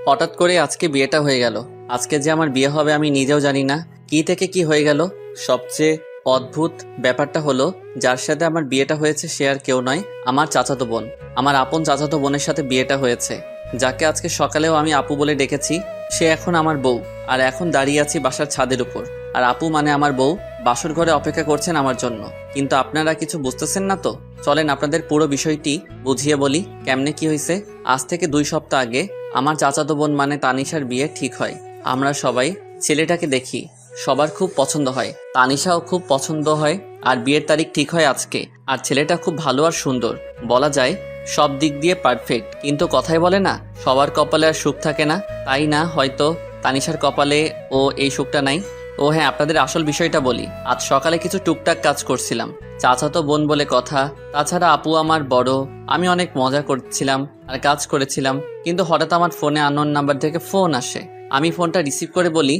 হঠাৎ করে আজকে বিয়েটা হয়ে গেল। আজকে যে আমার বিয়ে হবে আমি নিজেও জানি না কি থেকে কি হয়ে গেল। সবচেয়ে অদ্ভুত ব্যাপারটা হলো, যার সাথে আমার বিয়েটা হয়েছে সে আর কেউ নয়, আমার চাচাতো বোন। আমার আপন চাচাতো বোনের সাথে বিয়েটা হয়েছে, যাকে আজকে সকালেও আমি আপু বলে ডেকেছি। সে এখন আমার বউ, আর এখন দাঁড়িয়ে আছি বাসার ছাদের উপর। আর আপু মানে আমার বউ বাসর ঘরে অপেক্ষা করছেন আমার জন্য। কিন্তু আপনারা কিছু বুঝতেছেন না তো। চলেন আপনাদের পুরো বিষয়টি বুঝিয়ে বলি কেমনে কি হয়েছে। আজ থেকে 2 সপ্তাহ আগে আমার চাচাতো বোন মানে তানিশার বিয়ে ঠিক হয়। আমরা সবাই ছেলেটাকে দেখি, সবার খুব পছন্দ হয়, তানিশাও খুব পছন্দ হয়। আর বিয়ের তারিখ ঠিক হয় আজকে। আর ছেলেটা খুব ভালো আর সুন্দর, বলা যায় সব দিক দিয়ে পারফেক্ট। কিন্তু কথাই বলে না, সবার কপালে আর সুখ থাকে না। তাই না হয়তো তানিশার কপালে ও এই সুখটা নাই। ও হ্যাঁ, আপনাদের আসল বিষয়টা বলি। আজ সকালে কিছু টুকটাক কাজ করছিলাম, চাচাতো বোন বলে কথা। তাছাড়া আপু আমার বড়। আমি অনেক মজা করছিলাম আর কাজ করেছিলাম, কিন্তু হঠাৎ আমার ফোনে আননোন নাম্বার থেকে ফোন আসে। আমি ফোনটা রিসিভ করে বলি,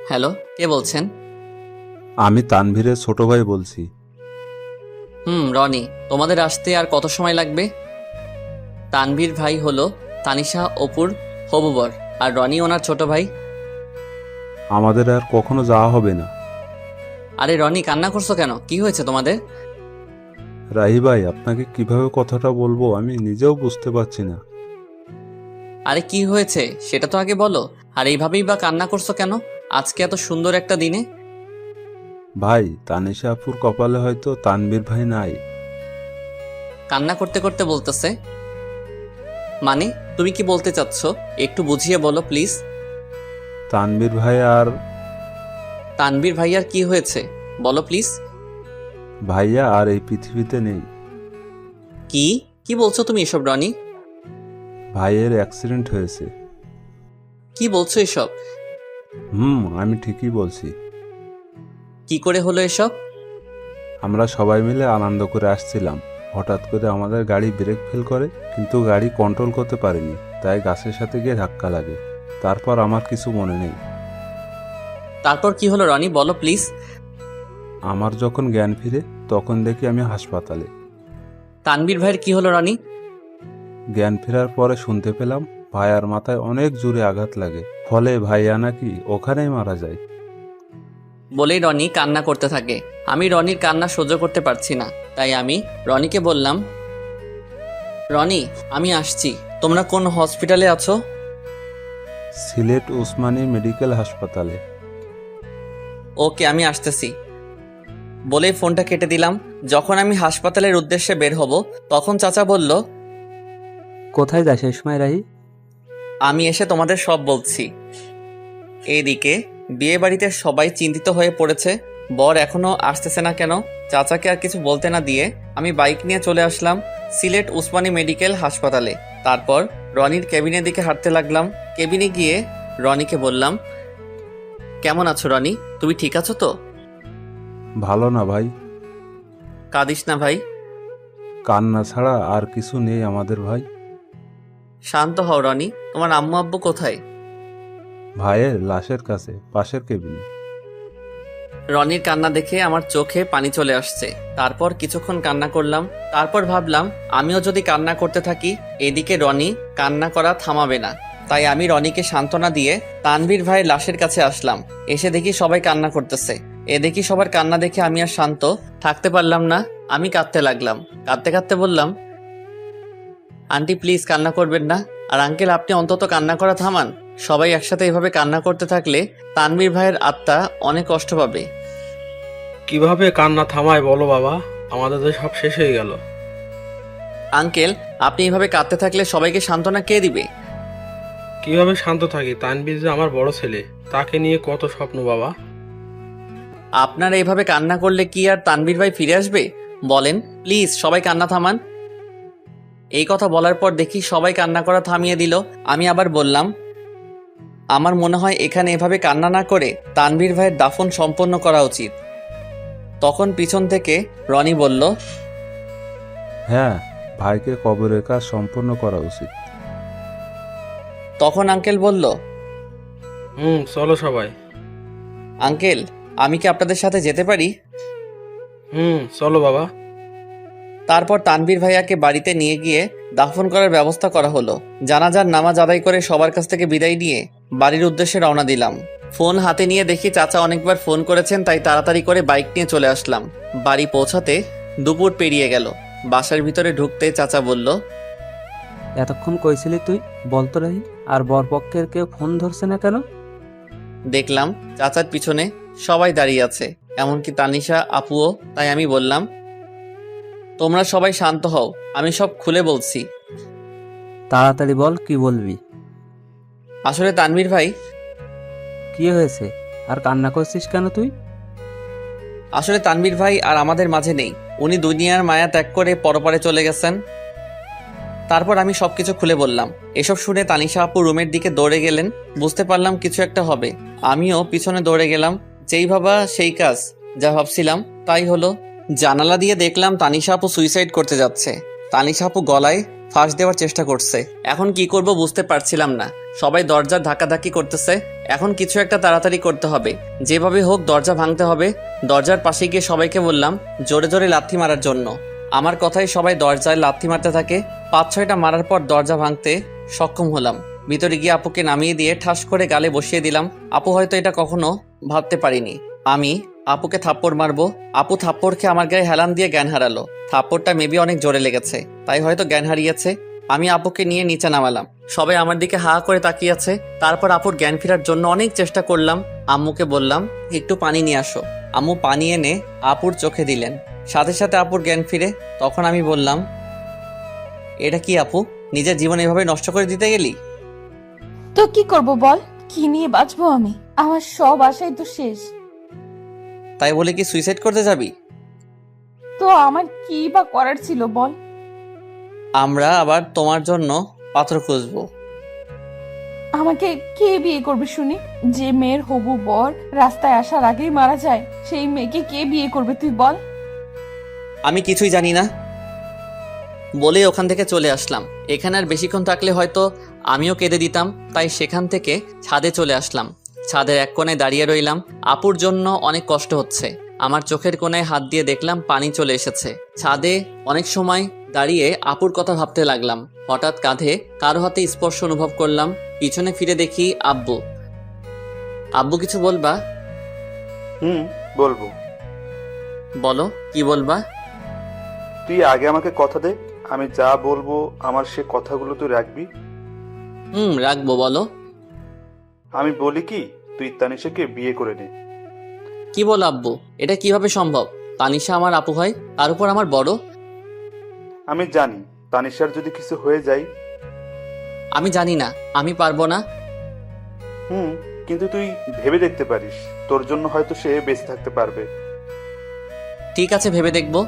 হ্যালো, কে বলছেন? আমি তানভীরের ছোট ভাই বলছি। রনি। তোমাদের আসতে আর কত সময় লাগবে? তানভীর ভাই হলো তানিশা অপুর হবু বর, আর রনি ওনার ছোট ভাই। আমাদের আর কখনো যাওয়া হবে না। আরে রনি, কান্না করছো কেন? কি হয়েছে তোমাদের? রাহি ভাই, আপনাকে কিভাবে কথাটা বলবো আমি নিজেও বুঝতে পারছি না। আরে কি হয়েছে সেটা তো আগে বলো। আর এইভাবেই বা কান্না করছো কেন আজকে এত সুন্দর একটা দিনে? ভাই, তানিশা আপুর কপালে হয়তো তানভীর ভাই নাই। কান্না করতে করতে বলতেছে মানে? তুমি কি বলতে চাচ্ছ একটু বুঝিয়ে বলো প্লিজ। তানভীর ভাই আর তানভীর ভাইয়ার কি হয়েছে বলো প্লিজ। ভাইয়া আর এই পৃথিবীতে নেই। কি কি বলছো তুমি এসব রনি? ভাইয়ের অ্যাক্সিডেন্ট হয়েছে। কি বলছো এসব? আমি ঠিকই বলছি। কি করে হলো এসব? আমরা সবাই মিলে আনন্দ করে আসছিলাম, হঠাৎ করে আমাদের গাড়ি ব্রেক ফেল করে, কিন্তু গাড়ি কন্ট্রোল করতে পারিনি, তাই গাছের সাথে গিয়ে ধাক্কা লাগে। তারপর আমার কিছু মনে নেই। তারপর কি হলো রনি, বলো প্লিজ। আমার যখন জ্ঞান ফিরে তখন দেখি আমি হাসপাতালে। তানভীর ভাইয়ের কি হলো রনি? জ্ঞান ফেরার পরে শুনতে পেলাম ভাইয়ার মাথায় অনেক জোরে আঘাত লাগে, ফলে ভাইয়া নাকি ওখানেই মারা যায়। বলেই রনি কান্না করতে থাকে। আমি রনির কান্না সহ্য করতে পারছি না, তাই আমি রনিকে বললাম, রনি আমি আসছি। তোমরা কোন হসপিটালে আছো? সিলেট ওসমানী মেডিকেল হাসপাতালে। ওকে, আমি আসতেছি। বলেই ফোনটা কেটে দিলাম। যখন আমি হাসপাতালের উদ্দেশ্যে বের হব, তখন চাচা বলল, কোথায় যাস এই সময় রাহি? আমি এসে তোমাদের সব বলছি। এইদিকে বিয়ে বাড়িতে সবাই চিন্তিত হয়ে পড়েছে, বর এখনো আসতেছে না কেন। চাচাকে আর কিছু বলতে না দিয়ে আমি বাইক নিয়ে চলে আসলাম সিলেট উসমানী মেডিকেল হাসপাতালে। তারপর রনির কেবিনের দিকে হাঁটতে লাগলাম। কেবিনে গিয়ে রনিকে বললাম, কেমন আছো রনি? তুমি ঠিক আছো তো? ভালো না ভাই। কাঁদিস না ভাই। কান্না ছাড়া আর কিছু নেই আমাদের ভাই। শান্ত হও রনি। তোমার আম্মু আব্বু কোথায়? ভাইয়ের লাশের কাছে, পাশের কেবিনে। রনির কান্না দেখে আমার চোখে পানি চলে আসছে। তারপর কিছুক্ষণ কান্না করলাম। তারপর ভাবলাম আমিও যদি কান্না করতে থাকি, এদিকে রনি কান্না করা থামাবে না। তাই আমি রনিকে সান্ত্বনা দিয়ে তানভীর ভাইয়ের লাশের কাছে আসলাম। এসে দেখি সবাই কান্না করতেছে। এ দেখি সবার কান্না দেখে আমি আর শান্ত থাকতে পারলাম না। আমি কাঁদতে লাগলাম। কাঁদতে কাঁদতে বললাম, আন্টি প্লিজ কান্না করবেন না। আর আঙ্কেল আপনি অন্তত কান্না করা থামান। সবাই একসাথে এভাবে কান্না করতে থাকলে তানভীর ভাইয়ের আত্মা অনেক কষ্ট পাবে। কিভাবে কান্না থামায় বলো বাবা, আমাদের তো সব শেষ হয়ে গেল। আঙ্কেল আপনি এভাবে কাঁদতে থাকলে সবাইকে সান্ত্বনা কে দিবে? কিভাবে শান্ত থাকি? তানভীর যে আমার বড় ছেলে, তাকে নিয়ে কত স্বপ্ন বাবা। আপনারা এইভাবে কান্না করলে কি আর তানভীর ভাই ফিরে আসবে? বলেন প্লিজ, সবাই কান্না থামান। এই কথা বলার পর দেখি সবাই কান্না করা থামিয়ে দিল। আমি আবার বললাম, আমার মনে হয় এখানে এভাবে কান্না না করে তানভীর ভাইয়ের দাফন সম্পন্ন করা উচিত। তখন পিছন থেকে রনি বলল, হ্যাঁ, ভাইকে কবরের কাজ সম্পন্ন করা উচিত। তখন আঙ্কেল বলল, চলো সবাই। আঙ্কেল আমি কি আপনাদের সাথে যেতে পারি? চলো বাবা। তারপর তানভীর ভাইয়াকে বাড়িতে নিয়ে গিয়ে দাফন করার ব্যবস্থা করা হলো। জানাজার নামাজ আদায় করে সবার কাছ থেকে বিদায় নিয়ে বাড়ির উদ্দেশ্যে রওনা দিলাম। ফোন হাতে নিয়ে দেখি চাচা অনেকবার ফোন করেছেন, তাই তাড়াতাড়ি করে বাইক নিয়ে চলে আসলাম। বাড়ি পৌঁছাতে দুপুর পেরিয়ে গেল। বাসার ভিতরে ঢুকতে চাচা বলল, এতক্ষণ কইছিলি তুই? বলতো রাহি, আর বরপক্ষের কেউ ফোন ধরছে না কেন? দেখলাম চাচার পিছনে সবাই দাঁড়িয়ে আছে, এমনকি তানিশা আপুও। তাই আমি বললাম, তোমরা সবাই শান্ত হও, আমি সব খুলে বলছি। তাড়াতাড়ি বল, কি বলবি? আসলে তানভীর ভাই, কি হয়েছে? আর কান্না করছিস কেন তুই? আসলে তানভীর ভাই আর আমাদের মাঝে নেই। উনি দুনিয়ার মায়া ত্যাগ করে পরপারে চলে গেছেন। তারপর আমি সবকিছু খুলে বললাম। এসব শুনে তানিশা আপু রুমের দিকে দৌড়ে গেলেন। বুঝতে পারলাম কিছু একটা হবে। আমিও পিছনে দৌড়ে গেলাম। যেই ভাবা সেই কাজ, যা ভাবছিলাম তাই হলো। জানালা দিয়ে দেখলাম তানিশা আপু সুইসাইড করতে যাচ্ছে। তানিশা আপু গলায় ফাঁস দেওয়ার চেষ্টা করছে। এখন কি করব বুঝতে পারছিলাম না। সবাই দরজার ধাক্কাধাক্কি করতেছে। এখন কিছু একটা তাড়াতাড়ি করতে হবে, যেভাবে হোক দরজা ভাঙতে হবে। দরজার পাশে গিয়ে সবাইকে বললাম জোরে জোরে লাথি মারার জন্য। আমার কথায় সবাই দরজায় লাথি মারতে থাকে। 5-6টা মারার পর দরজা ভাঙতে সক্ষম হলাম। ভিতরে গিয়ে আপুকে নামিয়ে দিয়ে ঠাস করে গালে বসিয়ে দিলাম। আপু হয়তো এটা কখনো ভাবতে পারিনি আমি আপুকে থাপ্পড় মারবো। আপু থাপ্পড় খেয়ে আমার গায়ে হেলান দিয়ে জ্ঞান হারালো। থাপ্পড়টা মেবি অনেক জোরে লেগেছে, তাই হয়তো জ্ঞান হারিয়েছে। আমি আপুকে নিয়ে নিচে নামালাম। সবাই আমার দিকে হা করে তাকিয়ে আছে। তারপর আপুর জ্ঞান ফেরার জন্য অনেক চেষ্টা করলাম। আম্মুকে বললাম একটু পানি নিয়ে আসো। আম্মু পানি এনে আপুর চোখে দিলেন। সাথে সাথে আপুর জ্ঞান ফিরে। তখন আমি বললাম, এটা কি আপু, নিজের জীবন এভাবে নষ্ট করে দিতে গেলি? তো কি করব বল? কি নিয়ে বাঁচবো আমি? আমার সব আশাই তো শেষ। তাই বলে কি সুইসাইড করতে যাবি? তো আমার কি বা করার ছিল বল? আমরা আবার তোমার জন্য পাত্র খুঁজবো। আমাকে কে বিয়ে করবে শুনি? যে মেয়ের হবু বর রাস্তায় আসার আগেই মারা যায়, সেই মেয়েকে কে বিয়ে করবে তুই বল? আমি কিছুই জানি না বলে ওখান থেকে চলে আসলাম। এখানে আর বেশিক্ষণ থাকলে হয়তো আমিও কেঁদে দিতাম, তাই সেখান থেকে ছাদে চলে আসলাম। ছাদের এক কোণায় দাঁড়িয়ে রইলাম। আপুর জন্য অনেক কষ্ট হচ্ছে। আমার চোখের কোণায় হাত দিয়ে দেখলাম পানি চলে এসেছে। ছাদে অনেক সময় দাঁড়িয়ে আপুর কথা ভাবতে লাগলাম। হঠাৎ কাঁধে কারো হাতে স্পর্শ অনুভব করলাম। পিছনে ফিরে দেখি আব্বু। আব্বু কিছু বলবা? বলবো। বলো, কি বলবা? তুই আগে আমাকে কথা দে, আমি যা বলবো আমার সে কথাগুলো তুই রাখবি। রাখবো, বলো। আমি বলি কি, তুই তানিশাকে বিয়ে করে নে। কি বলো আব্বু, এটা কিভাবে সম্ভব? তানিশা আমার আপু হয়, তার উপর আমার বড়। আমি জানি তানিশার যদি কিছু হয়ে যায়। আমি জানি না, আমি পারবো না। কিন্তু তুই ভেবে দেখতে পারিস, তোর জন্য হয়তো সে বেঁচে থাকতে পারবে। ঠিক আছে, ভেবে দেখবো।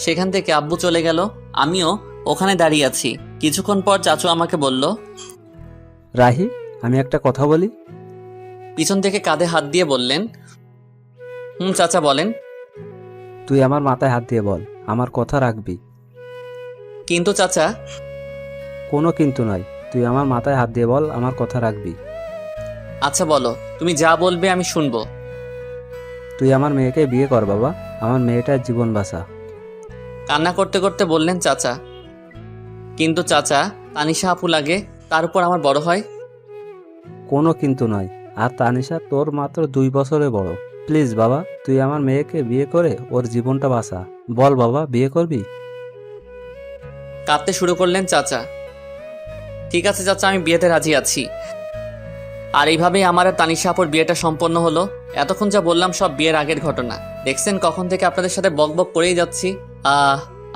সেখান থেকে আব্বু চলে গেল। আমিও ওখানে দাঁড়িয়ে আছি। কিছুক্ষণ পর চাচু আমাকে বলল, রাহি, আমি একটা কথা বলি। পিছন থেকে কাঁধে হাত দিয়ে বললেন, চাচা বলেন। তুই আমার মাথায় হাত দিয়ে বল, আমার কথা রাখবি। কিন্তু চাচা। কোনো কিন্তু নয়, তুই আমার মাথায় হাত দিয়ে বল, আমার কথা রাখবি। আচ্ছা বলো, তুমি যা বলবে আমি শুনবো। তুই আমার মেয়েকে বিয়ে কর বাবা, আমার মেয়েটার জীবন বাঁচা। কান্না করতে করতে বললেন চাচা। কিন্তু চাচা, তানিশা আপু লাগে, তার উপর আমার বড় হয়। কোনো কিন্তু নয়, আর তানিশা তোর মাত্র 2 বছরে বড়। প্লিজ বাবা, তুই আমার মেয়েকে বিয়ে করে ওর জীবনটা বাঁচা। বল বাবা, বিয়ে করবি? কাঁদতে শুরু করলেন চাচা। ঠিক আছে চাচা, আমি বিয়েতে রাজি আছি। আর এইভাবেই আমার আর তানিশা আপুর বিয়েটা সম্পন্ন হলো। এতক্ষণ যা বললাম সব বিয়ের আগের ঘটনা। দেখছেন কখন থেকে আপনাদের সাথে বক বক করেই যাচ্ছি।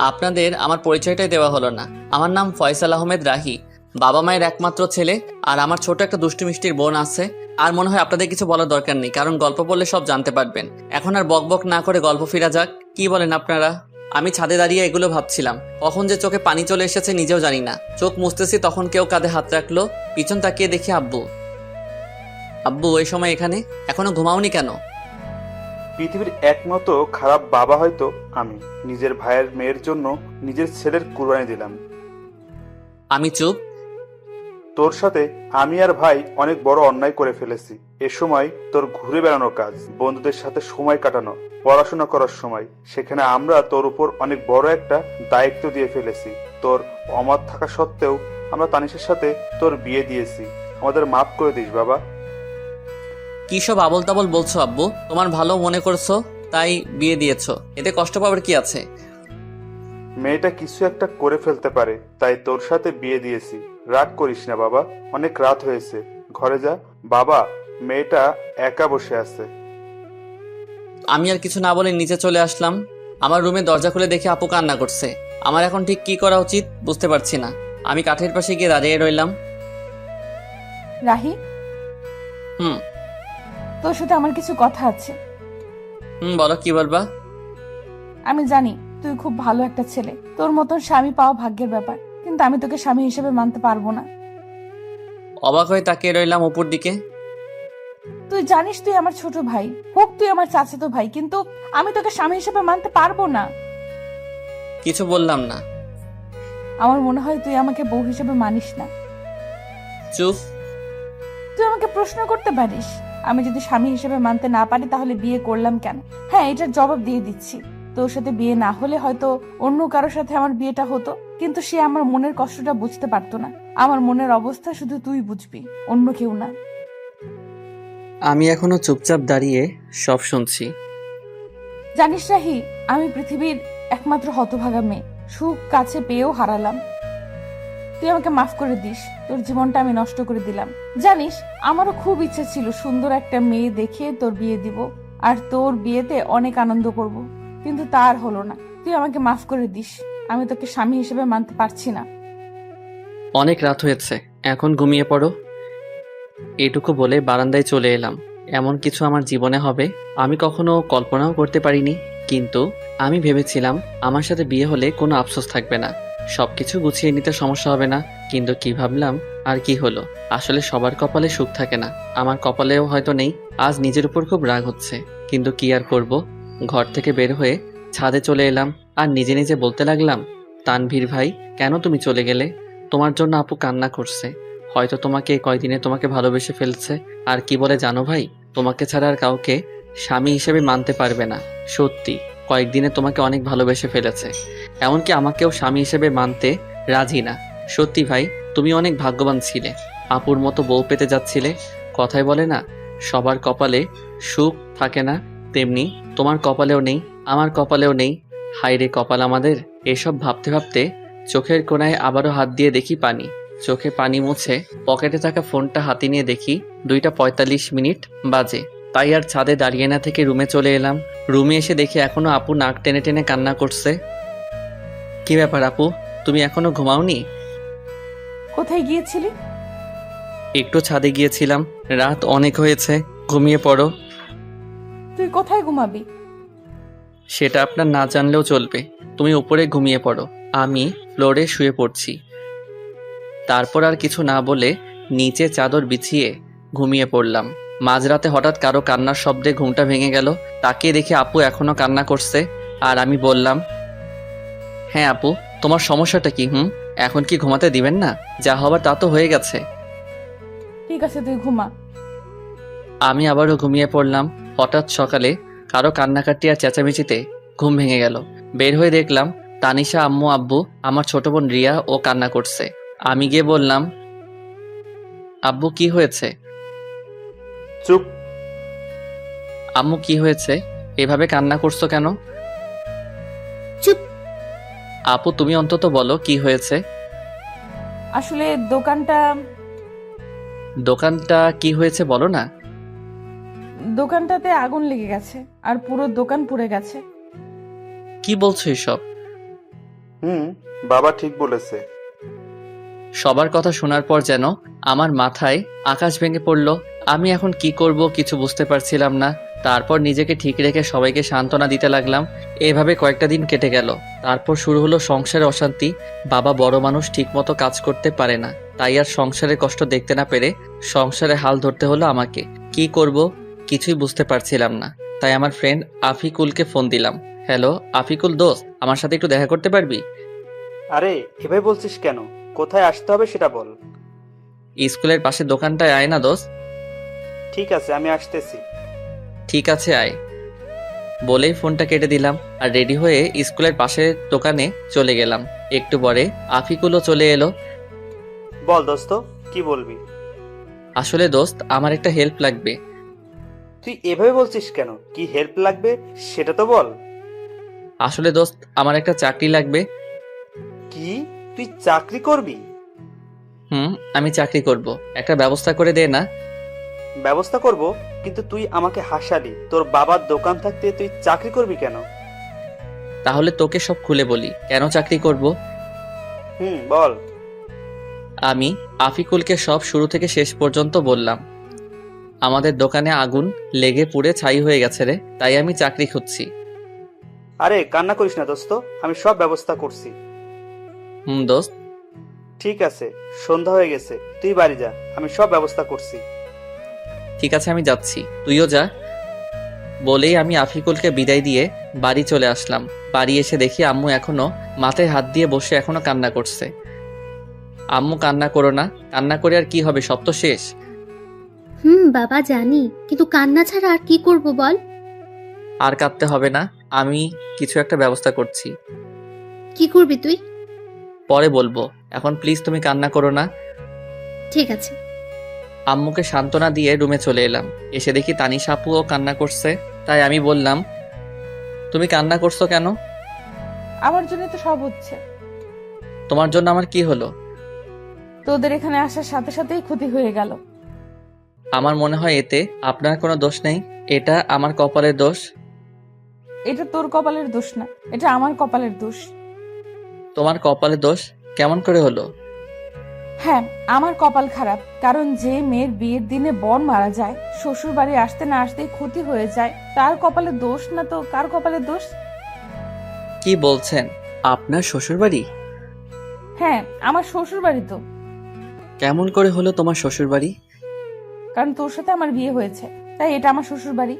আপনাদের আমার পরিচয়টাই দেওয়া হলো না। আমার নাম ফয়সাল আহমেদ রাহি, বাবা মায়ের একমাত্র ছেলে। আর আমার ছোট একটা দুষ্টু মিষ্টির বোন আছে। আর মনে হয় আপনাদের কিছু বলার দরকার নেই, কারণ গল্প বললে সব জানতে পারবেন। এখন আর বক বক না করে গল্প ফিরা যাক। কি বলেন আপনারা? আমি ছাদে দাঁড়িয়ে এগুলো ভাবছিলাম। কখন যে চোখে পানি চলে এসেছে নিজেও জানি না। চোখ মুছতেছি, তখন কেউ কাঁধে হাত রাখলো। পিছন তাকিয়ে দেখি আব্বু। আব্বু ওই সময় এখানে? এখনো ঘুমাওনি কেন? পৃথিবীর একমাত্র খারাপ বাবা হয়তো আমি। নিজের ভাইয়ের মেয়ের জন্য নিজের ছেলের কুরবানি দিলাম। আমি চুপ। তোর সাথে আমি আর ভাই অনেক বড় অন্যায় করে ফেলেছি। এ সময় তোর ঘুরে বেড়ানোর কাজ, বন্ধুদের সাথে সময় কাটানো, পড়াশোনা করার সময়, সেখানে আমরা তোর উপর অনেক বড় একটা দায়িত্ব দিয়ে ফেলেছি। তোর অমত থাকা সত্ত্বেও আমরা তানিশের সাথে তোর বিয়ে দিয়েছি। আমাদের মাফ করে দিস বাবা। কি সব আবল তাবল বলছো আব্বু? তোমার ভালো মনে করছো তাই বিয়ে দিয়েছো, এতে কষ্ট পাবার কি আছে? মেয়েটা কিছু একটা করে ফেলতে পারে, তাই তোর সাথে বিয়ে দিয়েছি। রাগ করিস না বাবা, অনেক রাত হয়েছে, ঘরে যা। বাবা, মেয়েটা একা বসে আছে। আমি আর কিছু না বলে নিচে চলে আসলাম। আমার রুমে দরজা খুলে দেখে আপু কান্না করছে। আমার এখন ঠিক কি করা উচিত বুঝতে পারছি না। আমি কাঠের পাশে গিয়ে দাঁড়িয়ে রইলাম। রাহি, হুম তোর সাথে আমার কিছু কথা আছে। বলো, কি বলবা? আমি জানি তুই খুব ভালো একটা ছেলে, তোর মতন স্বামী পাওয়া ভাগ্যের ব্যাপার, কিন্তু আমি তোকে স্বামী হিসেবে মানতে পারবো না। অবাক হয়ে তাকিয়ে রইলাম অপুর দিকে। তুই জানিস তুই আমার ছোট ভাই, হোক তুই আমার চাচাতো ভাই, কিন্তু আমি তোকে স্বামী হিসেবে মানতে পারবো না। কিছু বললাম না। আমার মনে হয় তুই আমাকে বউ হিসেবে মানিস না। চুপ। তুই আমাকে প্রশ্ন করতে পারিস, আমি যদি স্বামী হিসেবে মানতে না পারি তাহলে বিয়ে করলাম কেন? হ্যাঁ, এটার জবাব দিয়ে দিচ্ছি। তোর সাথে বিয়ে না হলে হয়তো অন্য কারোর সাথে আমার বিয়েটা হতো, কিন্তু সে আমার মনের কষ্টটা বুঝতে পারতো না। আমার মনের অবস্থা শুধু তুই বুঝবি, অন্য কেউ না। আমি এখনো চুপচাপ দাঁড়িয়ে সব শুনছি। জানিস রাহি, আমি পৃথিবীর একমাত্র হতভাগা মেয়ে, সুখ কাছে পেয়েও হারালাম। তুই আমাকে মাফ করে দিস, তোর জীবনটা আমি নষ্ট করে দিলাম। জানিস, আমারও খুব ইচ্ছা ছিল সুন্দর একটা মেয়ে দেখে তোর বিয়ে দিব, আর তোর বিয়েতে অনেক আনন্দ করব, কিন্তু তার হলো না। তুই আমাকে মাফ করে দিস, আমি তোকে স্বামী হিসেবে মানতে পারছি না। অনেক রাত হয়েছে, এখন ঘুমিয়ে পড়ো। এটুকু বলে বারান্দায় চলে এলাম। এমন কিছু আমার জীবনে হবে আমি কখনো কল্পনাও করতে পারিনি। কিন্তু আমি ভেবেছিলাম আমার সাথে বিয়ে হলে কোনো আফসোস থাকবে না, সবকিছু গুছিয়ে নিতে সমস্যা হবে না। কিন্তু কি ভাবলাম আর কি হলো। আসলে সবার কপালে সুখ থাকে না, আমার কপালেও হয়তো নেই। আজ নিজের উপর খুব রাগ হচ্ছে, কিন্তু কি আর করব। ঘর থেকে বের হয়ে ছাদে চলে এলাম আর নিজে নিজে বলতে লাগলাম, তানভীর ভাই, কেন তুমি চলে গেলে? তোমার জন্য আপু কান্না করছে, হয়তো তোমাকে কয়দিনে তোমাকে ভালোবেসে ফেলছে। আর কি বলে জানো ভাই, তোমাকে ছাড়া আর কাউকে স্বামী হিসেবে মানতে পারবে না। সত্যি, কয়েকদিনে তোমাকে অনেক ভালোবেসে ফেলেছে, এমনকি আমাকেও স্বামী হিসেবে মানতে রাজি না। সত্যি ভাই, তুমি অনেক ভাগ্যবান ছিলে, আপুর মতো বউ পেতে যাচ্ছিলে। কথায় বলে না, সবার কপালে সুখ থাকে না, তেমনি তোমার কপালেও নেই, আমার কপালেও নেই। হায়রে কপাল আমাদের। এসব ভাবতে ভাবতে চোখের কোণায় আবারও হাত দিয়ে দেখি পানি। চোখে পানি মুছে পকেটে থাকা ফোনটা হাতে নিয়ে দেখি 2:45 বাজে। তাই আর ছাদে দাঁড়িয়ে না থেকে রুমে চলে এলাম। রুমে এসে দেখি এখনো আপু নাক টেনে টেনে কান্না করছে। কি ব্যাপার আপু, তুমি এখনো ঘুমাওনি? কোথায় গিয়েছিলি? একটু ছাদে গিয়েছিলাম, রাত অনেক হয়েছে, ঘুমিয়ে পড়ো। তুই কোথায় ঘুমাবি? সেটা আপনার না জানলেও চলবে, তুমি উপরে ঘুমিয়ে পড়ো, আমি ফ্লোরে শুয়ে পড়ছি। তারপর আর কিছু না বলে নিচে চাদর বিছিয়ে ঘুমিয়ে পড়লাম। মাঝরাতে হঠাৎ কারো কান্নার শব্দে ঘুমটা ভেঙে গেল। তাকিয়ে দেখি আপু এখনো কান্না করছে। আর আমি বললাম, হ্যাঁ আপু, তোমার সমস্যাটা কি? এখন কি ঘুমাতে দিবেন না? যা হবার তা তো হয়ে গেছে। ঠিক আছে, তুই ঘুমা। আমি আবারও ঘুমিয়ে পড়লাম। হঠাৎ সকালে কারো কান্নাকাটি আর চেঁচামেচিতে ঘুম ভেঙে গেল। বের হয়ে দেখলাম তানিশা, আম্মু, আব্বু, আমার ছোট বোন রিয়া ও কান্না করছে। আমি গিয়ে বললাম, আব্বু কি হয়েছে? চুপ। আম্মু কি হয়েছে, এভাবে কান্না করছো কেন? চুপ। আপু তুমি অন্তত বলো কি হয়েছে। আসলে দোকানটা কি হয়েছে বলো না। দোকানটাতে আগুন লেগে গেছে, আর পুরো দোকান পুড়ে গেছে। কি বলছো এসব? বাবা ঠিক বলেছে। সবার কথা শোনার পর যেন আমার মাথায় আকাশ ভেঙে পড়ল। আমি এখন কি করব কিছু বুঝতে পারছিলাম না। তারপর নিজেকে ঠিক রেখে সবাইকে সান্ত্বনা দিতে লাগলাম। এভাবে কয়েকটা দিন কেটে গেল। তারপর শুরু হলো সংসারের অশান্তি। বাবা বড় মানুষ, ঠিক মতো কাজ করতে পারে না, তাই আর সংসারের কষ্ট দেখতে না পেরে সংসারে হাল ধরতে হলো আমাকে। কি করব কিছুই বুঝতে পারছিলাম না। তাই আমার ফ্রেন্ড আফিকুলকে ফোন দিলাম। হ্যালো আফিকুল দোস্ত, আমার সাথে একটু দেখা করতে পারবি? আরে এভাবে বলছিস কেন? কোথায় আসতে হবে সেটা বল। স্কুলের পাশে দোকানটায় আয় না দোস্ত। ঠিক আছে, আমি আসতেছি। ঠিক আছে আয়। বলেই ফোনটা কেটে দিলাম আর রেডি হয়ে স্কুলের পাশের দোকানে চলে গেলাম। একটু পরে আফিকুলও চলে এলো। বল দোস্ত, কি বলবি? আসলে দোস্ত, আমার একটা হেল্প লাগবে। তুই এভাবে বলছিস কেন? কি হেল্প লাগবে সেটা তো বল। আসলে দোস্ত, আমার একটা চাকরি লাগবে। কি, তুই চাকরি করবি? আমি চাকরি করব, একটা ব্যবস্থা করে দে না। ব্যবস্থা করব, কিন্তু তুই আমাকে হাসালি। তোর বাবার দোকান থাকতে তুই চাকরি করবি কেন? তাহলে তোকে সব খুলে বলি কেন চাকরি করব। বল। আমি আফিকুলকে সব শুরু থেকে শেষ পর্যন্ত বললাম। আমাদের দোকানে আগুন লেগে পুড়ে ছাই হয়ে গেছে রে, তাই আমি চাকরি খুঁজছি। আরে কান্না করিস না দোস্ত, আমি সব ব্যবস্থা করছি। দোস্ত। ঠিক আছে, সন্ধ্যা হয়ে গেছে, তুই বাড়ি যা, আমি সব ব্যবস্থা করছি। ঠিক আছে, আমি যাচ্ছি, তুইও যা। বলেই আমি আফিকুলকে বিদায় দিয়ে বাড়ি চলে আসলাম। বাড়ি এসে দেখি আম্মু এখনো মাথায় হাত দিয়ে বসে এখনো কান্না করছে। আম্মু, কান্না করো না, কান্না করে আর কি হবে, সব তো শেষ। বাবা জানি, কিন্তু কান্না ছাড়া আর কি করব বল। আর কাঁদতে হবে না, আমি কিছু একটা ব্যবস্থা করছি। কি করবি তুই? পরে বলবো, এখন প্লিজ তুমি কান্না করো না। ঠিক আছে। আম্মুকে সান্ত্বনা দিয়ে রুমে চলে এলাম। এসে দেখি তানিশা আপুও কান্না করছে। তাই আমি বললাম, তুমি কান্না করছো কেন? আমার জন্য তো সব হচ্ছে। তোমার জন্য আমার কি হলো? তোদের এখানে আসার সাথে সাথেই ক্ষতি হয়ে গেল। আমার মনে হয় এতে আপনার কোনো দোষ নেই, এটা আমার কপালের দোষ। এটা তোর কপালের দোষ না, এটা আমার কপালের দোষ। তোমার কপালের দোষ কেমন করে হলো? হ্যাঁ, আমার কপাল খারাপ, কারণ যে মেয়ের বিয়ের দিনে বোন মারা যায়, শ্বশুর বাড়ি আসতে না আসতেই ক্ষতি হয়ে যায়, তার কপালের দোষ না তো কার কপালের দোষ? কি বলছেন? আপনার শ্বশুরবাড়ি? হ্যাঁ, আমার শ্বশুর বাড়ি তো। কেমন করে হলো তোমার শ্বশুরবাড়ি? কারণ তোর সাথে আমার বিয়ে হয়েছে, তাই এটা আমার শ্বশুর বাড়ি।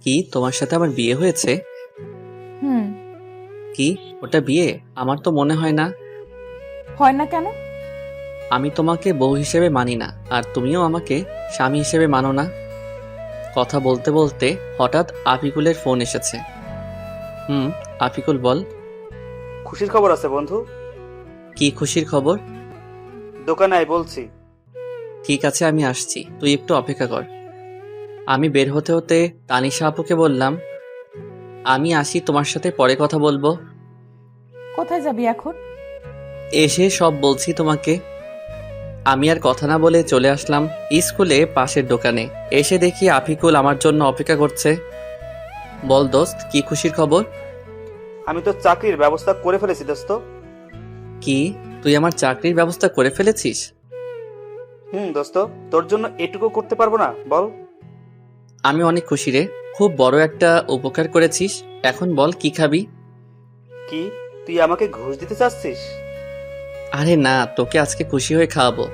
কি, তোমার সাথে আমার বিয়ে হয়েছে? হুম। কি, ওটা বিয়ে? আমার তো মনে হয় না। হয় না কেন? আমি তোমাকে বউ হিসেবে মানি না, আর তুমিও আমাকে স্বামী হিসেবে মানো না। কথা বলতে বলতে হঠাৎ আফিকুলের ফোন এসেছে। আফিকুল, বল। খুশির খবর আছে বন্ধু। কি খুশির খবর? দোকানে আয় বলছি। ঠিক আছে, আমি আসছি, তুই একটু অপেক্ষা কর। আমি বের হতে হতে তানিশা আপুকে বললাম, আমি আসি, তোমার সাথে পরে কথা বলবো। কোথায় যাবি এখন? এসে সব বলছি তোমাকে। আমি আর কথা না বলে চলে আসলাম স্কুলে পাশের দোকানে। এসে দেখি আফিকুল আমার জন্য অপেক্ষা করছে। বল দোস্ত, কি খুশির খবর? আমি তো চাকরির ব্যবস্থা করে ফেলেছি দোস্ত। কি, তুই আমার চাকরির ব্যবস্থা করে ফেলেছিস? দোস্ত, তোর জন্য এটুকু করতে পারবো না বল? আমি অনেক খুশি রে, খুব বড় একটা উপকার করেছিস। এখন বল, কি খাবি? কি, তুই আমাকে ঘুষ দিতে চাচ্ছিস? আরে না, তোকে আজকে খুশি হয়ে খাওয়াবো।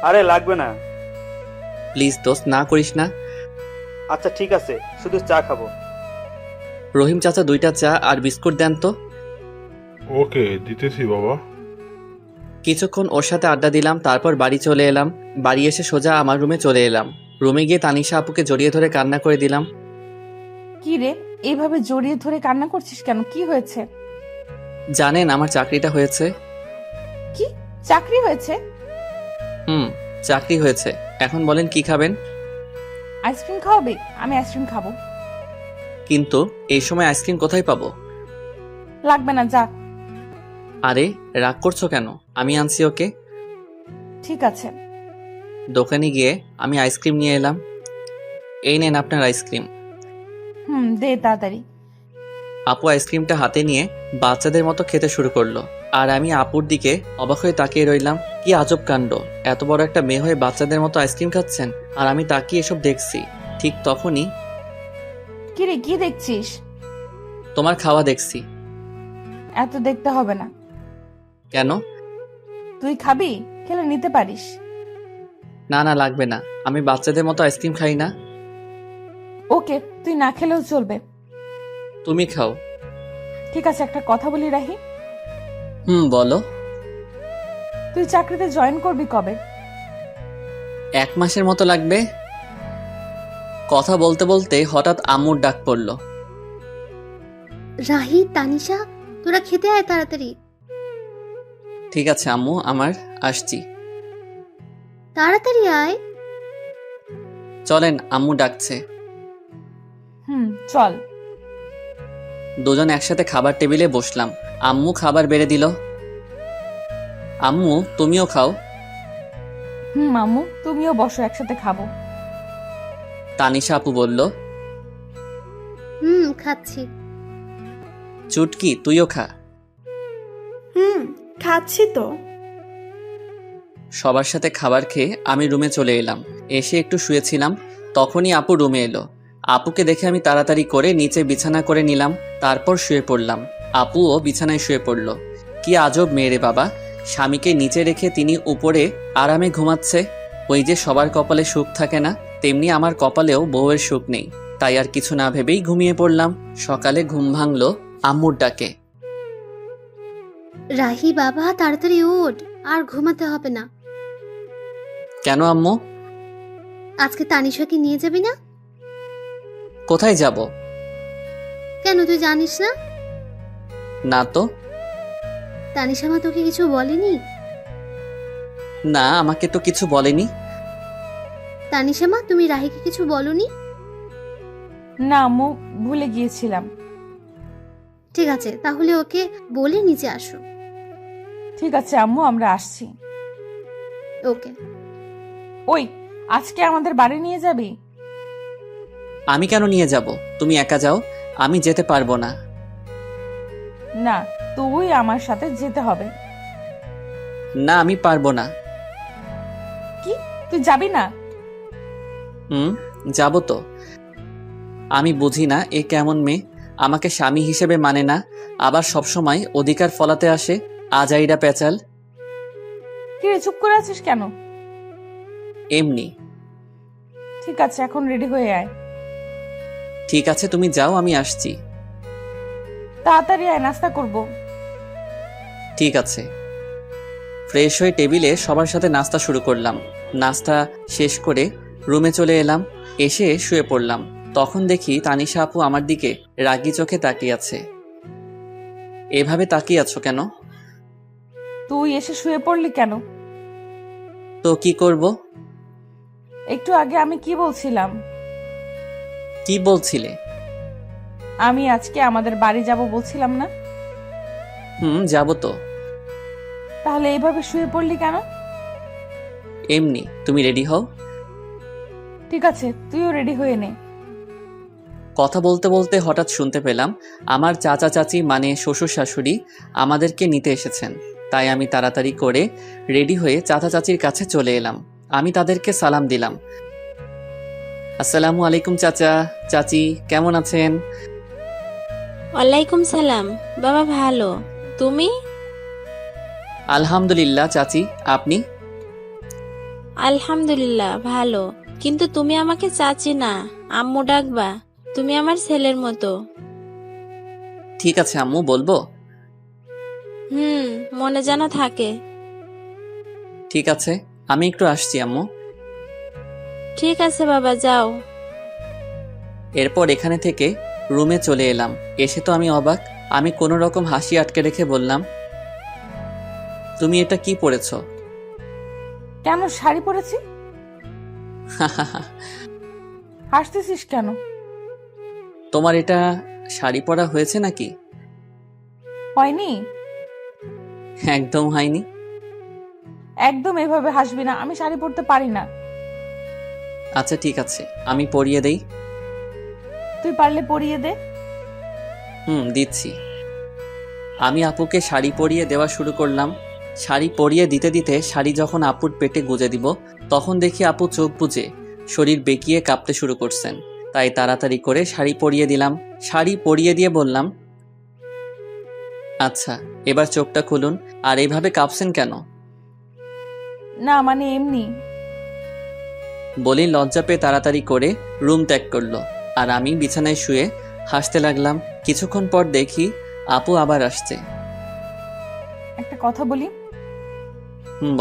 আরে লাগবে না। প্লিজ দোস্ত, না করিস না। আচ্ছা ঠিক আছে, শুধু চা খাবো। রহিম চাচা, 2টা চা আর বিস্কুট দেন তো। ওকে, দিতেছি বাবা। কিছুক্ষণ ওর সাথে আড্ডা দিলাম, তারপর বাড়ি চলে এলাম। বাড়ি এসে সোজা আমার রুমে চলে এলাম। রুমে গিয়ে তানিশা আপুকে জড়িয়ে ধরে কান্না করে দিলাম। কি রে, এইভাবে জড়িয়ে ধরে কান্না করছিস কেন? কি হয়েছে? জানেন, আমার চাকরিটা হয়েছে। কি, চাকরি হয়েছে? চাকরি হয়েছে। এখন বলেন কি খাবেন? আইসক্রিম খাওয়াবে? আমি আইসক্রিম খাবো। কিন্তু এই সময় আইসক্রিম কোথায় পাবো? লাগবে না, যা। আরে রাগ করছো কেন? আমি আনছি ওকে। ঠিক আছে। দোকানে গিয়ে আমি আইসক্রিম নিয়ে এলাম। এই নেন আপনার আইসক্রিম। দে তাড়াতাড়ি। আপু আইসক্রিমটা হাতে নিয়ে বাচ্চাদের মতো খেতে শুরু করলো, আর আমি আপুর দিকে অবাক হয়ে তাকিয়ে রইলাম। কি আজব কাণ্ড, এত বড় একটা মেয়ে হয়ে বাচ্চাদের মতো আইসক্রিম খাচ্ছেন, আর আমি তাকিয়ে এসব দেখছি। ঠিক তখনই, কি রে, কি দেখছিস? তোমার খাওয়া দেখছি। এত দেখতে হবে না। কেন? তুই খাবি? খেলে নিতে পারিস। না না, লাগবে না, আমি বাচ্চাদের মতো আইসক্রিম খাই না। ওকে, তুই না খেলেও চলবে। তুমি খাও। ঠিক আছে, একটা কথা বলি রাহি। বলো। তুই চাকরিতে জয়েন করবি কবে? 1 মাসের মতো লাগবে। কথা বলতে বলতে হঠাৎ আম্মুর ডাক পড়ল। রাহি, তানিশা, তোরা খেতে আয় তাড়াতাড়ি। ঠিক আছে আম্মু, আমার আসছি। তাড়াতাড়ি আয়। চলেন, আম্মু ডাকছে। চল। দুজন একসাথে খাবার টেবিলে বসলাম। আম্মু খাবার বেড়ে দিল। আম্মু, তুমিও খাও। আম্মু, তুমিও বসো, একসাথে খাবো। তানিশা আপু বলল। খাচ্ছি। চুটকি, তুইও খা। খাচ্ছি তো। সবার সাথে খাবার খেয়ে আমি রুমে চলে এলাম। এসে একটু শুয়েছিলাম, তখনই আপু রুমে এলো। আপুকে দেখে আমি তাড়াতাড়ি করে নিচে বিছানা করে নিলাম, তারপর শুয়ে পড়লাম। আপুও বিছানায় শুয়ে পড়ল। কি আজব মেয়ে রে বাবা, স্বামীকে নিচে রেখে তিনি উপরে আরামে ঘুমাচ্ছে। ওই যে সবার কপালে সুখ থাকে না, তেমনি আমার কপালেও বউয়ের সুখ নেই। তাই আর কিছু না ভেবেই ঘুমিয়ে পড়লাম। সকালে ঘুম ভাঙলো আম্মুর ডাকে। রাহি বাবা, তাড়াতাড়ি ওঠ, আর ঘুমাতে হবে না। কেন আম্মু? আজকে তানিশাকে নিয়ে যাবি না? কোথায় যাব? কেন, তুই জানিস না? না তো। তানিশা মা তোকে কিছু বলেনি? না, আমাকে তো কিছু বলেনি। তানিশা মা, তুমি রাহিকে কিছু বলনি? না আম্মু, ভুলে গিয়েছিলাম। ঠিক আছে, তাহলে ওকে বলে নিচে আসো। ঠিক আছে আম্মু, আমরা আসছি। ওকে। ওই, আজকে আমাদের বাড়ি নিয়ে যাবি? আমি কেন নিয়ে যাব? তুমি একা যাও, আমি যেতে পারবো না। না, তুই আমার সাথে যেতে হবে। না, আমি পারবো না। কি, তুই যাবি না? যাব তো। আমি বুঝি না এ কেমন মেয়ে, আমাকে স্বামী হিসেবে মানে না, আবার সবসময় অধিকার ফলাতে আসে। আজাইরা পেঁচাল। কি রে, চুপ করে আছিস কেন? এমনি। ঠিক আছে, এখন রেডি হয়ে আয়। ঠিক আছে, তুমি যাও, আমি আসছি। তাড়াতাড়ি আয়, নাস্তা করব। ঠিক আছে। ফ্রেশ হয়ে টেবিলে সবার সাথে নাস্তা শুরু করলাম। নাস্তা শেষ করে রুমে চলে এলাম। এসে শুয়ে পড়লাম। তখন দেখি তানিশা আপু আমার দিকে রাগী চোখে তাকিয়ে আছে। এভাবে তাকিয়ে আছো কেন? তুই এসে শুয়ে পড়লি কেন? তো কি করব? একটু আগে আমি কি বলছিলাম? কি বলছিলে? আমি আজকে আমাদের বাড়ি যাব বলছিলাম না? যাব তো। তাহলে এইভাবে শুয়ে পড়লি কেন? এমনি। তুমি রেডি হও। ঠিক আছে, তুইও রেডি হয়ে নে। কথা বলতে বলতে হঠাৎ শুনতে পেলাম আমার চাচা চাচি মানে শ্বশুর শাশুড়ি আমাদেরকে নিতে এসেছেন। তাই আমি তাড়াতাড়ি করে রেডি হয়ে চাচা চাচির কাছে চলে এলাম। আমি তাদেরকে সালাম দিলাম। আসসালামু আলাইকুম চাচা চাচি, কেমন আছেন? ওয়ালাইকুম সালাম। বাবা ভালো, তুমি? আলহামদুলিল্লাহ চাচি, আপনি? আলহামদুলিল্লাহ ভালো, কিন্তু তুমি আমাকে চাচি না, আম্মু ডাকবা। তুমি আমার ছেলের মতো। ঠিক আছে আম্মু, বলবো। মনে যেন থাকে। ঠিক আছে, আমি একটু আসছি আম্মু। ঠিক আছে বাবা, যাও। এরপর এখানে থেকে রুমে চলে এলাম। এসে তো আমি অবাক। আমি কোনো রকম হাসি আটকে রেখে বললাম, তুমি এটা কি পরেছ? কেন, শাড়ি পরেছি। হাসতেছিস কেন? তোমার এটা শাড়ি পরা হয়েছে নাকি? হয়নি। একদম হয়নি। একদম এভাবে হাসবি না, আমি শাড়ি পরতে পারি না। আচ্ছা ঠিক আছে, আমি পরিয়ে দেই। তুই পারলে পরিয়ে দে। দিচ্ছি। আমি আপুকে শাড়ি পরিয়ে দেওয়া শুরু করলাম। শাড়ি পরিয়ে দিতে দিতে শাড়ি যখন আপুর পেটে গুজে দিব, তখন দেখি আপু চোখ বুজে শরীর বেঁকিয়ে কাঁপতে শুরু করছেন। তাই তাড়াতাড়ি করে শাড়ি পরিয়ে দিলাম। শাড়ি পরিয়ে দিয়ে বললাম, আচ্ছা এবার চোখটা খুলুন। আর এইভাবে কাঁপছেন কেন? না মানে এমনি। বলি লজ্জা পেয়ে তাড়াতাড়ি করে রুম ত্যাগ করলো। আর আমি বিছানায় শুয়ে হাসতে লাগলাম। কিছুক্ষণ পর দেখি আপু আবার আসছে। একটা কথা বলি।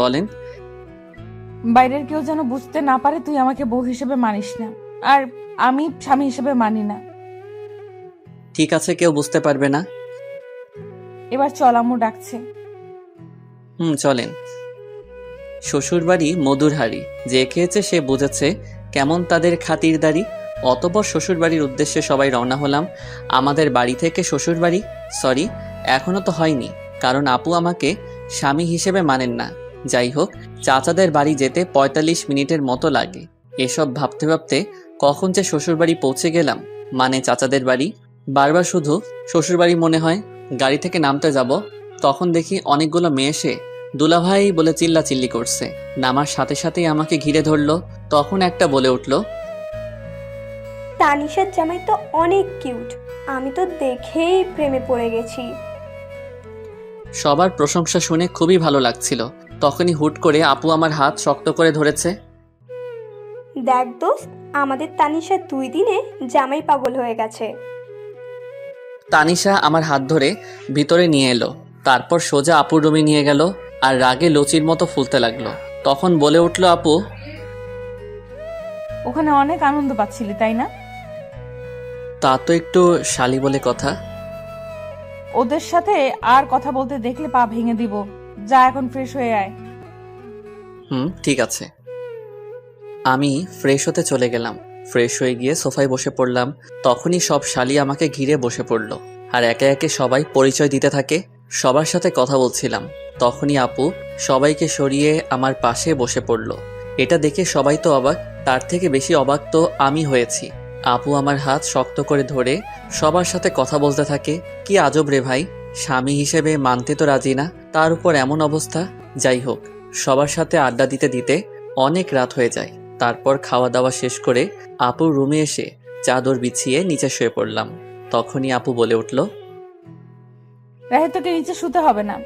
বলেন। বাইরের কেউ যেন বুঝতে না পারে তুই আমাকে বউ হিসেবে মানিস না, আর আমি স্বামী হিসেবে মানি না। ঠিক আছে, কেউ বুঝতে পারবে না। এবার চল, আম্মু ডাকছে। চলেন। শ্বশুরবাড়ি মধুর হাড়ি, যে খেয়েছে সে বুঝেছে কেমন তাদের খাতিরদারি। অতঃপর শ্বশুরবাড়ির উদ্দেশ্যে সবাই রওনা হলাম। আমাদের বাড়ি থেকে শ্বশুরবাড়ি, সরি, এখনো তো হয়নি, কারণ আপু আমাকে স্বামী হিসেবে মানেন না। যাই হোক, চাচাদের বাড়ি যেতে ৪৫ মিনিটের মতো লাগে। এসব ভাবতে ভাবতে কখন যে শ্বশুরবাড়ি পৌঁছে গেলাম, মানে চাচাদের বাড়ি। বারবার শুধু শ্বশুরবাড়ি মনে হয়। গাড়ি থেকে নামতে যাব, তখন দেখি অনেকগুলো মেয়ে এসে দুলাভাই বলে চিল্লাচিল্লি করছে। নামার সাথে সাথেই আমাকে ঘিরে ধরলো। তখন একটা বলে উঠল, তানিশার জামাই তো অনেক কিউট, আমি তো দেখেই প্রেমে পড়ে গেছি। সবার প্রশংসা শুনে খুবই ভালো লাগছিল। তখনই হুট করে আপু আমার হাত শক্ত করে ধরেছে। দেখ দোস্ত, আমাদের তানিশা 2 দিনে জামাই পাগল হয়ে গেছে। তানিশা আমার হাত ধরে ভিতরে নিয়ে এলো, তারপর সোজা আপুর রুমে নিয়ে গেল, আর রাগে লচির মতো ফুলতে লাগলো। তখন বলে উঠল, আপু, ওখানে অনেক আনন্দ পাচ্ছিলি তাই না? তা তো একটু শালি বলে কথা। ওদের সাথে আর কথা বলতে দেখলে পা ভেঙে দিব। যা, এখন ফ্রেশ হয়ে আয়। ঠিক আছে। আমি ফ্রেশ হতে চলে গেলাম। ফ্রেশ হয়ে গিয়ে সোফায় বসে পড়লাম। তখনই সব শালি আমাকে ঘিরে বসে পড়ল, আর একে একে সবাই পরিচয় দিতে থাকে। সবার সাথে কথা বলছিলাম, তখনই আপু সবাইকে সরিয়ে আমার পাশে বসে পড়ল। এটা দেখে সবাই তো অবাক, তার থেকে বেশি অবাক তো আমি হয়েছি। আপু আমার হাত শক্ত করে ধরে সবার সাথে কথা বলতে থাকে। কি আজব রে ভাই, স্বামী হিসেবে মানতে তো রাজি না, তার উপর এমন অবস্থা। যাই হোক, সবার সাথে আড্ডা দিতে দিতে অনেক রাত হয়ে যায়। তারপর খাওয়া দাওয়া শেষ করে আপুর রুমে এসে চাদর বিছিয়ে নিচে শুয়ে পড়লাম। তখনই আপু বলে উঠল, রাহে, তোকে নিচে শুতে হবে না।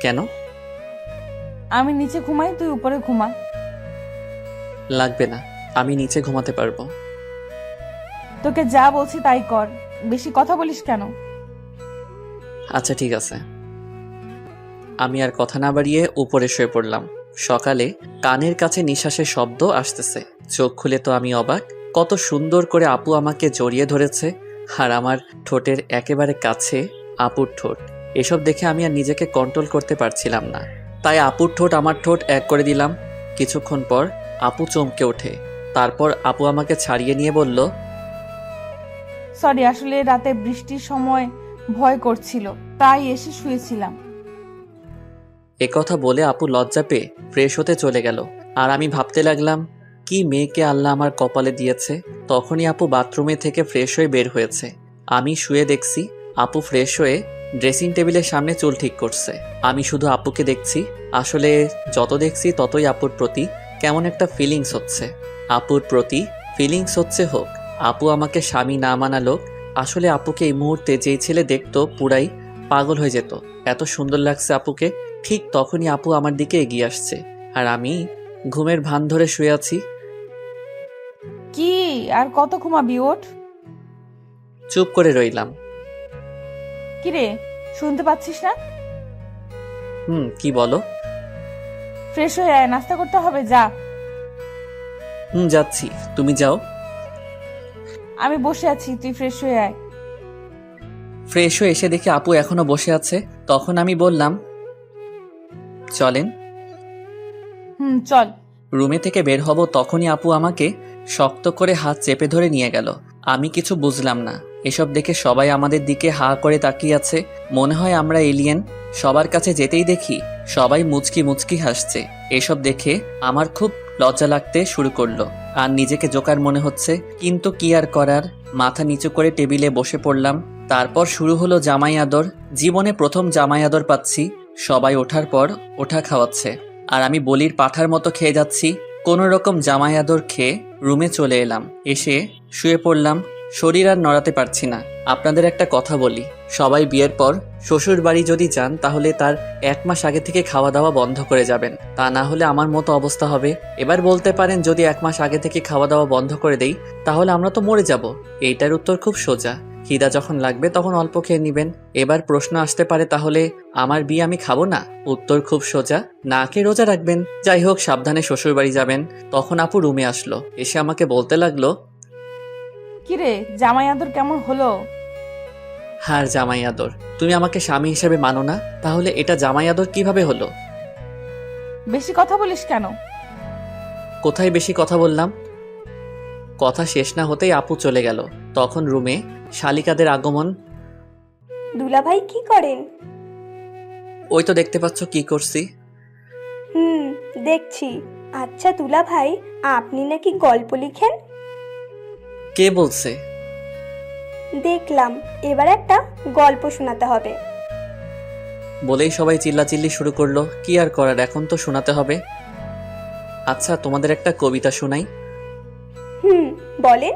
কেন? আমি নিচে ঘুমাই, তুই উপরে ঘুমা। লাগবে না, আমি নিচে ঘুমাতে পারবো। তোকে যা বলছি তাই কর, বেশি কথা বলিস কেন? আচ্ছা ঠিক আছে। আমি আর কথা না বাড়িয়ে উপরে শুয়ে পড়লাম। সকালে কানের কাছে নিঃশ্বাসের শব্দ আসতেছে। চোখ খুলে তো আমি অবাক, কত সুন্দর করে আপু আমাকে জড়িয়ে ধরেছে, আর আমার ঠোঁটের একেবারে কাছে আপুর ঠোঁট। এসব দেখে আমি আর নিজেকে কন্ট্রোল করতে পারছিলাম না, তাই আপুর ঠোঁট আমার ঠোঁট এক করে দিলাম। কিছুক্ষণ পর আপু চমকে ওঠে। তারপর আপু আমাকে ছাড়িয়ে নিয়ে বলল, সরি, আসলে রাতে বৃষ্টির সময় ভয় করছিল, তাই এসে শুয়েছিলাম। একথা বলে আপু লজ্জা পেয়ে ফ্রেশ হতে চলে গেল। আর আমি ভাবতে লাগলাম, কি মেয়েকে আল্লাহ আমার কপালে দিয়েছে। তখনই আপু বাথরুমে থেকে ফ্রেশ হয়ে বের হয়েছে। আমি শুয়ে দেখছি আপু ফ্রেশ হয়ে ড্রেসিং টেবিলের সামনে চুল ঠিক করছে। আমি শুধু আপুকে দেখছি। আসলে যত দেখছি ততই আপুর প্রতি কেমন একটা ফিলিংস হচ্ছে। আপুর প্রতি ফিলিংস হচ্ছে হোক, আপু আমাকে স্বামী না মানালোক। আসলে আপুকে এই মুহূর্তে যেই ছেলে দেখতো পুরাই পাগল হয়ে যেত, এত সুন্দর লাগছে আপুকে। ঠিক তখনই আপু আমার দিকে এগিয়ে আসছে, আর আমি ঘুমের ভান ধরে শুয়ে আছি। কি আর কত ঘুমাবি, ওঠ। চুপ করে রইলাম। কিরে, শুনতে পাচ্ছিস না? কি বলো? ফ্রেশ হয়ে আয়, নাস্তা করতে হবে, যা। যাচ্ছি, তুমি যাও। আমি বসে আছি, তুই ফ্রেশ হয়ে আয়। ফ্রেশ হয়ে এসে দেখি আপু এখনো বসে আছে। তখন আমি বললাম, চলেন। চল। রুমে থেকে বের হব, তখনই আপু আমাকে শক্ত করে হাত চেপে ধরে নিয়ে গেল। আমি কিছু বুঝলাম না। এসব দেখে সবাই আমাদের দিকে হা করে তাকিয়ে আছে, মনে হয় আমরা এলিয়েন। সবার কাছে যেতেই দেখি সবাই মুচকি মুচকি হাসছে। এসব দেখে আমার খুব লজ্জা লাগতে শুরু করলো, আর নিজেকে জোকার মনে হচ্ছে। কিন্তু কি আর করার, মাথা নিচু করে টেবিলে বসে পড়লাম। তারপর শুরু হলো জামাই আদর। জীবনে প্রথম জামাই আদর পাচ্ছি। সবাই ওঠার পর ওঠা খাওয়াচ্ছে, আর আমি বলির পাঠার মতো খেয়ে যাচ্ছি। কোনো রকম জামাই আদর খেয়ে রুমে চলে এলাম। এসে শুয়ে পড়লাম, শরীর আর নড়াতে পারছি না। আপনাদের একটা কথা বলি, সবাই বিয়ের পর শ্বশুর বাড়ি যদি যান তাহলে তার 1 মাস আগে থেকে খাওয়া দাওয়া বন্ধ করে যাবেন, তা না হলে আমার মতো অবস্থা হবে। এবার বলতে পারেন, যদি 1 মাস আগে থেকে খাওয়া দাওয়া বন্ধ করে দেই তাহলে আমরা তো মরে যাব। এইটার উত্তর খুব সোজা, খিদা যখন লাগবে তখন অল্প খেয়ে নিবেন। এবার প্রশ্ন আসতে পারে, তাহলে আমার বিয়ে আমি খাবো না? উত্তর খুব সোজা, না খেয়ে রোজা রাখবেন। যাই হোক, সাবধানে শ্বশুর বাড়ি যাবেন। তখন আপু রুমে আসলো, এসে আমাকে বলতে লাগলো, কিরে জামাই আদর কেমন হলো? হার জামাই আদর, তুমি আমাকে স্বামী হিসেবে মানো না, তাহলে এটা জামাই আদর কিভাবে হলো? বেশি কথা বলিস কেন? কোথায় বেশি কথা বললাম? কথা শেষ না হতেই আপু চলে গেল। তখন রুমে শালিকাদের আগমন। দুলাভাই কি করেন? ওই তো দেখতে পাচ্ছ কি করছি। হুম, দেখছি। আচ্ছা দুলাভাই, আপনি নাকি গল্প লিখেন? কে বলছে? দেখলাম, এবার একটা গল্প শোনাতে হবে। বলেই সবাই চিল্লাচিল্লি শুরু করলো। কি আর করার, এখন তো শোনাতে হবে। আচ্ছা, তোমাদের একটা কবিতা শোনাই। হুম, বলেন।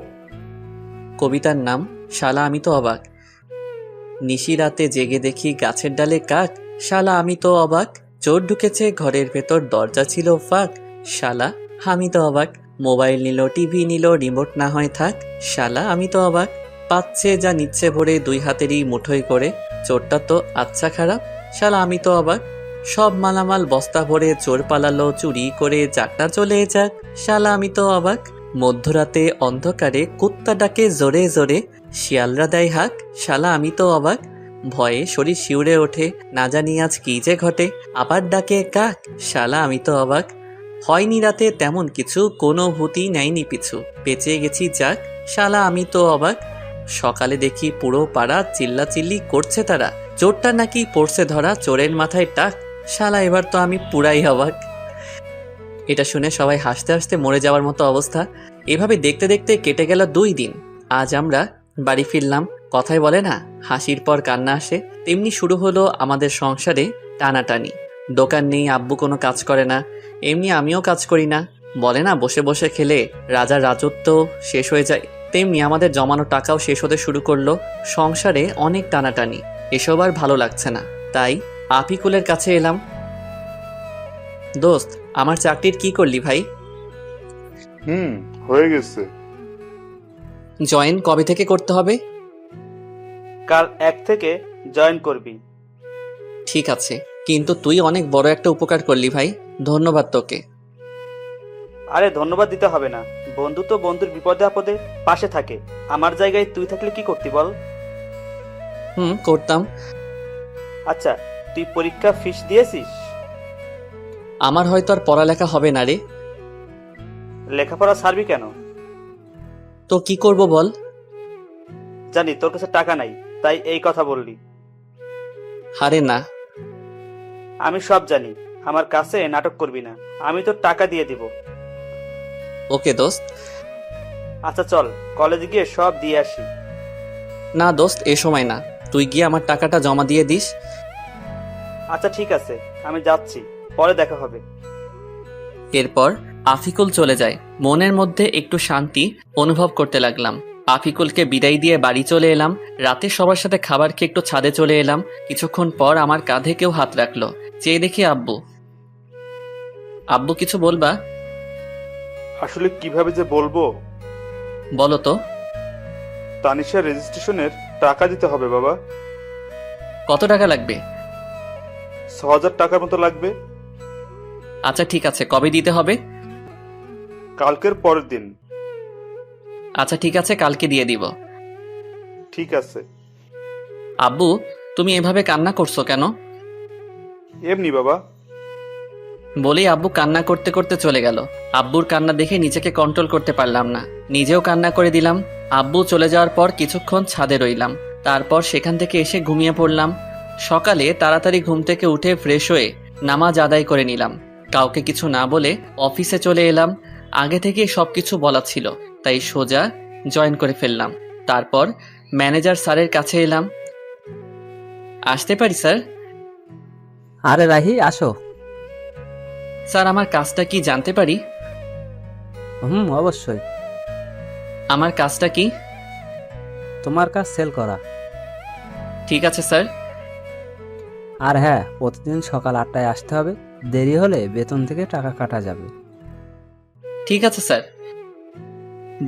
কবিতার নাম শালা আমি তো অবাক। নিশি রাতে জেগে দেখি গাছের ডালে কাক, শালা আমি তো অবাক। চোর ঢুকেছে ঘরের ভেতর, দরজা ছিল ফাঁক, শালা আমি তো অবাক। মোবাইল নিল, টিভি নিল, রিমোট না হয় থাক, শালা আমি তো অবাক। পাচ্ছে যা নিচ্ছে ভরে, দুই হাতেরই মুঠোয় করে, চোরটা তো আচ্ছা খারাপ, শালা আমি তো অবাক। সব মালামাল বস্তা ভরে চোর পালালো চুরি করে, যাকটা চলে যাক, শালা আমি তো অবাক। মধ্যরাতে অন্ধকারে কুত্তা ডাকে জোরে জোরে, শিয়ালরা দেয় হাক, শালা আমি তো অবাক। ভয়ে শরীর শিউরে ওঠে, না জানি আজ কি যে ঘটে, আবার ডাকে কাক, শালা আমি তো অবাক। হয়নি রাতে তেমন কিছু, কোনো ভূতি নেয়নি পিছু, বেঁচে গেছি যাক, শালা আমি তো অবাক। সকালে দেখি পুরো পাড়া চিল্লাচিল্লি করছে তারা, চোরটা নাকি পড়ছে ধরা, চোরের মাথায় টাক, শালা এবার তো আমি পুরাই অবাক। এটা শুনে সবাই হাসতে হাসতে মরে যাওয়ার মতো অবস্থা। এভাবে দেখতে দেখতে কেটে গেল 2 দিন। আজ আমরা বাড়ি ফিরলাম। কথায় বলে না, হাসির পর কান্না আসে, তেমনি শুরু হলো আমাদের সংসারে টানাটানি। দোকান নেই, আব্বু কোনো কাজ করে না, এমনি আমিও কাজ করি না। বলে না, বসে বসে খেলে রাজার রাজত্ব শেষ হয়ে যায়, তেমনি আমাদের জমানো টাকাও শেষ হতে শুরু করলো। সংসারে অনেক টানাটানি, এসব আর ভালো লাগছে না। তাই আপিকুলের কাছে এলাম। দোস্ত, আমার চাকরির কি করলি ভাই? হয়ে গেছে। জয়েন কবে থেকে করতে হবে? কাল 1 থেকে জয়েন করবি। ঠিক আছে, কিন্তু তুই অনেক বড় একটা উপকার করলি ভাই, ধন্যবাদ তোকে। আরে ধন্যবাদ দিতে হবে না, বন্ধু তো বন্ধুর বিপদে আপদে পাশে থাকে। আমার জায়গায় তুই থাকলে কি করতি বল? করতাম। আচ্ছা, তুই পরীক্ষা ফিস দিয়েছিস? আমার হয়তো আর পড়ালেখা হবে না রে। লেখাপড়া ছাড়বি কেন? তো কি করব বল? জানি তোর কাছে টাকা নাই, তাই এই কথা বললি। আরে না। আমি সব জানি, আমার কাছে নাটক করবি না, আমি তোর টাকা দিয়ে দিব। ওকে দোস্ত। আচ্ছা চল, কলেজে গিয়ে সব দিয়ে আসি। না দোস্ত, এ সময় না, তুই গিয়ে আমার টাকাটা জমা দিয়ে দিস। আচ্ছা ঠিক আছে, আমি যাচ্ছি, পরে দেখা হবে। এরপর আফিকুল চলে যায়। মনের মধ্যে একটু শান্তি অনুভব করতে লাগলাম। আফিকুলকে বিদায় দিয়ে বাড়ি চলে এলাম। রাতে সবার সাথে খাবার খেয়ে একটু ছাদে চলে এলাম। কিছুক্ষণ পর আমার কাঁধে কেউ হাত রাখলো। চেয়ে দেখি আব্বু। আব্বু, কিছু বলবা? আসলে কিভাবে যে বলবো। বলো তো। তানিশার রেজিস্ট্রেশনের টাকা দিতে হবে বাবা। কত টাকা লাগবে? 6,000 টাকার মতো লাগবে। আচ্ছা ঠিক আছে, কবে দিতে হবে? কালকের পরের দিন। আচ্ছা ঠিক আছে, কালকে দিয়ে দিব। ঠিক আছে। আব্বু, তুমি এভাবে কান্না করছো কেন? এমনি বাবা। বলেই আব্বু কান্না করতে করতে চলে গেল। আব্বুর কান্না দেখে নিজেকে কন্ট্রোল করতে পারলাম না, নিজেও কান্না করে দিলাম। আব্বু চলে যাওয়ার পর কিছুক্ষণ ছাদে রইলাম, তারপর সেখান থেকে এসে ঘুমিয়ে পড়লাম। সকালে তাড়াতাড়ি ঘুম থেকে উঠে ফ্রেশ হয়ে নামাজ আদায় করে নিলাম। কাউকে কিছু না বলে অফিসে চলে এলাম। আগে থেকে সবকিছু বলা ছিল, তাই সোজা জয়েন করে ফেললাম। তারপর ম্যানেজার স্যারের কাছে এলাম। আসতে পারি স্যার? আরে রাহি, আসো। স্যার, আমার কাজটা কি জানতে পারি? অবশ্যই। আমার কাজটা কি? তোমার কাজ সেল করা। ঠিক আছে স্যার। আর হ্যাঁ, প্রতিদিন সকাল 8টায় আসতে হবে, দেরি হলে বেতন থেকে টাকা কাটা যাবে। ঠিক আছে স্যার।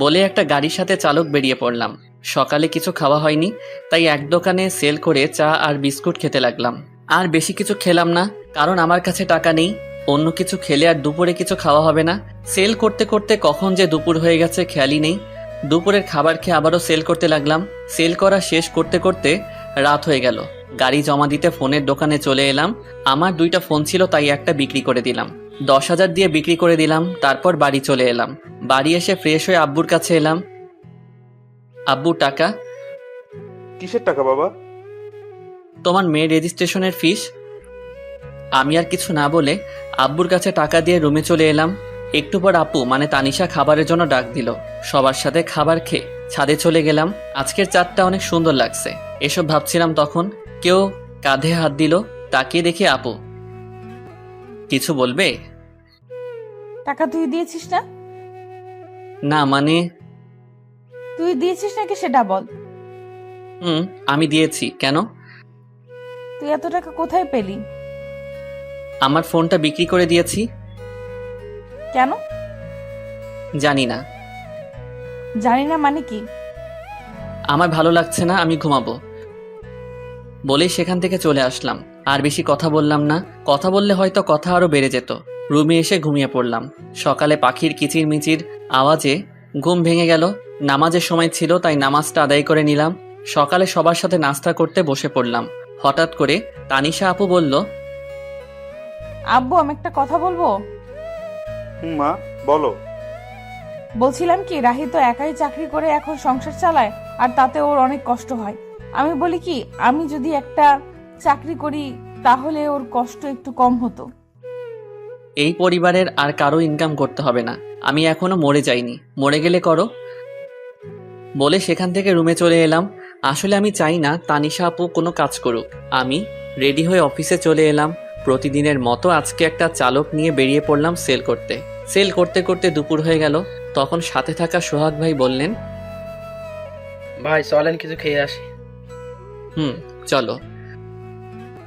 বলে একটা গাড়ির সাথে চালক বেরিয়ে পড়লাম। সকালে কিছু খাওয়া হয়নি, তাই এক দোকানে সেল করে চা আর বিস্কুট খেতে লাগলাম। আর বেশি কিছু খেলাম না, কারণ আমার কাছে টাকা নেই। অন্য কিছু খেলে আর দুপুরে কিছু খাওয়া হবে না। সেল করতে করতে কখন যে দুপুর হয়ে গেছে খেয়ালই নেই। দুপুরের খাবার খেয়ে আবারও সেল করতে লাগলাম। সেল করা শেষ করতে করতে রাত হয়ে গেল। গাড়ি জমা দিতে ফোনের দোকানে চলে এলাম। আমার 2টা ফোন ছিল, তাই একটা বিক্রি করে দিলাম। 10,000 দিয়ে বিক্রি করে দিলাম। তারপর বাড়ি চলে এলাম। বাড়ি এসে ফ্রেশ হয়ে আব্বুর কাছে এলাম। আব্বু, টাকা। কিসের টাকা বাবা? তোমার মেয়ের রেজিস্ট্রেশনের ফিস। আমি আর কিছু না বলে আব্বুর কাছে টাকা দিয়ে রুমে চলে এলাম। একটু পর আপু মানে তানিশা খাবারের জন্য ডাক দিল। সবার সাথে খাবার খেয়ে ছাদে চলে গেলাম। আজকের চাঁদটা অনেক সুন্দর লাগছে, এসব ভাবছিলাম তখন কেউ কাঁধে হাত দিল। তাকিয়ে দেখি আপু। কিছু বলবে? টাকা তুই দিয়েছিস না? না মানে। তুই দিয়েছিস নাকি সেটা বল। আমি দিয়েছি। কেন? তুই এত টাকা কোথায় পেলি? আমার ফোনটা বিক্রি করে দিয়েছি। কেন? জানি না। জানি না মানে কি? আমার ভালো লাগছে না, আমি ঘুমাবো বলেই সেখান থেকে চলে আসলাম। আর বেশি কথা বললাম না, কথা বললে হয়তো কথা আরো বেড়ে যেত। রুমে এসে ঘুমিয়ে পড়লাম। সকালে পাখির কিচির মিচির আওয়াজে ঘুম ভেঙে গেল। নামাজের সময় ছিল, তাই নামাজটা আদায় করে নিলাম। সকালে সবার সাথে নাস্তা করতে বসে পড়লাম। হঠাৎ করে তানিশা আপু বলল, আব্বু, আমি একটা কথা বলবো। মা, বলো। বলছিলাম কি, রাহি তো একাই চাকরি করে এখন সংসার চালায়, আর তাতে ওর অনেক কষ্ট হয়। আমি বলি কি, আমি যদি একটা চাকরি করি তাহলে ওর কষ্ট একটু কম হতো। এই পরিবারের আর কারো ইনকাম করতে হবে না, আমি এখনো মরে যাইনি, মরে গেলে করো বলে সেখান থেকে রুমে চলে এলাম। আসলে আমি চাই না তানিশা আপু কোনো কাজ করুক। আমি রেডি হয়ে অফিসে চলে এলাম। প্রতিদিনের মতো আজকে একটা চালক নিয়ে বেরিয়ে পড়লাম সেল করতে। সেল করতে করতে দুপুর হয়ে গেল। তখন সাথে থাকা সোহাগ ভাই বললেন, ভাই চলেন কিছু খেয়ে আসি। চলো।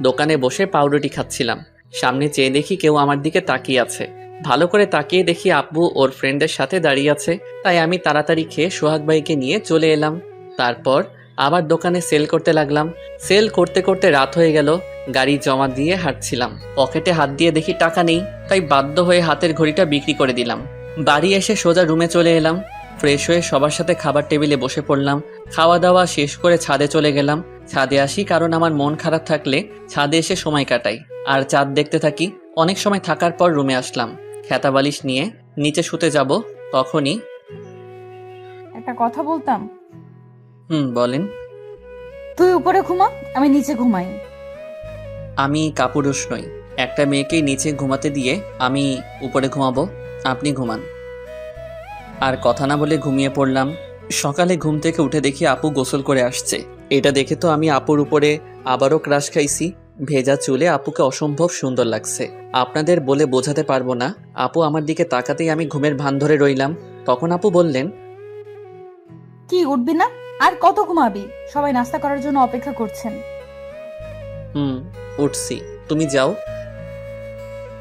দোকানে বসে পাউরুটি খাচ্ছিলাম। সামনে চেয়ে দেখি কেউ আমার দিকে তাকিয়ে আছে। ভালো করে তাকিয়ে দেখি আব্বু ওর ফ্রেন্ডের সাথে দাঁড়িয়ে আছে। তাই আমি তাড়াতাড়ি খেয়ে সোহাগ ভাইকে নিয়ে চলে এলাম। তারপর আবার দোকানে সেল করতে লাগলাম। সেল করতে করতে রাত হয়ে গেল। গাড়ি জমা দিয়ে হাঁটছিলাম। পকেটে হাত দিয়ে দেখি টাকা নেই, তাই বাধ্য হয়ে হাতের ঘড়িটা বিক্রি করে দিলাম। বাড়ি এসে সোজা রুমে চলে এলাম। ফ্রেশ হয়ে সবার সাথে খাবার টেবিলে বসে পড়লাম। খাওয়া দাওয়া শেষ করে ছাদে চলে গেলাম। ছাদে আসি কারণ আমার মন খারাপ থাকলে ছাদে এসে সময় কাটাই আর চাঁদ দেখতে থাকি। অনেক সময় থাকার পর রুমে আসলাম। খেতা বালিশ নিয়ে নিচে শুতে যাব, তখনই একটা কথা বলতাম। বলেন। তুই উপরে ঘুমা, আমি নিচে ঘুমাই। আমি কাপুরুষ নই। একটা মেয়েকেই নিচে ঘুমাতে দিয়ে আমি উপরে ঘুমাবো, আপনি ঘুমান। আর কথা না বলে ঘুমিয়ে পড়লাম। সকালে ঘুম থেকে উঠে দেখি আপু গোসল করে আসছে। এটা দেখে তো আমি আপুর উপরে আবারও ক্রাশ খাইছি। ভেজা চুলে আপুকে অসম্ভব সুন্দর লাগছে। আপনাদের বলে বোঝাতে পারবো না। আপু আমার দিকে তাকাতেই আমি ঘুমের ভান ধরে রইলাম। তখন আপু বললেন, কি উঠবি না? আর কত ঘুমাবি? সবাই নাস্তা করার জন্য অপেক্ষা করছেন। উঠছি, তুমি যাও।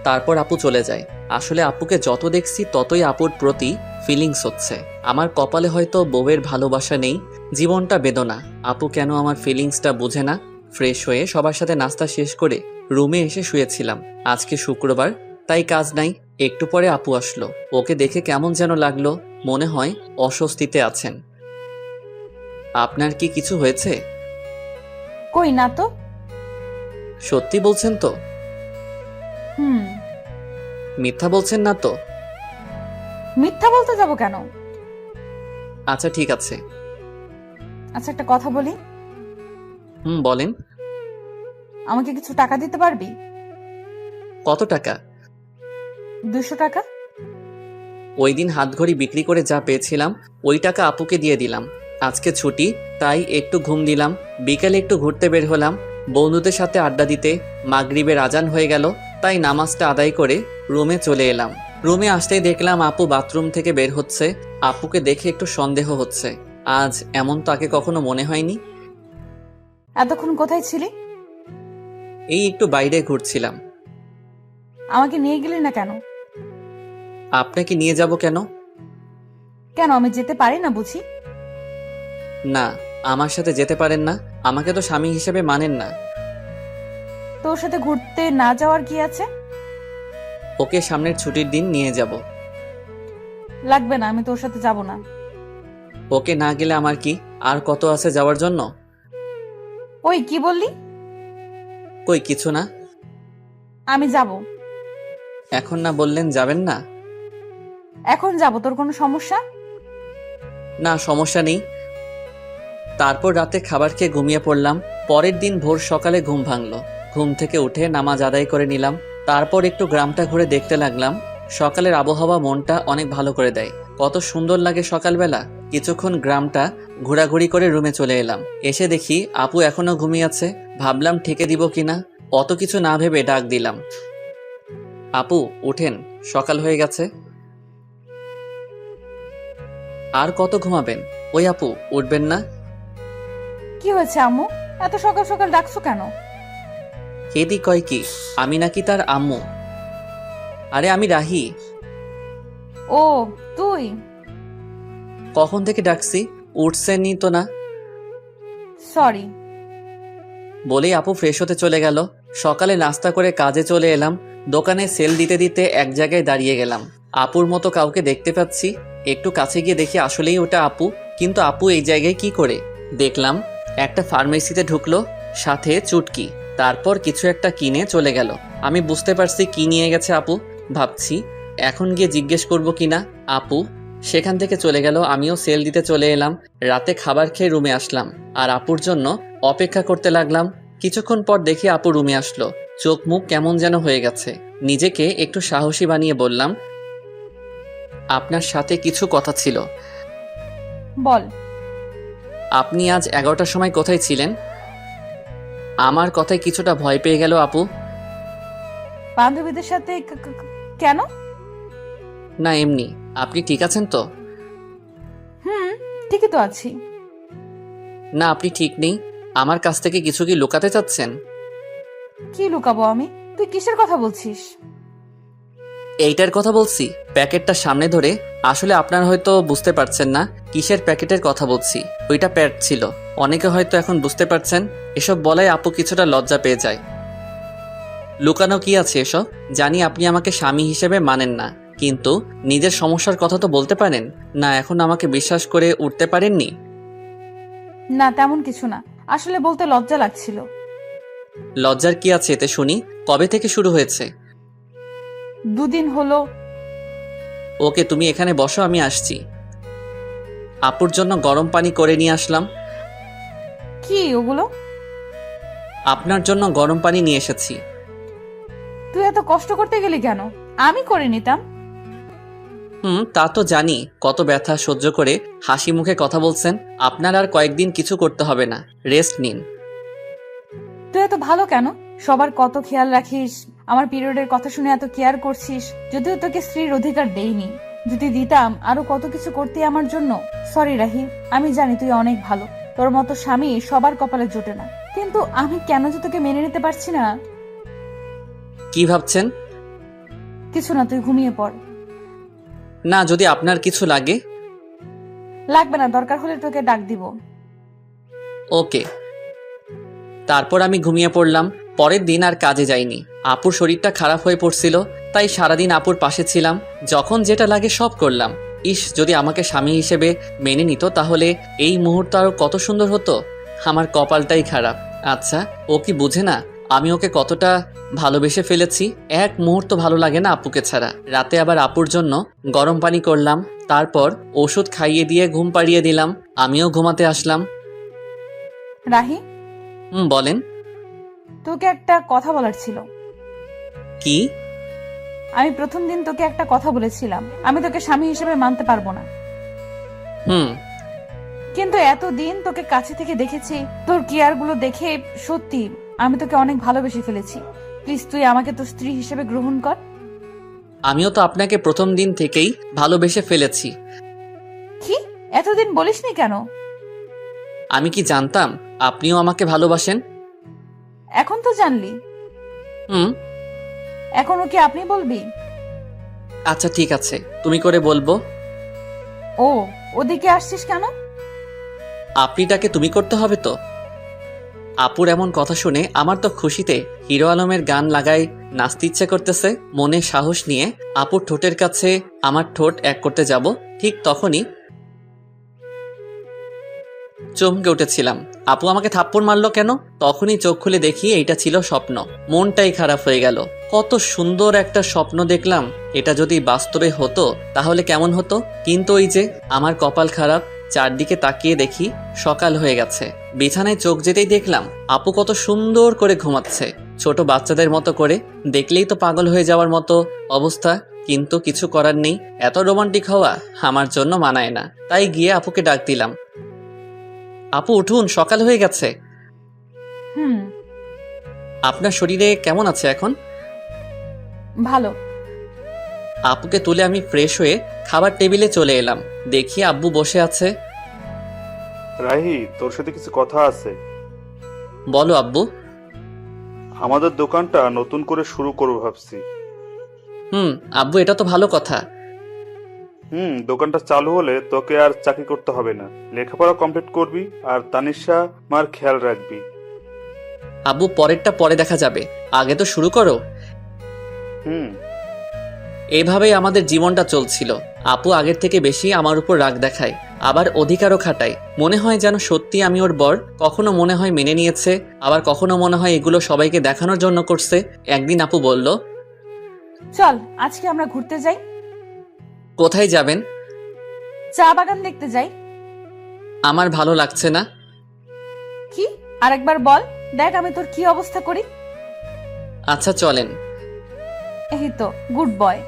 তারপর আপু চলে যায়। আসলে আপুকে যত দেখছি ততই আপুর প্রতি ফিলিংস হচ্ছে। আমার কপালে হয়তো বউয়ের ভালোবাসা নেই, জীবনটা বেদনা। আপু কেন আমার ফিলিংসটা বুঝে না। ফ্রেশ হয়ে সবার সাথে নাস্তা শেষ করে রুমে এসে শুয়েছিলাম। আজকে শুক্রবার, তাই কাজ নাই। একটু পরে আপু আসলো। ওকে দেখে কেমন যেন লাগলো, মনে হয় অস্বস্তিতে আছেন। আপনার কি কিছু হয়েছে? কই না তো। সত্যি বলছেন তো? মিথ্যা বলছেন না তো? মিথ্যা বলতে যাব কেন? আচ্ছা ঠিক আছে। আচ্ছা, একটা কথা বলি। বলেন। আমাকে কিছু টাকা দিতে পারবি? কত টাকা? 200 টাকা। ওই দিন হাতঘড়ি বিক্রি করে যা পেয়েছিলাম ওই টাকা আপুকে দিয়ে দিলাম। আজকে ছুটি, তাই একটু ঘুম দিলাম। বিকেলে একটু ঘুরতে বের হলাম বন্ধুদের সাথে আড্ডা দিতে। মাগরিবের আজান হয়ে গেল, তাই নামাজটা আদায় করে রুমে চলে এলাম। রুমে আসতেই দেখলাম আপু বাথরুম থেকে বের হচ্ছে। আপুকে দেখে একটু সন্দেহ হচ্ছে। আজ এমন তাকে কখনো মনে হয়নি। এতক্ষণ কোথায় ছিলি? এই একটু বাইরে ঘুরছিলাম। আমাকে নিয়ে গেলি না কেন? আপনাকে নিয়ে যাব কেন? কেন, আমি যেতে পারি না বুঝি? না, আমার সাথে যেতে পারেন না। আমাকে তো স্বামী হিসেবে মানেন না। তোর সাথে ঘুরতে না যাওয়ার কি আছে? ওকে সামনের ছুটির দিন নিয়ে যাব। লাগবে না, আমি তোর সাথে যাব না। ওকে না গেলে আমার কি আর কত আছে যাওয়ার জন্য? ওই কি বললি? কই কিছু না। আমি যাব। এখন না বললেন যাবেন না? এখন যাব, তোর কোনো সমস্যা? না, সমস্যা নেই। তারপর রাতে খাবার খেয়ে ঘুমিয়ে পড়লাম। পরের দিন ভোর সকালে ঘুম ভাঙলো। ঘুম থেকে উঠে নামাজ আদায় করে নিলাম। তারপর একটু গ্রামটা ঘুরে দেখতে লাগলাম। সকালের আবহাওয়া মনটা অনেক ভালো করে দেয়। কত সুন্দর লাগে সকালবেলা। কিছুক্ষণ গ্রামটা ঘোরাঘুরি করে রুমে চলে এলাম। এসে দেখি আপু এখনো ঘুমিয়ে আছে। ভাবলাম ঠেকে দিব কিনা, অত কিছু না ভেবে ডাক দিলাম, আপু উঠেন, সকাল হয়ে গেছে। আর কত ঘুমাবেন? ওই আপু উঠবেন না? কি হয়েছে আম্মু, এত সকাল সকাল ডাকছো কেন? হেদি কয় কি আমি নাকি তার আম্মু? আরে আমি রাহি। ও তুই? কখন থেকে ডাকছি, উঠছেনই তো না। সরি। বলেই আপু ফ্রেশ হতে চলে গেল। সকালে নাস্তা করে কাজে চলে এলাম। দোকানে সেল দিতে দিতে এক জায়গায় দাঁড়িয়ে গেলাম। আপুর মতো কাউকে দেখতে পাচ্ছি। একটু কাছে গিয়ে দেখি আসলেই ওটা আপু। কিন্তু আপু এই জায়গায় কি করে? দেখলাম একটা ফার্মেসিতে ঢুকলো, সাথে চুটকি। তারপর কিছু একটা কিনে চলে গেল। আমি বুঝতে পারছি কি নিয়ে গেছে আপু। ভাবছি এখন গিয়ে জিজ্ঞেস করব কিনা। আপু সেখান থেকে চলে গেল। আমিও সেল দিতে চলে এলাম। রাতে খাবার খেয়ে রুমে আসলাম আর আপুর জন্য অপেক্ষা করতে লাগলাম। কিছুক্ষণ পর দেখি আপু রুমে আসলো। চোখ মুখ কেমন যেন হয়ে গেছে। নিজেকে একটু সাহসী বানিয়ে বললাম, আপনার সাথে কিছু কথা ছিল। বল। আপনি আজ 11টার সময় কোথায় ছিলেন? আমার কথায় কিছুটা ভয় পেয়ে গেল আপু। বান্ধবীদের সাথে কেন? না এমনি। আপনি ঠিক আছেন তো? ঠিকই তো আছি। না আপনি ঠিক নেই। আমার কাছ থেকে কিছু কি লুকাতে চাচ্ছেন? কি লুকাবো আমি? তুই কিসের কথা বলছিস? এইটার কথা বলছি, প্যাকেটটা সামনে ধরে। আসলে আপনারা হয়তো বুঝতে পারছেন না কিসের প্যাকেটের কথা বলছি। ওইটা প্যাড ছিল। অনেকে হয়তো এখন বুঝতে পারছেন। এসব বলায় আপু কিছুটা লজ্জা পেয়ে যায়। লুকানো কি আছে এসব? জানি আপনি আমাকে স্বামী হিসেবে মানেন না, কিন্তু নিজের সমস্যার কথা তো বলতে পারেন না। এখন আমাকে বিশ্বাস করে উঠতে পারেননি? না তেমন কিছু না, আসলে বলতে লজ্জা লাগছিল। লজ্জার কি আছে এতে শুনি? কবে থেকে শুরু হয়েছে? 2 দিন হলো। ওকে তুমি এখানে বসো, আমি আসছি। আপুর জন্য গরম পানি করে নিয়ে আসলাম। কি ওগুলো? আপনার জন্য গরম পানি নিয়ে এসেছি। তুই এত কষ্ট করতে গেলি কেন? আমি করে নিতাম। তা তো জানি। কত ব্যথা সহ্য করে হাসি মুখে কথা বলছেন। আপনার আর কয়েকদিন কিছু করতে হবে না, রেস্ট নিন। তুই এত ভালো কেন? সবার কত খেয়াল রাখিস, আমার পিরিয়ডের কথা শুনে এত কেয়ার করছিস। যদিও তোকে স্ত্রীর অধিকার দেইনি, যদি দিতাম আরো কত কিছু করতে আমার জন্য। সরি রাহি, আমি জানি তুই অনেক ভালো। তোর মতো স্বামী সবার কপালে জোটে না, কিন্তু আমি কেন যে তোকে মেনে নিতে পারছি না। কি ভাবছেন? কিছু না, তুই ঘুমিয়ে পড়। না, যদি আপনার কিছু লাগে। লাগবে না, দরকার হলে তোকে ডাক দিব। ওকে। তারপর আমি ঘুমিয়ে পড়লাম। পরের দিন আর কাজে যাইনি। আপুর শরীরটা খারাপ হয়ে পড়ছিল, তাই সারাদিন আপুর পাশে ছিলাম। যখন যেটা লাগে সব করলাম। ইস, যদি আমাকে স্বামী হিসেবে মেনে নিত তাহলে এই মুহূর্ত আরো কত সুন্দর হতো। আমার কপালটাই খারাপ। আচ্ছা, ও কি বুঝে না আমি ওকে কতটা ভালোবেসে ফেলেছি? এক মুহূর্ত ভালো লাগে না আপুকে ছাড়া। রাতে আবার আপুর জন্য গরম পানি করলাম। তারপর ওষুধ খাইয়ে দিয়ে ঘুম পাড়িয়ে দিলাম। আমিও ঘুমাতে আসলাম। রাহি, বলেন। তোকে একটা কথা বলার ছিল। কি? আমি প্রথম দিন তোকে একটা কথা বলেছিলাম, আমি তোকে স্বামী হিসেবে মানতে পারবো না। কিন্তু এতদিন তোকে কাছে থেকে দেখেছি, তোর কেয়ার গুলো দেখে সত্যি আমি তোকে অনেক ভালোবেসে ফেলেছি। প্লিজ তুই আমাকে তোর স্ত্রী হিসেবে গ্রহণ কর। আমিও তো আপনাকে প্রথম দিন থেকেই ভালোবেসে ফেলেছি। কি এতদিন বলিসনি কেন? আমি কি জানতাম আপনিও আমাকে ভালোবাসেন? এখন তো জানলি। এখনো কি আপনি বলবি? আচ্ছা ঠিক আছে, তুমি করে বলবো। ও, ওদিকে আসছিস কেন? আপনিটাকে তুমি করতে হবে তো। আপুর এমন কথা শুনে আমার তো খুশিতে হিরো আলমের গান লাগাই নাচতে ইচ্ছে করতেছে। মনে সাহস নিয়ে আপুর ঠোঁটের কাছে আমার ঠোঁট এক করতে যাব, ঠিক তখনই চমকে উঠেছিলাম। আপু আমাকে থাপ্পড় মারলো কেন? তখনই চোখ খুলে দেখি এইটা ছিল স্বপ্ন। মনটাই খারাপ হয়ে গেল। কত সুন্দর একটা স্বপ্ন দেখলাম, এটা যদি বাস্তবে হতো তাহলে কেমন হতো। কিন্তু ওই যে আমার কপাল খারাপ, চারদিকে তাকিয়ে দেখি সকাল হয়ে গেছে। বিছানায় চোখ যেতেই দেখলাম আপু কত সুন্দর করে ঘুমাচ্ছে, ছোট বাচ্চাদের মতো করে। দেখলেই তো পাগল হয়ে যাওয়ার মতো অবস্থা, কিন্তু কিছু করার নেই। এত রোমান্টিক হওয়া আমার জন্য মানায় না। তাই গিয়ে আপুকে ডাক দিলাম, আপু উঠুন, সকাল হয়ে গেছে। হুম, আপনার শরীরে কেমন আছে এখন? ভালো। আপুকে তুলে আমি ফ্রেশ হয়ে খাবার টেবিলে চলে এলাম। দেখি আব্বু বসে আছে। রাহি, তোর সাথে কিছু কথা আছে। বলো আব্বু। আমাদের দোকানটা নতুন করে শুরু করবো ভাবছি। আব্বু, এটা তো ভালো কথা। দোকানটা চালু হলে তোকে আর চাকরি করতে হবে না, লেখাপড়া কমপ্লিট করবি আর তানিশা মার খেয়াল রাখবি। আব্বু, পরেরটা পরে দেখা যাবে, আগে তো শুরু করো। এভাবেই আমাদের জীবনটা চলছিল। আপু আগের থেকে বেশি আমার উপর রাগ দেখায়, আবার অধিকারও খাটায়। মনে হয় যেন সত্যি আমি ওর বর। কখনো মনে হয় মেনে নিয়েছে, আবার কখনো মনে হয় এগুলো সবাইকে দেখানোর জন্য করছে। একদিন আপু বলল, চল আজকে আমরা ঘুরতে যাই। কোথায় যাবেন? চা বাগান দেখতে যাই। আমার ভালো লাগছে না। কি? আরেকবার বল, দেখ আমি তোর কি অবস্থা করি। আচ্ছা চলেন। এই তো, গুড বয়।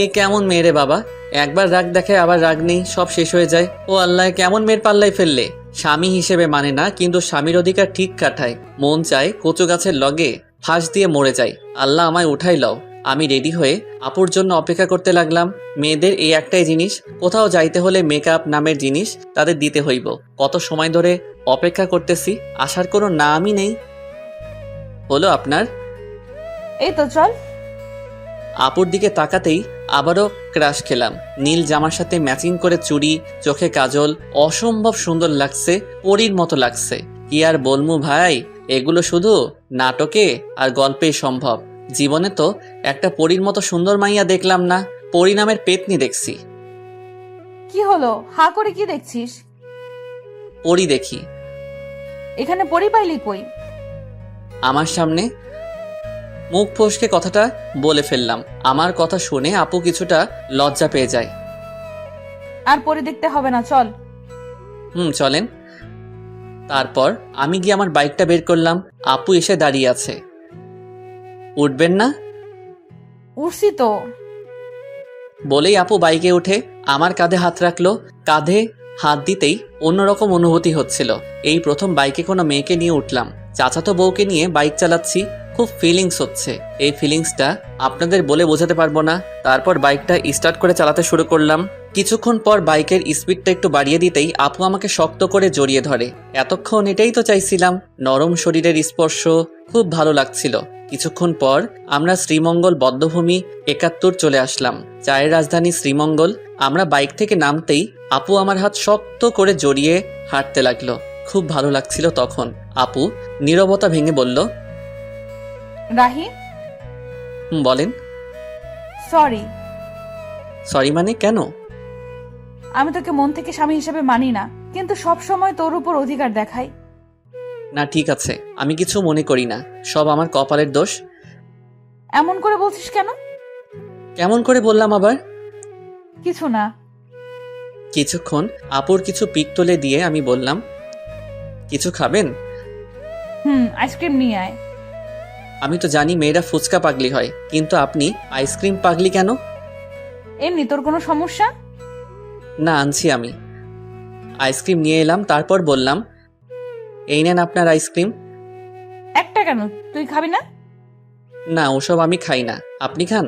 এ কেমন মেয়ে রে বাবা, একবার রাগ দেখে আবার রাগ নেই, সব শেষ হয়ে যায়। ও আল্লাহ, কেমন মেয়ের পাল্লায় ফেললে। স্বামী হিসেবে মানে না, কিন্তু স্বামীর অধিকার ঠিক কাটায়। মন চায় কচু গাছের লগে ফাঁস দিয়ে মরে যায়। আল্লাহ আমায় উঠাই লও। আমি রেডি হয়ে আপুর জন্য অপেক্ষা করতে লাগলাম। মেয়েদের এই একটাই জিনিস, কোথাও যাইতে হলে মেকআপ নামের জিনিস তাদের দিতে হইব। কত সময় ধরে অপেক্ষা করতেছি, আসার কোনো নামই নেই। হলো আপনার? এই তো চল। আপুর দিকে তাকাতেই আবারও ক্রাশ খেলাম। নীল জামার সাথে ম্যাচিং করে চুড়ি, চোখে কাজল, অসম্ভব সুন্দর লাগছে, পরীর মতো লাগছে। কি আর বলমু ভাই, এগুলো শুধু নাটকে আর গল্পেই সম্ভব। জীবনে তো একটা পরীর মতো সুন্দর মাইয়া দেখলাম না, পরী নামের পেতনি দেখছি। কি হলো, হা করে কি দেখছিস? পরী দেখি। এখানে পরি পাইলি কই? আমার সামনে। মুখ ফসকে কথাটা বলে ফেললাম। আমার কথা শুনে আপু কিছুটা লজ্জা পেয়ে যায়। আর পরি দেখতে হবে না, চল। চলেন। তারপর আমি গিয়ে আমার বাইকটা বের করলাম। আপু এসে দাঁড়িয়ে আছে। উঠবেন না? উঠছি তো। বলেই আপু বাইকে উঠে আমার কাঁধে হাত রাখলো। কাঁধে হাত দিতেই অন্যরকম অনুভূতি হচ্ছিল। এই প্রথম বাইকে কোনো মেয়েকে নিয়ে উঠলাম। চাচাতো বউকে নিয়ে বাইক চালাচ্ছি, খুব ফিলিংস হচ্ছে। এই ফিলিংসটা আপনাদের বলে বোঝাতে পারবো না। তারপর বাইকটা স্টার্ট করে চালাতে শুরু করলাম। কিছুক্ষণ পর বাইকের স্পিডটা একটু বাড়িয়ে দিতেই আপু আমাকে শক্ত করে জড়িয়ে ধরে। এতক্ষণ এটাই তো চাইছিলাম, নরম শরীরের স্পর্শ, খুব ভালো লাগছিল। কিছুক্ষণ পর আমরা শ্রীমঙ্গল বদ্ধভূমি 71 চলে আসলাম, চায়ের রাজধানী শ্রীমঙ্গল। আমরা বাইক থেকে নামতেই আপু আমার হাত শক্ত করে জড়িয়ে হাঁটতে লাগলো। খুব ভালো লাগছিল তখন। আপু নীরবতা ভেঙে বলল, রাহি। বলেন। সরি। সরি মানে কেন? আমি তোকে মন থেকে স্বামী হিসেবে মানি না, কিন্তু সব সময় তোর উপর অধিকার দেখাই। না ঠিক আছে, আমি কিছু মনে করি না, সব আমার কপালের দোষ। এমন করে বলছিস কেন? কেমন করে বললাম আবার? কিছু না। কিছুক্ষণ আপুর কিছু পিক তুলে দিয়ে আমি বললাম, কিছু খাবেন? আইসক্রিম নিয়ে আয়। আমি তো জানি মেয়েরা ফুচকা পাগলি হয়, কিন্তু আপনি আইসক্রিম পাগলি কেন? এমনি, তোর কোনো সমস্যা? না, আনছি আমি। আইসক্রিম নিয়ে এলাম, তারপর বললাম, এই নেন আপনার আইসক্রিম। একটা কেন, তুই খাবি না? না, ওসব আমি খাই না, আপনি খান।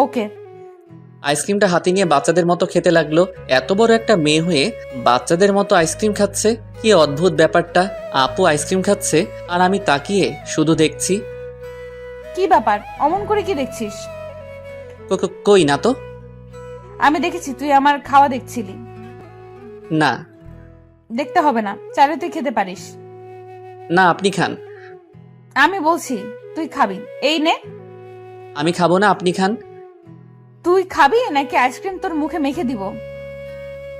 ওকে। আইসক্রিমটা হাতে নিয়ে বাচ্চাদের মতো খেতে লাগলো। এত বড় একটা মেয়ে হয়ে বাচ্চাদের মতো আইসক্রিম খাচ্ছে, কি অদ্ভুত ব্যাপারটা। আপু আইসক্রিম খাচ্ছে আর আমি তাকিয়ে শুধু দেখছি। কি ব্যাপার, অমন করে কি দেখছিস? কই না তো। আমি দেখেছি তুই আমার খাওয়া দেখছিলি। না। দেখতে হবে না, চাইলে তুই খেতে পারিস। না, আপনি খান। আমি বলছি তুই খাবি, এই নে। আমি খাবো না, আপনি খান। তুই খাবি নাকি আইসক্রিম তোর মুখে মেখে দিব?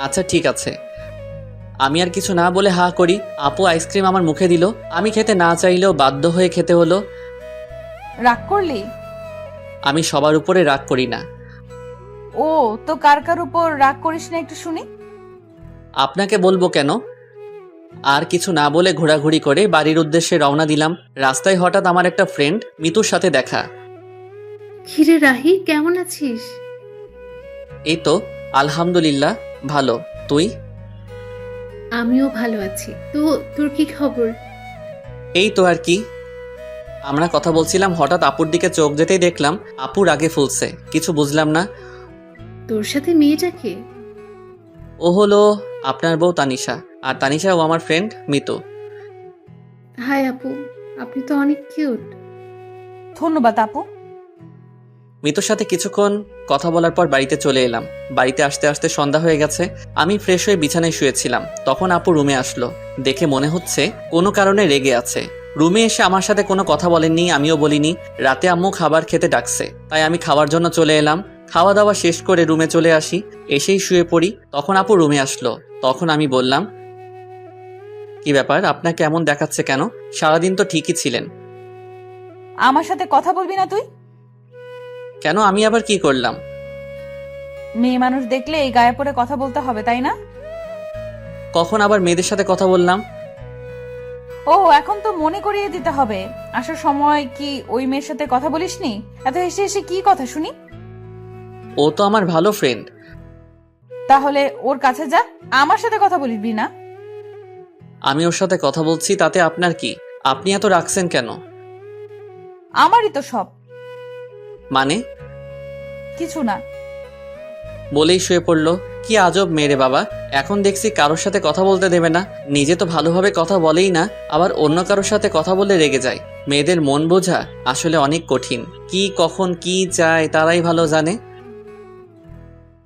আচ্ছা ঠিক আছে। আমি আর কিছু না বলে হা করি। আপু আইসক্রিম আমার মুখে দিল। আমি খেতে না চাইলেও বাধ্য হয়ে খেতে হলো। রাগ করলি? আমি সবার উপরে রাগ করি না। ও তো কার কার উপর রাগ করিস না একটু শুনি। আপনাকে বলবো কেন? আর কিছু না বলে ঘোরাঘুরি করে বাড়ির উদ্দেশ্যে রওনা দিলাম। রাস্তায় হঠাৎ আমার একটা ফ্রেন্ড মিতুর সাথে দেখা। কিরে রাহি, কেমন আছিস? এই তো আলহামদুলিল্লাহ ভালো। তুই? আমিও ভালো আছি। তো তোর কি খবর? এই তো আর কি। আমরা কথা বলছিলাম, হঠাৎ আপুর দিকে চোখ যেতেই দেখলাম আপু রাগে ফুলছে। কিছু বুঝলাম না। তোর সাথে মেয়েটাকে? ও হলো আপনার বউ তানিশা, আর তানিশাও আমার ফ্রেন্ড মিতু। হাই আপু, আপনি তো অনেক কিউট। ধন্যবাদ আপু। মিতুর সাথে কিছুক্ষণ কথা বলার পর বাড়িতে চলে এলাম। বাড়িতে আসতে আসতে সন্ধ্যা হয়ে গেছে। আমি ফ্রেশ হয়ে বিছানায় শুয়েছিলাম, তখন আপু রুমে আসলো। দেখে মনে হচ্ছে কোনো কারণে রেগে আছে। রুমে এসে আমার সাথে কোনো কথা বলেননি, আমিও বলিনি। রাতে আম্মু খাবার খেতে ডাকছে, তাই আমি খাওয়ার জন্য চলে এলাম। খাওয়া দাওয়া শেষ করে রুমে চলে আসি। এসেই শুয়ে পড়ি, তখন আপু রুমে আসলো। তখন আমি বললাম, কি ব্যাপার, আপনাকে এমন দেখাচ্ছে কেন? সারাদিন তো ঠিকই ছিলেন। আমার সাথে কথা বলবি না তুই? কেন, আমি আবার কি করলাম? মেয়ে মানুষ দেখলে এই গায়ে পড়ে কথা বলতে হবে, তাই না? কখন আবার মেয়েদের সাথে কথা বললাম? ও এখন তো মনে করিয়ে দিতে হবে। আসার সময় কি ওই মেয়ের সাথে কথা বলিসনি? এত হেসে হেসে কি কথা শুনি? ও তো আমার ভালো ফ্রেন্ড। তাহলে ওর কাছে যা, আমার সাথে কথা বলবি না। আমি ওর সাথে কথা বলছি, তাতে আপনার কি? আপনি এত রাখছেন কেন? আমারই তো সব। মানে? কিছু না। বলেই শুয়ে পড়লো। কি আজব মেয়ে বাবা, এখন দেখছি কারোর সাথে কথা বলতে দেবে না। নিজে তো ভালোভাবে কথা বলেই না, আবার অন্য কারোর সাথে কথা বলে রেগে যায়। মেয়েদের মন বোঝা আসলে অনেক কঠিন। কি কখন কি চায় তারাই ভালো জানে।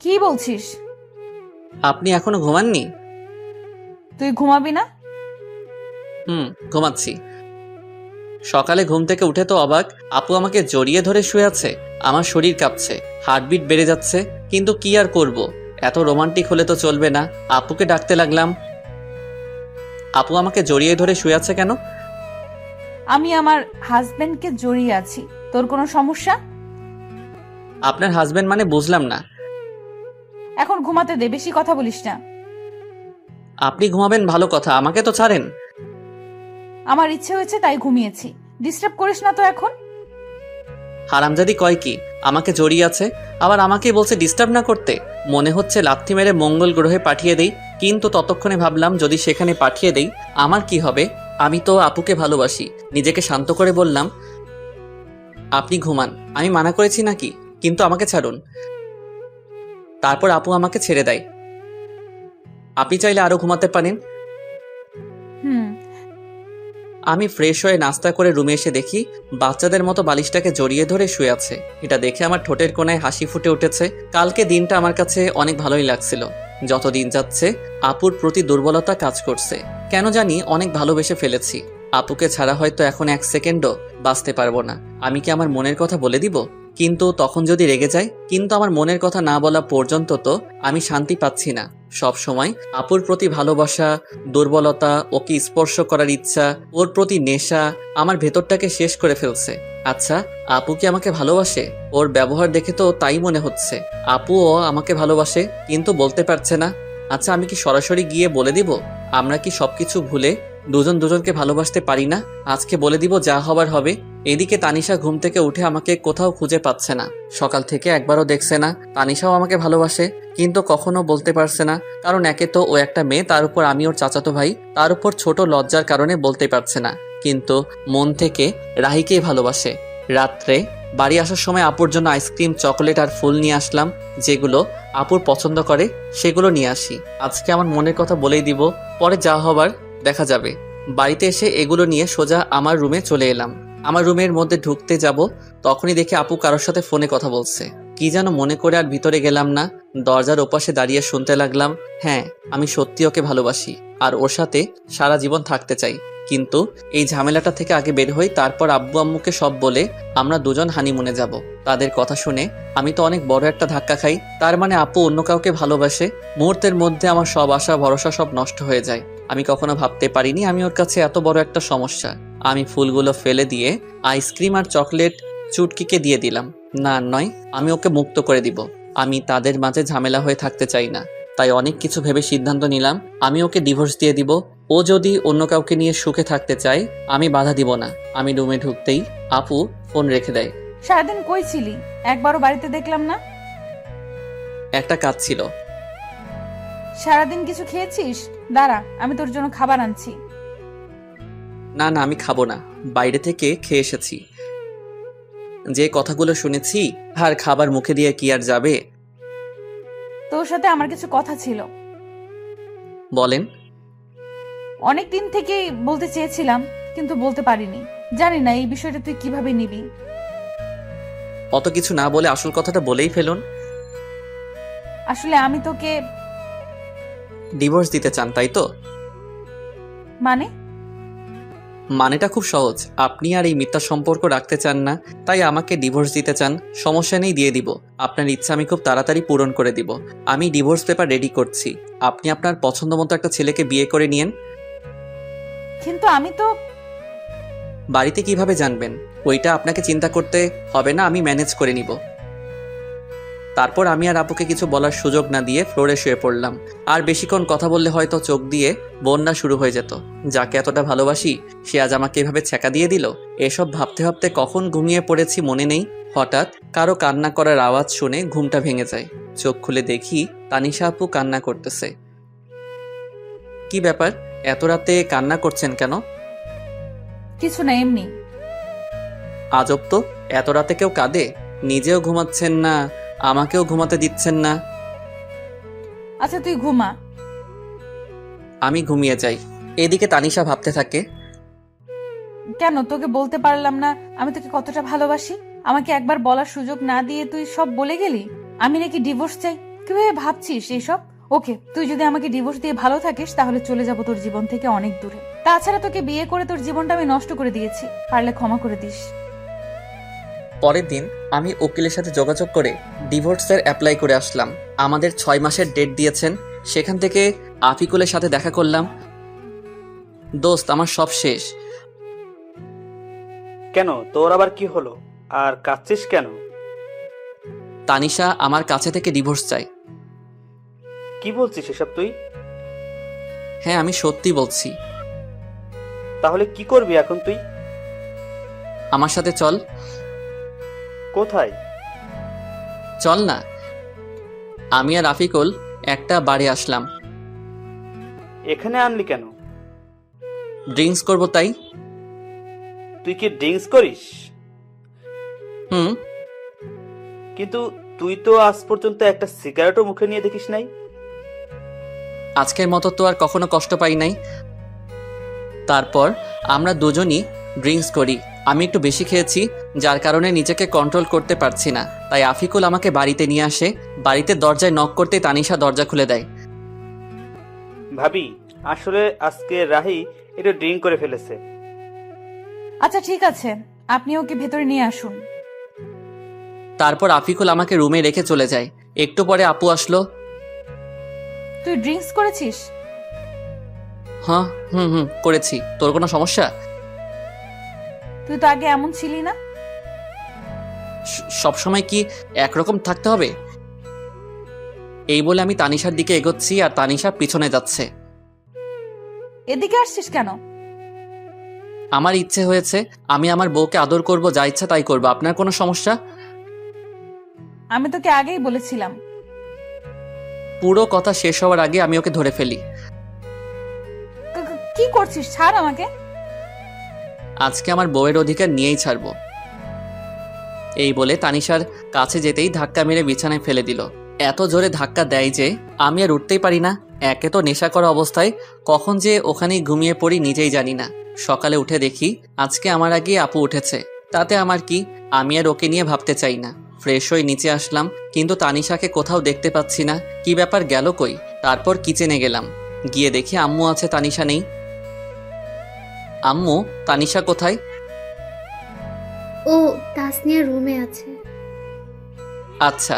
কি বলছিস? আপনি এখনো ঘুমাননি? তুই ঘুমাবি না? ঘুমাচ্ছি। সকালে ঘুম থেকে উঠে তো অবাক, আপু আমাকে জড়িয়ে ধরে শুয়ে আছে। আমার শরীর কাঁপছে, হার্টবিট বেড়ে যাচ্ছে। কিন্তু কি আর করব, এত রোমান্টিক হলে তো চলবে না। আপুকে ডাকতে লাগলাম। আপু আমাকে জড়িয়ে ধরে শুয়ে আছে কেন? আমি আমার হাজবেন্ডকে জড়িয়ে আছি। তোর কোনো সমস্যা? আপনার হাজবেন্ড মানে বুঝলাম না। এখন ঘুমাতে দে, বেশি কথা বলিস না। আপনি ঘুমাবেন ভালো কথা, আমাকে তো ছাড়েন। আমার ইচ্ছে হয়েছে তাই ঘুমিয়েছি, ডিস্টার্ব করিস না তো এখন। হারামজাদি কয় কি, আমাকে জড়িয়ে আছে, আবার আমাকেই বলছে ডিস্টার্ব না করতে। মনে হচ্ছে লাথি মেরে মঙ্গল গ্রহে পাঠিয়ে দেই। কিন্তু ততক্ষণে ভাবলাম, যদি সেখানে পাঠিয়ে দেই আমার কি হবে? আমি তো আপুকে ভালোবাসি। নিজেকে শান্ত করে বললাম, আপনি ঘুমান, আমি মানা করেছি নাকি? কিন্তু আমাকে ছাড়ুন। তারপর আপু আমাকে ছেড়ে দেয়। আপনি চাইলে আরো ঘুমাতে পারেন। আমি ফ্রেশ হয়ে নাস্তা করে রুমে এসে দেখি বাচ্চাদের মতো বালিশটাকে জড়িয়ে ধরে শুয়ে আছে। এটা দেখে আমার ঠোঁটের কোণায় হাসি ফুটে উঠেছে। কালকে দিনটা আমার কাছে অনেক ভালোই লাগছিল। যত দিন যাচ্ছে আপুর প্রতি দুর্বলতা কাজ করছে। কেন জানি অনেক ভালোবেসে ফেলেছি। আপুকে ছাড়া হয়তো এখন 1 সেকেন্ডও বাঁচতে পারবো না। আমি কি আমার মনের কথা বলে দিব? কিন্তু তখন যদি রেগে যায়? কিন্তু আমার মনের কথা না বলা পর্যন্ত তো আমি শান্তি পাচ্ছি না। সব সময় আপুর প্রতি ভালোবাসা, দুর্বলতা, ওকে স্পর্শ করার ইচ্ছা, ওর প্রতি নেশা আমার ভেতরটাকে শেষ করে ফেলছে। আচ্ছা, আপু কি আমাকে ভালোবাসে? ওর ব্যবহার দেখে তো তাই মনে হচ্ছে। আপুও আমাকে ভালোবাসে, কিন্তু বলতে পারছে না। আচ্ছা, আমি কি সরাসরি গিয়ে বলে দিব? আমরা কি সবকিছু ভুলে দুজন দুজনকে ভালোবাসতে পারি না? আজকে বলে দিব, যা হবার হবে। এদিকে তানিশা ঘুম থেকে উঠে আমাকে কোথাও খুঁজে পাচ্ছে না। সকাল থেকে একবারও দেখছে না। তানিশাও আমাকে ভালোবাসে, কিন্তু কখনো বলতে পারছে না। কারণ একে তো ও একটা মেয়ে, তার উপর আমি ওর চাচাতো ভাই, তার উপর ছোট লজ্জার কারণে বলতে পারছে না। কিন্তু মন থেকে রাহিকেই ভালোবাসে। রাত্রে বাড়ি আসার সময় আপুর জন্য আইসক্রিম, চকোলেট আর ফুল নিয়ে আসলাম। যেগুলো আপুর পছন্দ করে সেগুলো নিয়ে আসি। আজকে আমার মনের কথা বলেই দিব, পরে যা হবার দেখা যাবে। বাড়িতে এসে এগুলো নিয়ে সোজা আমার রুমে চলে এলাম। আমার রুমের মধ্যে ঢুকতে যাব, তখনই দেখি আপু কারোর সাথে ফোনে কথা বলছে। কি যেন মনে করে আর ভিতরে গেলাম না। দরজার ওপাশে দাঁড়িয়ে শুনতে লাগলাম, হ্যাঁ আমি সত্যি ওকে ভালোবাসি আর ওর সাথে সারা জীবন থাকতে চাই। কিন্তু এই ঝামেলাটা থেকে আগে বের হই, তারপর আব্বু আম্মুকে সব বলে আমরা দুজন হানিমুনে যাব। তাদের কথা শুনে আমি তো অনেক বড় একটা ধাক্কা খাই। তার মানে আপু অন্য কাউকে ভালোবাসে। মুহূর্তের মধ্যে আমার সব আশা ভরসা সব নষ্ট হয়ে যায়। আমি কখনো ভাবতে পারিনি আমি ওর কাছে এত বড় একটা সমস্যা। আমি ফুলগুলো ফেলে দিয়ে আইসক্রিম আর চকলেট চুটকিকে দিয়ে দিলাম। না নয়, আমি ওকে মুক্ত করে দিব। আমি তাদের মাঝে ঝামেলা হয়ে থাকতে চাই না। তাই অনেক কিছু ভেবে সিদ্ধান্ত নিলাম আমি ওকে ডিভোর্স দিয়ে দিব। ও যদি অন্য কাউকে নিয়ে সুখে থাকতে চায় আমি বাধা দিব না। আমি রুমে ঢুকতেই আপু ফোন রেখে দেয়। সারাদিন কই ছিলি? একবারও বাড়িতে দেখলাম না। একটা কাজ ছিল। সারাদিন কিছু খেয়েছিস? দাঁড়া, আমি তোর জন্য খাবার আনছি। না না, আমি খাবো না, বাইরে থেকে খেয়ে এসেছি। যে কথাগুলো শুনেছি আর খাবার মুখে দিয়ে কি আর যাবে। তোর সাথে আমার কিছু কথা ছিল। বলেন। অনেক দিন থেকেই বলতে চেয়েছিলাম কিন্তু বলতে পারিনি। জানি না এই বিষয়টা তুই কিভাবে নিবি। অত কিছু না বলে আসল কথাটা বলেই ফেলুন। আসলে আমি তোকে ডিভোর্স দিতে চান তাই তো? মানে মানেটা খুব সহজ। আপনি আর এই মিথ্যা সম্পর্ক রাখতে চান না, তাই আমাকে ডিভোর্স দিতে চান। সমস্যা নেই, দিয়ে দিব। আপনার ইচ্ছা আমি খুব তাড়াতাড়ি পূরণ করে দিব। আমি ডিভোর্স পেপার রেডি করছি। আপনি আপনার পছন্দ মতো একটা ছেলেকে বিয়ে করে নিয়েন। কিন্তু আমি তো বাড়িতে কিভাবে জানবেন? ওইটা আপনাকে চিন্তা করতে হবে না, আমি ম্যানেজ করে নিব। তারপর আমি আর আপুকে কিছু বলার সুযোগ না দিয়ে ফ্লোরে শুয়ে পড়লাম। আর বেশিক্ষণ কথা বললে হয়তো চোখ দিয়ে বন্যা শুরু হয়ে যেত। যাকে এতটা ভালোবাসি সে আজ আমাকে এভাবে ছ্যাঁকা দিয়ে দিল। এসব ভাবতে ভাবতে কখন ঘুমিয়ে পড়েছি মনে নেই। হঠাৎ কারো কান্না করার আওয়াজ শুনে ঘুমটা ভেঙে যায়। চোখ খুলে দেখি তানিশা আপু কান্না করতেছে। কি ব্যাপার, এত রাতে কান্না করছেন কেন? কিছু না, এমনি। আজব তো, এত রাতে কেউ কাঁদে? নিজেও ঘুমাচ্ছেন না, আমাকেও ঘুমাতে দিচ্ছেন না। আচ্ছা তুই ঘুমা। আমি ঘুমিয়ে যাই। এদিকে তানিশা ভাবতে থাকে, কেন তোকে বলতে পারলাম না আমি তোকে কতটা ভালোবাসি? আমাকে একবার বলার সুযোগ না দিয়ে তুই সব বলে গেলি। আমি নাকি ডিভোর্স চাই। কিভাবে ভাবছিস এইসব? ওকে, তুই যদি আমাকে ডিভোর্স দিয়ে ভালো থাকিস তাহলে চলে যাব তোর জীবন থেকে অনেক দূরে। তাছাড়া তোকে বিয়ে করে তোর জীবনটা আমি নষ্ট করে দিয়েছি, পারলে ক্ষমা করে দিস। পরের দিন আমি উকিলের সাথে যোগাযোগ করে ডিভোর্সের অ্যাপ্লাই করে আসলাম। আমাদের 6 মাসের ডেট দিয়েছেন। সেখান থেকে আফিকুলের সাথে দেখা করলাম। দোস্ত, আমার সব শেষ। কেন, তোর আবার কি হলো? আর কাঁদছিস কেন? তানিশা আমার কাছে থেকে ডিভোর্স চাই। কি বলছিস এসব তুই? হ্যাঁ, আমি সত্যি বলছি। তাহলে কি করবি এখন তুই? আমার সাথে চল। কোথায়? চল না। আমি আর আফিকুল একটা বারে আসলাম। এখানে আনলি কেন? ড্রিঙ্কস করব তাই। তুই কি ড্রিঙ্কস করিস? হুম। কিন্তু তুই তো আজ পর্যন্ত একটা সিগারেটও মুখে নিয়ে দেখিস নাই। আজকের মতো তো আর কখনো কষ্ট পাই নাই। তারপর আমরা দুজনই ড্রিঙ্কস করি। আমি একটু বেশি খেয়েছি, যার কারণে নিজেকে কন্ট্রোল করতে পারছি না। তাই আফিকুল আমাকে বাড়িতে নিয়ে আসে। বাড়িতে দরজায় নক করতে তানিশা দরজা খুলে দেয়। ভাবি, আসলে আজকে রাহি একটু ড্রিঙ্ক করে ফেলেছে। আচ্ছা ঠিক আছে, আপনি ওকে ভেতরে নিয়ে আসুন। তারপর আফিকুল আমাকে রুমে রেখে চলে যায়। একটু পরে আপু আসলো। তুই ড্রিঙ্কস করেছিস? হ্যাঁ, করেছি। তোর কোনো সমস্যা? তুই তো আগে এমন ছিলি না। সবসময় কি একরকম থাকতে হবে? এই বলে আমি তানিশার দিকে এগোচ্ছি আর তানিশা পিছনে যাচ্ছে। এদিকে আসছিস কেন? আমার ইচ্ছে হয়েছে, আমি আমার বউকে আদর করব, যা ইচ্ছা তাই করবো। আপনার কোনো সমস্যা? আমি তোকে আগেই বলেছিলাম। পুরো কথা শেষ হওয়ার আগে আমি ওকে ধরে ফেলি। কি করছিস? ছাড় আমাকে। আজকে আমার বউয়ের অধিকার নিয়েই ছাড়বো। এই বলে তানিশার কাছে যেতেই ধাক্কা মেরে বিছানায় ফেলে দিল। এত জোরে ধাক্কা দেয় যে আমি আর উঠতেই পারি না। একে তো নেশা করা অবস্থায় কখন যে ওখানেই ঘুমিয়ে পড়ি নিজেই জানি না। সকালে উঠে দেখি আজকে আমার আগে আপু উঠেছে। তাতে আমার কি, আমি আর ওকে নিয়ে ভাবতে চাই না। ফ্রেশ হয়ে নিচে আসলাম, কিন্তু তানিশাকে কোথাও দেখতে পাচ্ছি না। কি ব্যাপার, গেল কই? তারপর কিচেনে গেলাম, গিয়ে দেখি আম্মু আছে, তানিশা নেই। আম্মু, তানিশা কোথায়? ও তাসনিয়া রুমে আছে। আচ্ছা।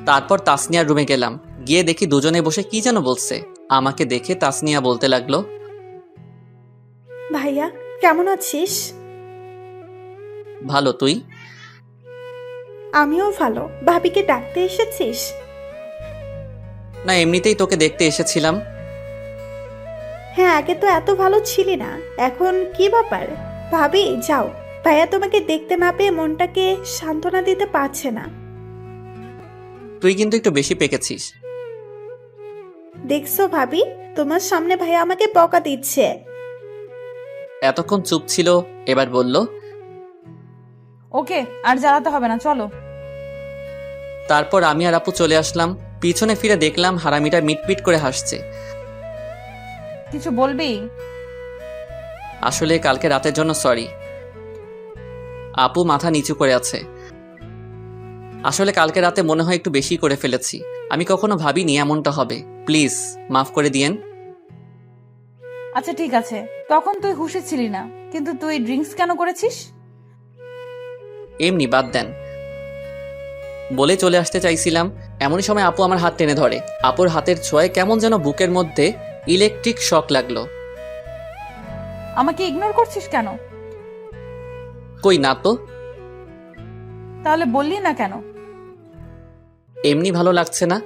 তারপর তাসনিয়ার রুমে গেলাম, গিয়ে দেখি দুজনে বসে কি যেন বলছে। আমাকে দেখে তাসনিয়া বলতে লাগলো, ভাইয়া কেমন আছিস? ভালো, তুই? আমিও ভালো। ভাবিকে ডাকতে এসেছিস? না, এমনিতেই তোকে দেখতে এসেছিলাম। হ্যাঁ, আগে তো এত ভালো ছিলি না, এখন কি ব্যাপার? ভাবি যাও, ভাইয়া তোমাকে দেখতে না পেয়ে মনটাকে সান্ত্বনা দিতে পারছে না। তুই কিন্তু একটু বেশি পেকেছিস। দেখছো ভাবি, তোমার সামনে ভাইয়া আমাকে বকা দিচ্ছে। এতক্ষণ চুপ ছিল, এবার বলল, ওকে, আর জ্বালাতে হবে না, চলো। তারপর আমি আর আপু চলে আসলাম। পিছনে ফিরে দেখলাম হারামিটা মিটমিট করে হাসছে। কিছু বলবি? আসলে কালকে রাতের জন্য সরি। আপু মাথা নিচু করে আছে। আসলে কালকে রাতে মনে হয় একটু বেশি করে ফেলেছি। আমি কখনো ভাবিনি এমনটা হবে। প্লিজ মাফ করে দিয়েন। আচ্ছা ঠিক আছে, তখন তুই হুঁশে ছিলি না, কিন্তু তুই ড্রিঙ্কস কেন করেছিস? এমনি, বাদ দেন। বলে চলে আসতে চাইছিলাম, এমনই সময় আপু আমার হাত টেনে ধরে। আপুর হাতের ছোঁয়ায় কেমন যেন বুকের মধ্যে ইলেকট্রিক শক লাগলো। আমাকে ইগনোর করছিস কেন? কই না তো। তাহলে বললি না কেন? এমনি ভালো লাগছে না।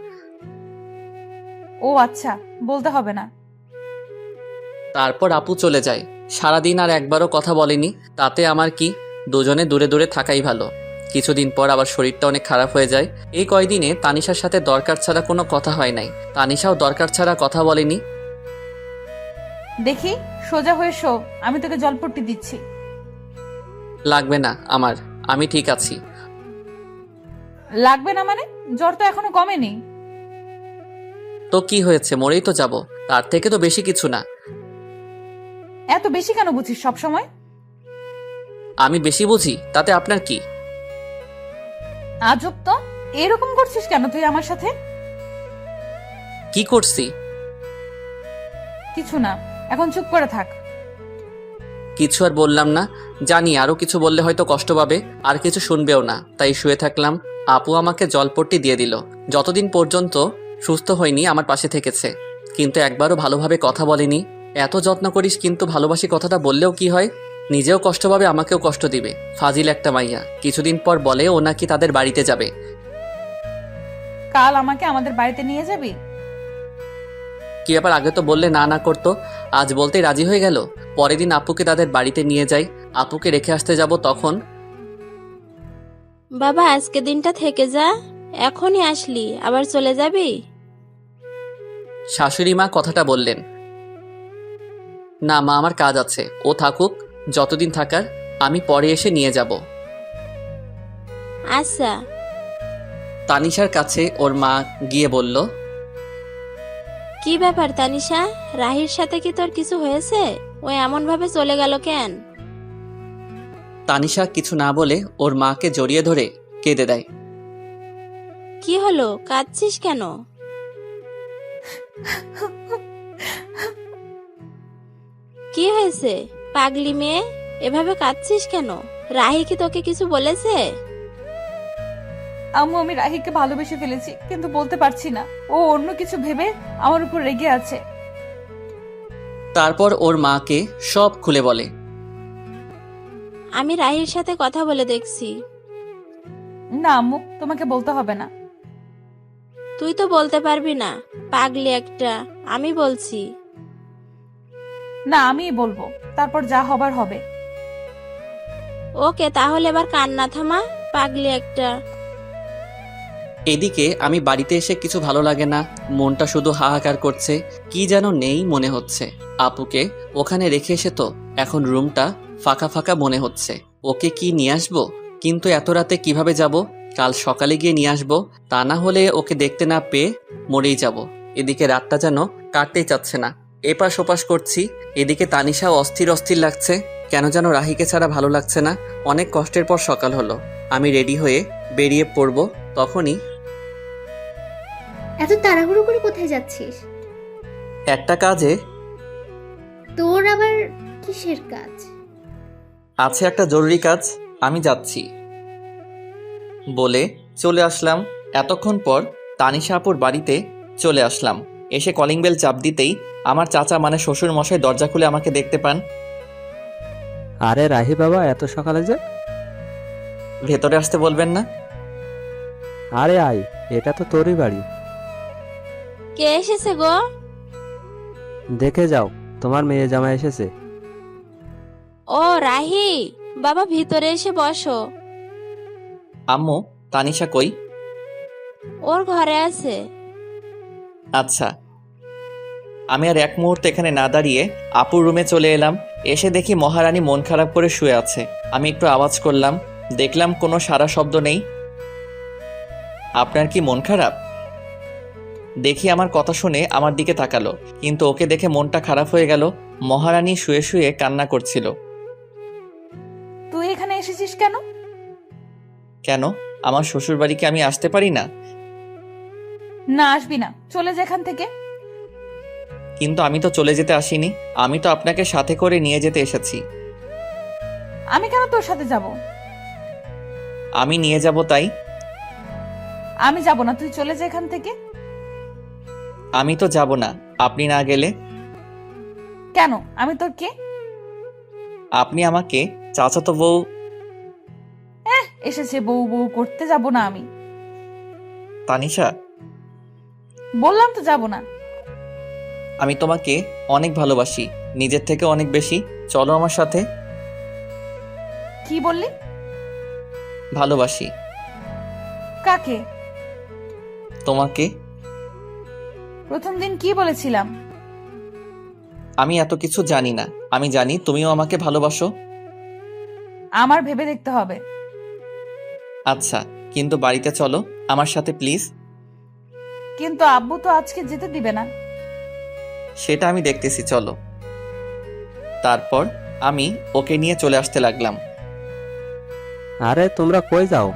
ও আচ্ছা, বলতে হবে না। তারপর আপু চলে যায়। সারাদিন আর একবারও কথা বলেনি। তাতে আমার কি, দুজনে দূরে দূরে থাকাই ভালো। কিছুদিন পর আবার শরীরটা অনেক খারাপ হয়ে যায়। এই কয়দিনে তানিশার সাথে দরকার ছাড়া কোনো কথা হয় নাই। তানিশাও দরকার ছাড়া কথা বলেনি। দেখি, সোজা হয়ে শো, আমি তোকে জলপট্টি দিচ্ছি। লাগবে না আমার, আমি ঠিক আছি। লাগবে না মানে? জ্বর তো এখনো কমেনি। তো কি হয়েছে, মরেই তো যাব, তার থেকে তো বেশি কিছু না। এত বেশি কেন বুঝিস সব সময়? আমি বেশি বুঝি, তাতে আপনার কি? আজব তো, এরকম করছিস কেন তুই আমার সাথে? কি করছি? কিছু না, এখন চুপ করে থাক। কিছু আর বললাম না। জানি আরো কিছু বললে হয়তো কষ্ট পাবে, আর কিছু শুনবেও না, তাই শুয়ে থাকলাম। আপু আমাকে জলপট্টি দিয়ে দিল। যতদিন পর্যন্ত সুস্থ হয়নি আমার পাশে থেকেছে, কিন্তু একবারও ভালোভাবে কথা বলেনি। এত যত্ন করিস কিন্তু ভালোবাসি কথাটা বললেও কি হয়? নিজেও কষ্ট পাবে, আমাকেও কষ্ট দিবে। ফাজিল একটা মাইয়া। কিছুদিন পর বলে ও নাকি তাদের বাড়িতে যাবে। কাল আমাকে আমাদের বাড়িতে নিয়ে যাবি? কি ব্যাপার, আগে তো বললে না না করতো, আজ বলতেই রাজি হয়ে গেল। পরের দিন আপুকে তাদের বাড়িতে নিয়ে যাই। আপুকে রেখে আসতে যাব, তখন বাবা আজকে দিনটা থেকে যা, এখনই আসলি আবার চলে যাবি? শাশুড়ি মা কথাটা বললেন। না মা, আমার কাজ আছে, ও থাকুক যতদিন থাকার, আমি পরে এসে নিয়ে যাব। আচ্ছা। তানিশার কাছে ওর মা গিয়ে বলল, কি ব্যাপার তানিশা, রাহির সাথে কি তোর কিছু হয়েছে? ও এমন ভাবে চলে গেল কেন? তানিশা কিছু না বলে ওর মাকে জড়িয়ে ধরে কেঁদে দেয়। কি হলো, কাঁদছিস কেন? কি হয়েছে পাগলি মেয়ে, এভাবে কাঁদছিস কেন? রাহি কি তোকে কিছু বলেছে? আম্মু, আমি রাহিকে ভালোবেসে ফেলেছি, কিন্তু বলতে পারছি না। ও অন্য কিছু ভেবে আমার উপর রেগে আছে। তারপর ওর মাকে সব খুলে বলে। আমি রাহির সাথে কথা বলে দেখছি। না আম্মু, তোমাকে বলতে হবে না। তুই তো বলতে পারবি না, পাগলি একটা। আমি বলছি। না, আমিই বলবো, তারপর যা হবার হবে। ওকে, তাহলে এবার কান্না থামা, পাগলি একটা। এদিকে আমি বাড়িতে এসে কিছু ভালো লাগে না, মনটা শুধু হাহাকার করছে। কি যেন নেই মনে হচ্ছে। আপুকে ওখানে রেখে এসে তো এখন রুমটা ফাঁকা ফাঁকা মনে হচ্ছে। ওকে কি নিয়ে আসবো? কিন্তু এত রাতে কিভাবে যাব? কাল সকালে গিয়ে নিয়ে আসবো, তা না হলে ওকে দেখতে না পেয়ে মরেই যাব। এদিকে রাতটা যেন কাটতেই চাচ্ছে না। এপাশ ওপাশ করছি, এদিকে তানিশাও অস্থির অস্থির লাগছে। কেন যেন রাহিকে ছাড়া ভালো লাগছে না। অনেক কষ্টের পর সকাল হলো। আমি রেডি হয়ে বেরিয়ে পড়ব, তখনই এত তাড়াহুড়ো করে কোথায় যাচ্ছিস? একটা কাজে তোর আবার কিসের কাজ? আছে, একটা জরুরি কাজ, আমি যাচ্ছি বলে চলে আসলাম। এতক্ষণ পর তানিশা আপুর বাড়িতে চলে আসলাম। এসে কলিং বেল চাপ দিতেই আমার চাচা মানে শ্বশুর মশাই দরজা খুলে আমাকে দেখতে পান। আরে রাহি বাবা, এত সকালে যে? ভেতরে আসতে বলবেন না? আরে আয়, এটা তো তোরই বাড়ি। কে এসেছে গো? দেখে যাও, তোমার মেয়ে জামাই এসেছে। ও রাহি, বাবা ভিতরে এসে বসো। আম্মু, তানিশা কই? ওর ঘরে আছে। আচ্ছা। আমি আর এক মুহূর্তে এখানে না দাঁড়িয়ে আপুর রুমে চলে এলাম। এসে দেখি মহারানী মন খারাপ করে শুয়ে আছে। আমি একটু আওয়াজ করলাম, দেখলাম কোনো সারা শব্দ নেই। আপনার কি মন খারাপ? দেখি আমার কথা শুনে আমার দিকে তাকালো, কিন্তু ওকে দেখে মনটা খারাপ হয়ে গেল। মহারানী শুয়ে শুয়ে কান্না করছিল। তুই এখানে এসেছিস কেন? কেন, আমার শ্বশুর বাড়িকে আমি আসতে পারি না? না, আসবি না, চলে যা এখান থেকে। কিন্তু আমি তো চলে যেতে আসিনি, আমি তো আপনাকে সাথে করে নিয়ে যেতে এসেছি। আমি কেন তোর সাথে যাব? আমি নিয়ে যাব তাই। আমি যাব না, তুই চলে যা এখান থেকে। আমি তো যাব না আপনি না গেলে। কেন? আমি তোর কে? আপনি আমাকে চাচাতো বউ। এসেছে বউ বউ করতে, যাব না আমি। তানিশা, বললাম তো যাব না। আমি তোমাকে অনেক ভালোবাসি, নিজের থেকে অনেক বেশি। চলো আমার সাথে। কি বললি? ভালোবাসি। কাকে? তোমাকে। প্রথম দিন কি বলেছিলাম? আমি এত কিছু জানি না, আমি জানি তুমিও আমাকে ভালোবাসো। আমার ভেবে দেখতে হবে। আচ্ছা, কিন্তু বাড়িতে চলো আমার সাথে প্লিজ। কিন্তু আব্বু তো আজকে যেতে দিবে না। সেটা আমি দেখতেছি, চলো। তারপর আমি ওকে নিয়ে চলে আসতে লাগলাম। আরে তোমরা কই যাও?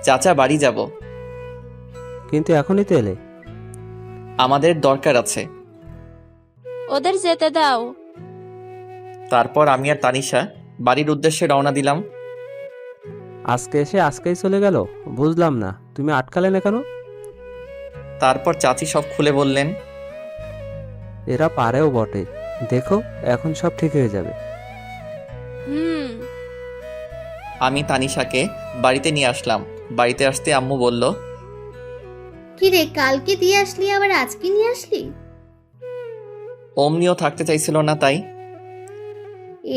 চাচা, বাড়ি যাব। কিন্তু এখনই তো এলে। আমাদের দরকার আছে। ওদের যেতে দাও। তারপর আমি আর তানিশা বাড়ির উদ্দেশ্যে রওনা দিলাম। আজকে এসে আজকেই চলে গেল, বুঝলাম না তুমি আটকালে না কেন? তারপর চাচি সব খুলে বললেন। এরা পারেও বটে, দেখো এখন সব ঠিক হয়ে যাবে। হুম। আমি তানিশাকে বাড়িতে নিয়ে আসলাম। বাড়িতে আসতে আম্মু বলল, কি রে, কালকে দিয়ে আসলি আবার আজকে নিয়ে আসলি? অমনিও থাকতে চাইছিল না তাই।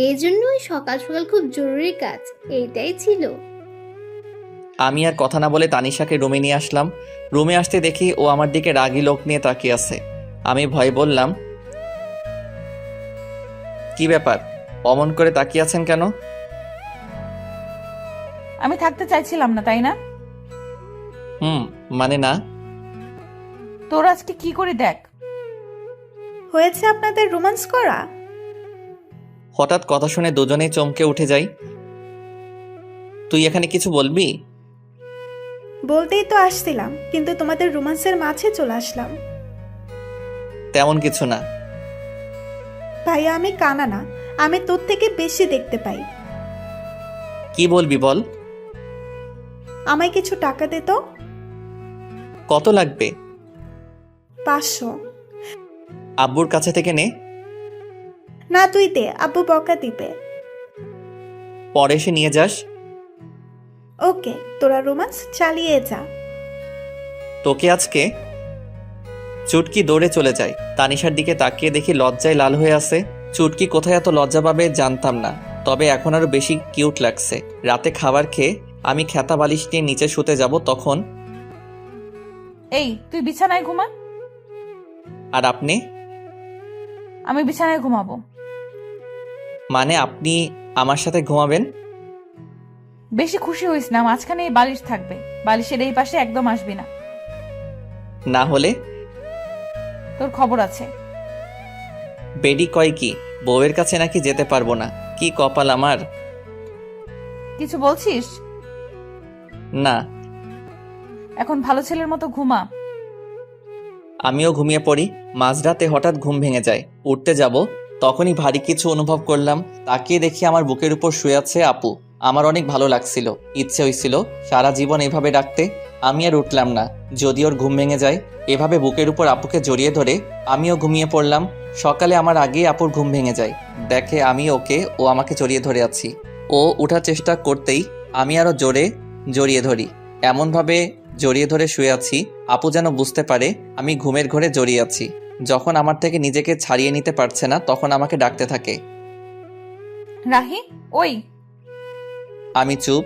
এই জন্যই সকাল সকাল খুব জরুরি কাজ, এইটাই ছিল। আমি আর কথা না বলে তানিশাকে রুমে নিয়ে আসলাম। রুমে আসতে দেখি ও আমার দিকে রাগী লোক নিয়ে তাকিয়ে আছে। আমি ভয়ে বললাম, কি ব্যাপার, অমন করে তাকিয়ে আছেন কেন? আমি থাকতে চাইছিলাম না, তাই না? মানে না। তোর আজকে কি করে দেখ। হয়েছে আপনাদের রোমান্স করা? হঠাৎ কথা শুনে দুজনেই চমকে উঠে যাই। তুই এখানে কিছু বলবি? বলতেই তো আসছিলাম, কিন্তু তোমাদের রোমান্সের মাঝে চলে আসলাম। তেমন কিছু না। ভাইয়া, আমি কানা না, আমি তোর থেকে বেশি দেখতে পাই। কি বলবি বল। আমায় কিছু টাকা দে তো। কত লাগবে? 500। আব্বুর কাছে থেকে নে। না, তুই দে, আব্বু বকা দিবে। পরে এসে নিয়ে যাস। ওকে, তোরা রোমান্স চালিয়ে যা। তোকে আজকে। চুটকি দৌড়ে চলে যায়। তানিশার দিকে তাকিয়ে দেখি লজ্জায় লাল হয়ে আছে। চুটকি কোথায় এত লজ্জা পাবে জানতাম না, তবে এখন আরো বেশি কিউট লাগছে। রাতে খাবার খেয়ে আমি খেতা বালিশ নিয়ে নিচে শুতে যাব, তখন এই, তুই বিছানায় ঘুমা। আর আপনি? আমি বিছানায় ঘুমাবো। মানে আপনি আমার সাথে ঘুমাবেন? বেশি খুশি হইস না, মাঝখানে এই বালিশ থাকবে, বালিশের এই পাশে একদম আসবি না। না হলে? তোর খবর আছে। বেডি কয় কি বউয়ের কাছে নাকি যেতে পারবো না। কি কপাল আমার। কিছু বলছিস? না। এখন ভালো ছেলের মতো ঘুমা। আমিও ঘুমিয়ে পড়ি। মাঝরাতে হঠাৎ ঘুম ভেঙে যায়। উঠতে যাব, তখনই ভারী কিছু অনুভব করলাম। তাকিয়ে দেখি আমার বুকের উপর শুয়ে আছে আপু। আমার অনেক ভালো লাগছিল, ইচ্ছে হয়েছিল সারা জীবন এভাবে ডাকতে। আমি আর উঠলাম না, যদি ওর ঘুম ভেঙে যায়। এভাবে বুকের উপর আপুকে জড়িয়ে ধরে আমিও ঘুমিয়ে পড়লাম। সকালে আমার আগেই আপুর ঘুম ভেঙে যায়, দেখে আমি ওকে, ও আমাকে জড়িয়ে ধরে আছি। ও উঠার চেষ্টা করতেই আমি আরো জোরে জড়িয়ে ধরি। এমনভাবে জড়িয়ে ধরে শুয়ে আছি আপু যেন বুঝতে পারে আমি ঘুমের ঘোরে জড়িয়ে আছি। যখন আমার থেকে নিজেকে ছাড়িয়ে নিতে পারছে না, তখন আমাকে ডাকতে থাকে। রাহি, ওই আমি চুপ।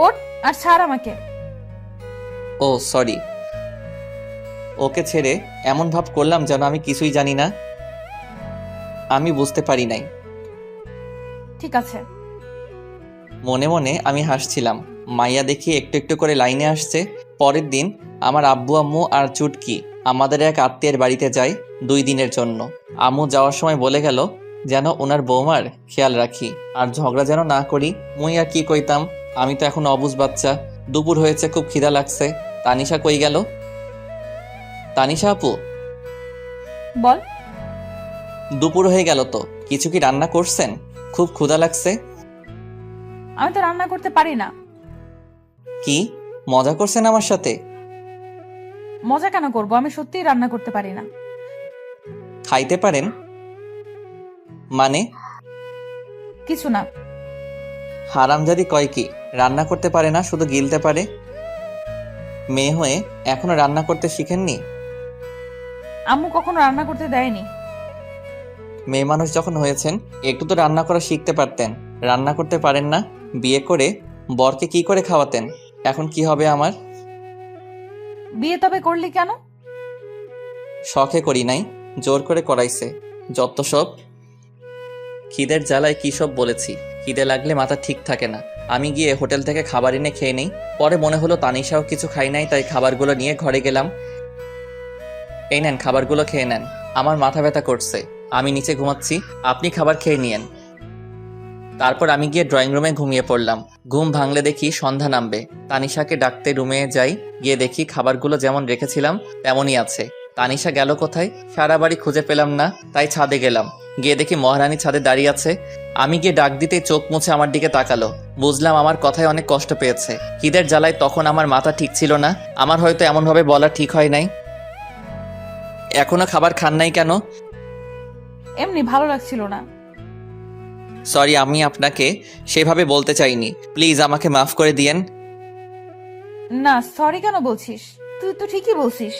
ওঠ আর ছাড় আমাকে। ও সরি। ওকে ছেড়ে এমন ভাব করলাম যেন আমি কিছুই জানি না, আমি বুঝতে পারি নাই। ঠিক আছে। মনে মনে আমি হাসছিলাম। মাইয়া দেখি একটু একটু করে লাইনে আসছে। পরের দিন আমার আব্বু আম্মু আর চুটকি আমাদের এক আত্মীয়ের বাড়িতে যায় 2 দিনের জন্য। আম্মু যাওয়ার সময় বলে গেল যেন ওনার বৌমার খেয়াল রাখি আর ঝগড়া যেন না করি। মুই আর কি কইতাম, আমি তো এখন অবুঝ বাচ্চা। দুপুর হয়েছে, খুব খিদা লাগছে। তানিশা কই গেল? তানিশা আপু, বল। দুপুর হয়ে গেল তো, কিছু কি রান্না করছেন? খুব ক্ষুধা লাগছে। আমি তো রান্না করতে পারি না। কি মজা করছেন আমার সাথে? মজা কেন করব, আমি সত্যিই রান্না করতে পারি না। খাইতে পারেন মানে? কিছু না। হারামজাদি কয় কি রান্না করতে পারে না, শুধু গিলতে পারে? মেয়ে হয়ে এখনো রান্না করতে শিখেননি? আম্মু কখনো রান্না করতে দেয়নি। মেয়ে মানুষ যখন হয়েছেন একটু তো রান্না করা শিখতে পারতেন। রান্না করতে পারেন না? বিয়ে করে বরকে কি করে খাওয়াতেন? এখন কি হবে আমার? বিয়ে তবে করলি কেন? শখে করি নাই, জোর করে করাইছে। যত সব। খিদের জ্বালায় কি সব বলেছি। খিদে লাগলে মাথা ঠিক থাকে না। আমি গিয়ে হোটেল থেকে খাবার এনে খেয়ে নেই। পরে মনে হলো তানিশাও কিছু খাই নাই, তাই খাবারগুলো নিয়ে ঘরে গেলাম। এই নেন, খাবারগুলো খেয়ে নেন। আমার মাথা ব্যথা করছে, আমি নিচে ঘুমাচ্ছি, আপনি খাবার খেয়ে নিয়েন। তারপর আমি গিয়ে ড্রয়িং রুমে ঘুমিয়ে পড়লাম। ঘুম ভাঙলে দেখি সন্ধ্যা নামবে। তানিশাকে ডাকতে রুমে যাই, গিয়ে দেখি খাবারগুলো যেমন রেখেছিলাম তেমনই আছে। তানিশা গেল কোথায়? সারা বাড়ি খুঁজে পেলাম না, তাই ছাদে গেলাম। গিয়ে দেখি মহারানী ছাদে দাঁড়িয়ে আছে। আমি গিয়ে ডাক দিতে চোখ মুছে আমার দিকে তাকালো। বুঝলাম আমার কথায় অনেক কষ্ট পেয়েছে। খিদের জ্বালায় তখন আমার মাথা ঠিক ছিল না। আমার হয়তো এমনভাবে বলা ঠিক হয় নাই। এখনো খাবার খান নাই কেন? এমনি ভালো লাগছিল না। সরি, আমি আপনাকে সেভাবে বলতে চাইনি। প্লিজ আমাকে মাফ করে দিয়েন। না, সরি কেন বলছিস? তুই তো ঠিকই বলছিস।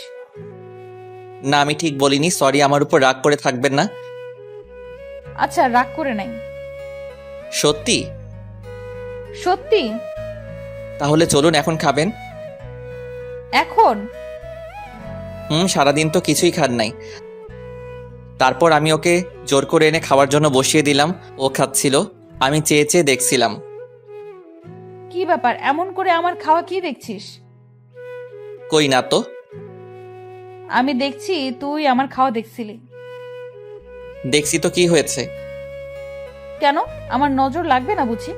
না, আমি ঠিক বলিনি। সরি, আমার উপর রাগ করে থাকবেন না। আচ্ছা, রাগ করে নাই। সত্যি? সত্যি। তাহলে চলুন, এখন খাবেন। এখন? সারাদিন তো কিছুই খান নাই। তারপর আমি ওকে জোর করে এনে খাওয়ার জন্য বসিয়ে দিলাম। ও খাচ্ছিল, আমি চেয়ে চেয়ে দেখছিলাম। কি ব্যাপার, এমন করে আমার খাওয়া কি দেখছিস? কই না তো। আমি দেখছি তুই আমার খাওয়া দেখছিলি। দেখছি তো, কি হয়েছে? কেন, আমার নজর লাগবে না বুঝি?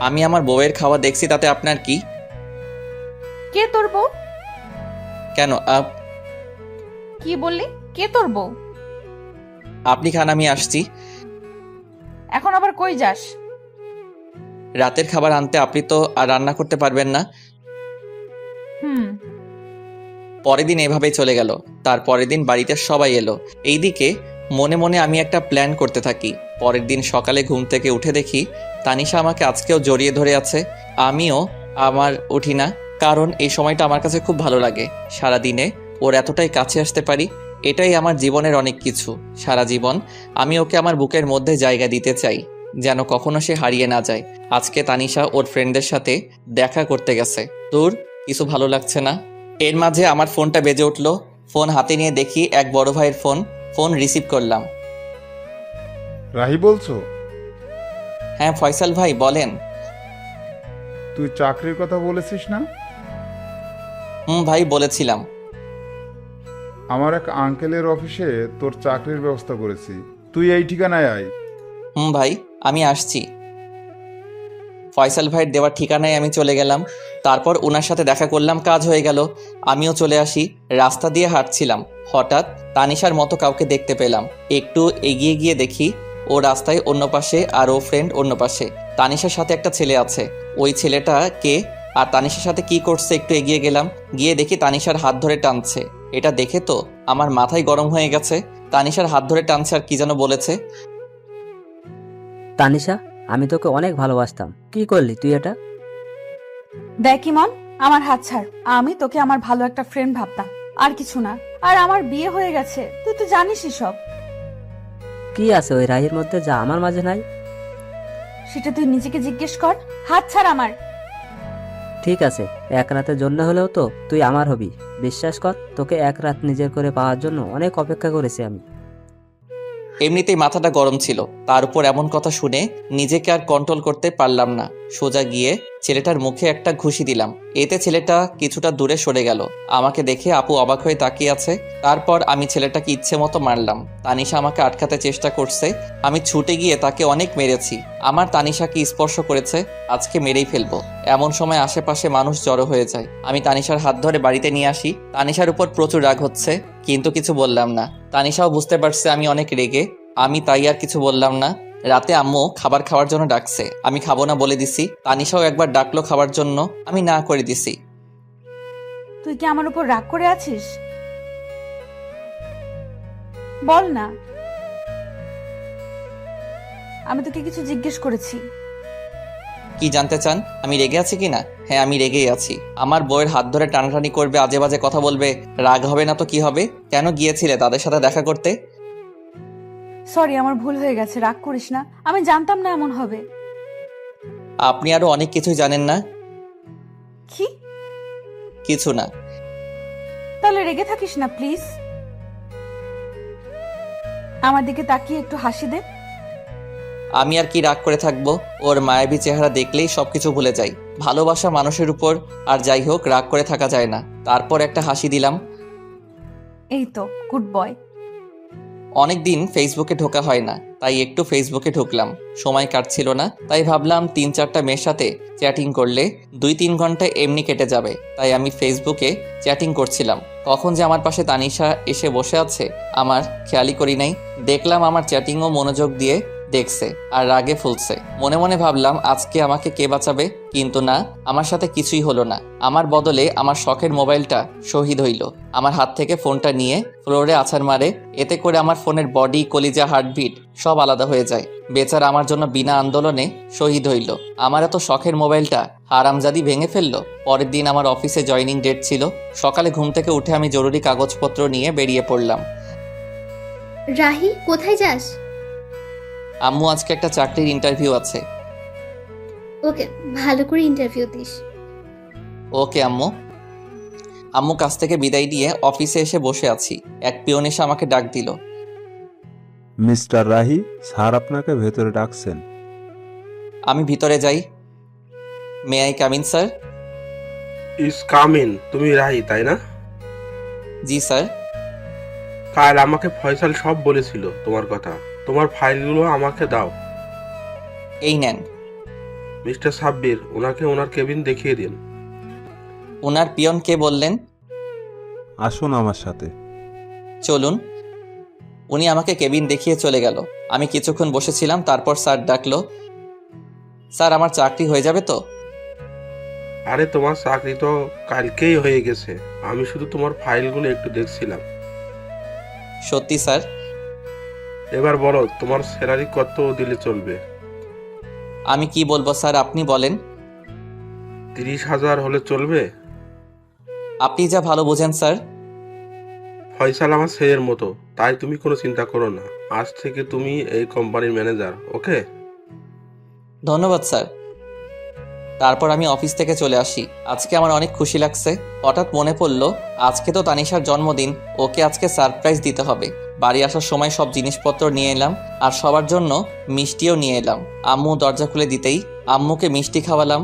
আমি আমার বউয়ের খাওয়া দেখছি, তাতে আপনার কি? কে তোর বউ? কেন কি বললি? কে তোর বউ? আপনি খান, আমি আসছি। এখন আবার কই যাস? রাতের খাবার আনতে। আপনি তো আর রান্না করতে পারবেন না। পরের দিন এভাবেই চলে গেল। তার পরের দিন বাড়িতে সবাই এলো। এইদিকে মনে মনে আমি একটা প্ল্যান করতে থাকি। পরের দিন সকালে ঘুম থেকে উঠে দেখি তানিশা আমাকে আজকেও জড়িয়ে ধরে আছে। আমিও উঠি না, কারণ এই সময়টা আমার কাছে খুব ভালো লাগে। সারাদিনে ওর এতটাই কাছে আসতে পারি, এটাই আমার জীবনের অনেক কিছু। সারা জীবন আমি ওকে আমার বুকের মধ্যে জায়গা দিতে চাই, যেন কখনো সে হারিয়ে না যায়। আজকে তানিশা ওর ফ্রেন্ডের সাথে দেখা করতে গেছে। দূর, কিছু ভালো লাগছে না। এর মাঝে আমার ফোনটা বেজে উঠলো। ফোন হাতে নিয়ে দেখি এক বড় ভাইয়ের ফোন। ফোন রিসিভ করলাম। রাহি বলছো? হ্যাঁ ফয়সাল ভাই, বলেন। তুই চাকরির কথা বলেছিস না? ভাই, বলেছিলাম। আমার এক আঙ্কেলের অফিসে তোর চাকরির ব্যবস্থা করেছি, তুই এই ঠিকানায় আয়। ভাই, আমি আসছি। ফয়সাল ভাইয়ের দেওয়ার ঠিকানায় আমি চলে গেলাম। তারপর ওনার সাথে দেখা করলাম, কাজ হয়ে গেল। আমিও চলে আসি। রাস্তা দিয়ে হাঁটছিলাম, হঠাৎ তানিশার মতো কাউকে দেখতে পেলাম। একটু এগিয়ে গিয়ে দেখি ও রাস্তায় অন্য পাশে আর ও ফ্রেন্ড অন্য পাশে। তানিশার সাথে একটা ছেলে আছে। ওই ছেলেটা কে আর তানিশার সাথে কি করছে একটু এগিয়ে গেলাম, গিয়ে দেখি তানিশার হাত ধরে টানছে। এটা দেখে তো আমার মাথায় গরম হয়ে গেছে। তানিশার হাত ধরে টানছে আর কি যেন বলেছে। তানিশা, আমি তোকে অনেক ভালোবাসতাম, কি করলি তুই এটা? দেখ ইমন, আমার হাত ছাড়। আমি তোকে আমার ভালো একটা ফ্রেন্ড ভাবতাম, আর কিছু না। আর আমার বিয়ে হয়ে গেছে, তুই তো জানিসই সব। কি আছে ওই রাহির মধ্যে যা আমার মাঝে নাই? সেটা তুই নিজেকে জিজ্ঞেস কর। হাত ছাড় আমার। ঠিক আছে, এক রাতের জন্য হলেও তো তুই আমার হবি। বিশ্বাস কর, তোকে এক রাত নিজের করে পাওয়ার জন্য অনেক অপেক্ষা করেছি আমি। এমনিতেই মাথাটা গরম ছিল, তার উপর এমন কথা শুনে নিজেকে আর কন্ট্রোল করতে পারলাম না। সোজা গিয়ে ছেলেটার মুখে একটা ঘুষি দিলাম। এতে ছেলেটা কিছুটা দূরে সরে গেল। আমাকে দেখে আপু অবাক হয়ে তাকিয়ে আছে। তারপর আমি ছেলেটাকে ইচ্ছে মতো মারলাম। তানিশা আমাকে আটকাতে চেষ্টা করছে। আমি ছুটে গিয়ে তাকে অনেক মেরেছি। আমার তানিশাকে স্পর্শ করেছে, আজকে মেরেই ফেলবো। এমন সময় আশেপাশে মানুষ জড়ো হয়ে যায়। আমি তানিশার হাত ধরে বাড়িতে নিয়ে আসি। তানিশার উপর প্রচুর রাগ হচ্ছে, কিন্তু কিছু বললাম না। তানিশাও বুঝতে পারছে আমি অনেক রেগে, আমি তাই আর কিছু বললাম না। রাতে আম্মু খাবার খাওয়ার জন্য ডাকছে, আমি খাবো না বলে দিছি। তানিশাও একবার ডাকলো খাবার জন্য, আমি না করে দিছি। তুই কি আমার উপর রাগ করে আছিস? বল না। আমি তোকে কিছু জিজ্ঞেস করেছি। কি জানতে চান? আমি রেগে আছি কিনা? হ্যাঁ, আমি রেগেই আছি। আমার বউয়ের হাত ধরে টানাটানি করবে, আজে বাজে কথা বলবে, রাগ হবে না তো কি হবে? কেন গিয়েছিলে তাদের সাথে দেখা করতে? সরি, আমার ভুল হয়ে গেছে, রাগ করিস না। আমি জানতাম না এমন হবে। আপনি আরো অনেক কিছুই জানেন না। কি? কিছু না। তাহলে রেগে থাকিস না প্লিজ। আমার দিকে তাকিয়ে একটু হাসি দে। আমি আর কি রাগ করে থাকবো? ওর মায়াবী চেহারা দেখলেই সবকিছু ভুলে যাই। ভালোবাসা মানুষের উপর, আর যাই হোক রাগ করে থাকা যায় না। তারপর একটা হাসি দিলাম। এই তো গুড বয়। অনেকদিন ফেসবুকে ঢোকা হয় না, তাই একটু ফেসবুকে ঢুকলাম। সময় কাটছিল না, তাই ভাবলাম 3-4টা মেয়ের সাথে চ্যাটিং করলে 2-3 ঘন্টা এমনি কেটে যাবে। তাই আমি ফেসবুকে চ্যাটিং করছিলাম। কখন যে আমার পাশে তানিশা এসে বসে আছে আমার খেয়ালই করি নাই। দেখলাম আমার চ্যাটিংও মনোযোগ দিয়ে দেখছে আর রাগে ফুলছে। মনে মনে ভাবলাম আজকে আমাকে কে বাঁচাবে, কিন্তু না, আমার সাথে কিছুই হলো না। আমার বদলে আমার শখের মোবাইলটা শহীদ হইল। আমার হাত থেকে ফোনটা নিয়ে ফ্লোরে আছাড় মারে। এতে করে আমার ফোনের বডি, কলিজা, হার্টবিট সব আলাদা হয়ে যায়। বেচারা আমার জন্য বিনা আন্দোলনে শহীদ হইল। আমার এত শখের মোবাইলটা হারামজাদি ভেঙে ফেললো। পরের দিন আমার অফিসে জয়নিং ডেট ছিল। সকালে ঘুম থেকে উঠে আমি জরুরি কাগজপত্র নিয়ে বেরিয়ে পড়লাম। রাহি, কোথায় যাস? আম্মু, আজকে একটা চাকরির ইন্টারভিউ আছে। ওকে, ভালো করে ইন্টারভিউ দিস। ওকে আম্মু। আম্মু কাছ থেকে বিদায় নিয়ে অফিসে এসে বসে আছি। এক পিয়ন এসে আমাকে ডাক দিল। মিস্টার রাহি, স্যার আপনাকে ভেতরে ডাকছেন। আমি ভিতরে যাই। May I come in sir? Yes come in. তুমি রাহি, তাই না? জি স্যার। কাল আমাকে ফয়সাল সব বলেছিল তোমার কথা। তোমার ফাইলগুলো আমাকে দাও। এই নেন। মিস্টার সাব্বির, ওনাকে ওনার কেবিন দেখিয়ে দিন। ওনার পিয়ন কে বললেন? আসুন আমার সাথে। চলুন। উনি আমাকে কেবিন দেখিয়ে চলে গেল। আমি কিছুক্ষণ বসেছিলাম, তারপর স্যার ডাকলো। স্যার, আমার চাকরি হয়ে যাবে তো? আরে তোমার চাকরি তো কালকেই হয়ে গেছে। আমি শুধু তোমার ফাইলগুলো একটু দেখছিলাম। সত্যি স্যার? এবার বলো, তোমার স্যালারি কত দিলে চলবে? আমি কি বলবো স্যার, আপনি বলেন। 30,000 হলে চলবে? আপনি যা ভালো বোঝেন স্যার। ফয়সাল আমার ছেলের মতো, তাই তুমি কোনো চিন্তা করো না। আজ থেকে তুমি এই কোম্পানির ম্যানেজার, ওকে? ধন্যবাদ স্যার। তারপর আমি অফিস থেকে চলে আসি। আজকে আমার অনেক খুশি লাগছে। হঠাৎ মনে পড়লো আজকে তো তানিশার জন্মদিন, ওকে আজকে সারপ্রাইজ দিতে হবে। বাড়ি আসার সময় সব জিনিসপত্র নিয়ে এলাম, আর সবার জন্য মিষ্টিও নিয়ে এলাম। আম্মু দরজা খুলে দিতেই আম্মুকে মিষ্টি খাওয়ালাম।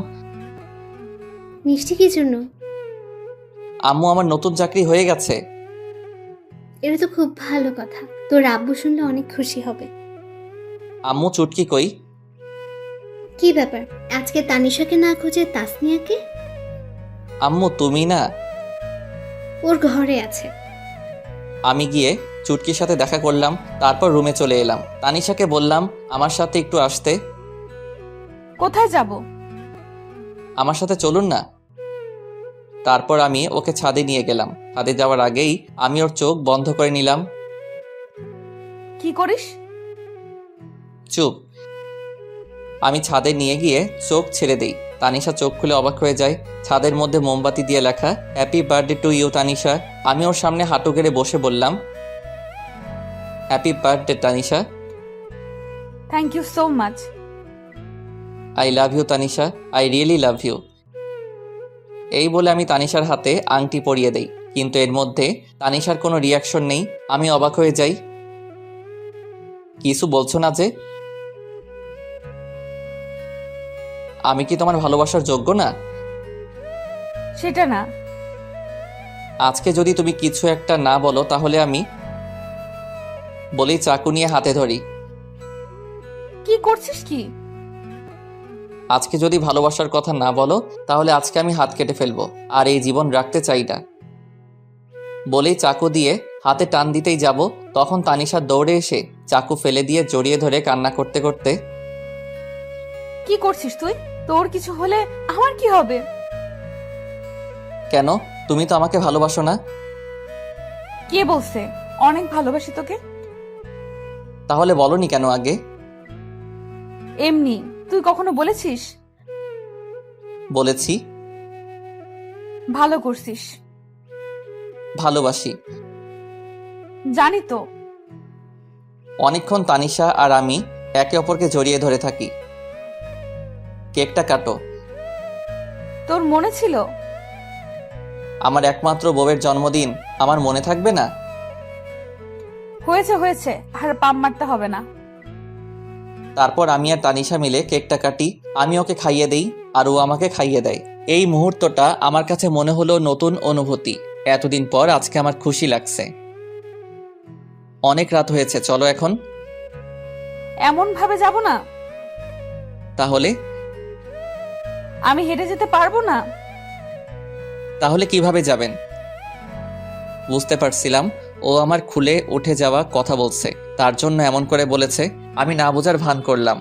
মিষ্টি কি জন্য? আম্মু, আমার নতুন চাকরি হয়ে গেছে। এটা তো খুব ভালো কথা, তোর আব্বু শুনলে অনেক খুশি হবে। আম্মু চুটকি কই? কি ব্যাপার, আজকে তানিশাকে না খুঁজে তাসনিয়াকে? আম্মু তুমি না? ওর ঘরে আছে। আমি গিয়ে চুটকির সাথে দেখা করলাম, তারপর রুমে চলে এলাম। তানিশাকে বললাম আমার সাথে একটু আসতে। কোথায় যাব? আমার সাথে চলুন না। তারপর আমি ওকে ছাদে নিয়ে গেলাম। ছাদে যাওয়ার আগেই আমি ওর চোখ বন্ধ করে নিলাম। কি করিস? চুপ। আমি ছাদে নিয়ে গিয়ে চোখ ছেড়ে দেই। তানিশা চোখ খুলে অবাক হয়ে যায়। ছাদের মধ্যে মোমবাতি দিয়ে লেখা happy birthday to you Tanisha. আমি ওর সামনে হাঁটু গেড়ে বসে বললাম happy birthday Tanisha. Thank you so much. I love you Tanisha, I really love you. এই বলে আমি তানিশার হাতে আংটি পরিয়ে দেই, কিন্তু এর মধ্যে তানিশার কোনো রিয়াকশন নেই। আমি অবাক হয়ে যাই। কিছু বলছো না যে? আমি কি তোমার ভালোবাসার যোগ্য না? সেটা না। আজকে যদি তুমি কিছু একটা না বলো তাহলে আমি বলেই চাকু নিয়ে হাতে ধরি। কি করছিস কি? আজকে যদি ভালোবাসার কথা না বলো তাহলে আজকে আমি হাত কেটে ফেলবো, আর এই জীবন রাখতে চাই না। বলেই চাকু দিয়ে হাতে টান দিতেই যাব, তখন তানিশা দৌড়ে এসে চাকু ফেলে দিয়ে জড়িয়ে ধরে কান্না করতে করতে, কি করছিস তুই? তোর কিছু হলে আমার কি হবে? কেন, তুমি তো আমাকে ভালোবাসো না? কে বলছে? অনেক ভালোবাসি তোকে। তাহলে বলনি কেন আগে? এমনি। তুই কখনো বলেছিস? বলেছি। ভালো করছিস। ভালোবাসি। জানি তো। অনেকক্ষণ তানিশা আর আমি একে অপরকে জড়িয়ে ধরে থাকি। কেকটা কাটো। তোর মনে ছিল? আমার একমাত্র বউয়ের জন্মদিন আমার মনে থাকবে না? হয়েছে হয়েছে, আর পাম মারতে হবে না। তারপর আমি আর তানিশা মিলে কেকটা কাটি। আমি ওকে খাইয়ে দেই আর ও আমাকে খাইয়ে দেয়। এই মুহূর্তটা আমার কাছে মনে হলো নতুন অনুভূতি। এতদিন পর আজকে আমার খুশি লাগছে। অনেক রাত হয়েছে, চলো এখন। এমন ভাবে যাব না। তাহলে? আমি হেঁটে যেতে পারবো না। তাহলে কিভাবে যাবেন? বুঝতে পারছিলাম ও আমার খুলে উঠে যাওয়া কথা বলছে, তার জন্য এমন করে বলেছে। আমি না বোঝার ভান করলাম।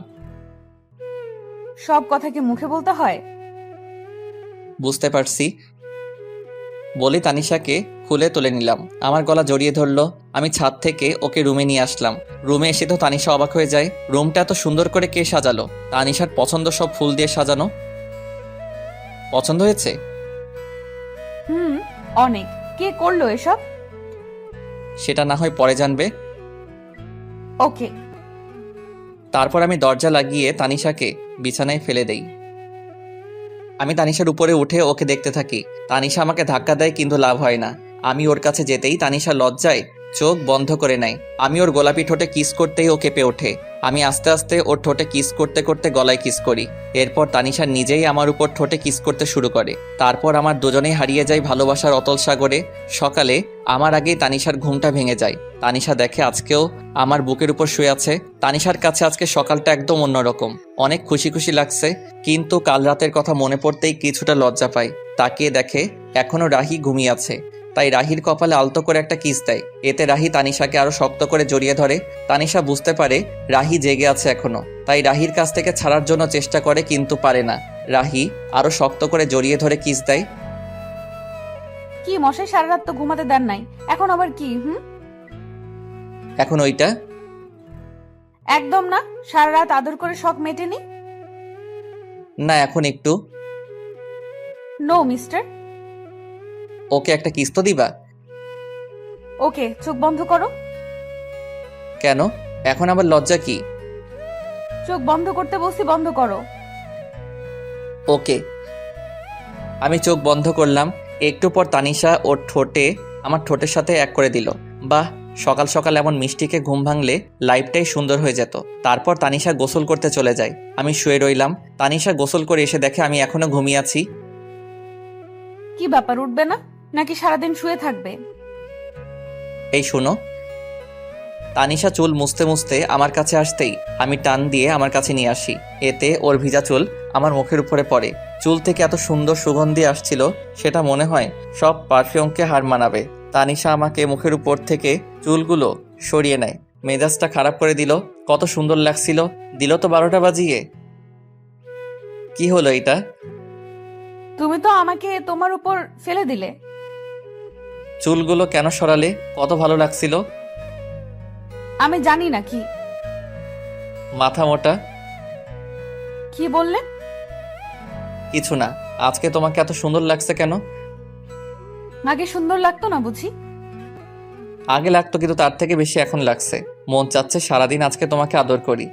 সব কথা কি মুখে বলতে হয়? বুঝতে পারছি। বলে তানিশাকে খুলে তুলে নিলাম, আমার গলা জড়িয়ে ধরলো। আমি ছাদ থেকে ওকে রুমে নিয়ে আসলাম। রুমে এসে তো তানিশা অবাক হয়ে যায়। রুমটা এত সুন্দর করে কে সাজালো? তানিশার পছন্দ সব ফুল দিয়ে সাজানো। পছন্দ হয়েছে? অনেক। কে করলো এসব? সেটা না হয় পরে জানবে। ওকে। তারপর আমি দরজা লাগিয়ে তানিশাকে বিছানায় ফেলে দেই। আমি তানিশার উপরে উঠে ওকে দেখতে থাকি। তানিশা আমাকে ধাক্কা দেয়, কিন্তু লাভ হয় না। আমি ওর কাছে যেতেই তানিশা লজ্জায় চোখ বন্ধ করে নেয়। আমি ওর গোলাপি ঠোঁটে কিস করতেই ও কেঁপে ওঠে। আমি আস্তে আস্তে ওর ঠোঁটে কিস করতে করতে গলায় কিস করি। এরপর তানিশা নিজেই আমার উপর ঠোঁটে কিস করতে শুরু করে। তারপর আমার দুজনেই হারিয়ে যায় ভালোবাসার অতল সাগরে। সকালে আমার আগেই তানিশার ঘুমটা ভেঙে যায়। তানিশা দেখে আজকেও আমার বুকের উপর শুয়ে আছে। তানিশার কাছে আজকে সকালটা একদম অন্যরকম। অনেক খুশি খুশি লাগছে, কিন্তু কাল রাতের কথা মনে পড়তেই কিছুটা লজ্জা পাই। তাকিয়ে দেখে এখনো রাহি ঘুমিয়ে আছে। তাই রাহির কপালে আলতো করে একটা কিস দেয়। এতে রাহি তানিশাকে আরো শক্ত করে জড়িয়ে ধরে। তানিশা বুঝতে পারে রাহি জেগে আছে এখনো, তাই রাহির কাছ থেকে ছাড়ার জন্য চেষ্টা করে, কিন্তু পারে না। রাহি আরো শক্ত করে জড়িয়ে ধরে কিস দেয়। কি মশাই, সারা রাত তো ঘুমাতে দেন নাই, এখন আবার কি? এখন ওইটা? একদম না, সারা রাত আদর করে শখ মেটেনি। না, এখন একটু। No mister. ওকে একটা কিস তো দিবা? ওকে, চোখ বন্ধ করো। কেন? এখন আবার লজ্জা কি? চোখ বন্ধ করতে বলছি, বন্ধ করো। ওকে। আমি চোখ বন্ধ করলাম। একটু পর তানিশা ওর ঠোঁটে আমার ঠোঁটের সাথে এক করে দিল। বাহ, সকাল সকাল এমন মিষ্টিকে ঘুম ভাঙলে লাইফটাই সুন্দর হয়ে যেত। তারপর তানিশা গোসল করতে চলে যায়। আমি শুয়ে রইলাম। তানিশা গোসল করে এসে দেখে আমি এখনো ঘুমিয়ে আছি। কি ব্যাপার, উঠবে না নাকি সারাদিন শুয়ে থাকবে? এই শোনো। তানিশা চুল মুছতে মুছতে আমার কাছে আসতেই আমি টান দিয়ে আমার কাছে নিয়ে আসি। এতে ওর ভিজা চুল আমার মুখের উপরে পড়ে। চুল থেকে এত সুন্দর সুগন্ধি আসছিল, সেটা মনে হয় সব পারফিউমকে হার মানাবে। তানিশা আমাকে মুখের উপর থেকে চুলগুলো সরিয়ে নেয়, মেজাজটা খারাপ করে দিল। কত সুন্দর লাগছিল, দিল তো 12টা বাজিয়ে। কি হলো এটা? তুমি তো আমাকে তোমার উপর ফেলে দিলে। চুলগুলো কেন সরালে? কত ভালো লাগছিল। আমি জানি না কি মাথা মোটা। কি বললে? কিছু না। আজকে তোমাকে এত সুন্দর লাগছে কেন? আগে সুন্দর লাগতো না বুঝি? আগে লাগতো, কিন্তু তার থেকে বেশি এখন লাগছে। মন চাচ্ছে সারাদিন আজকে তোমাকে আদর করি।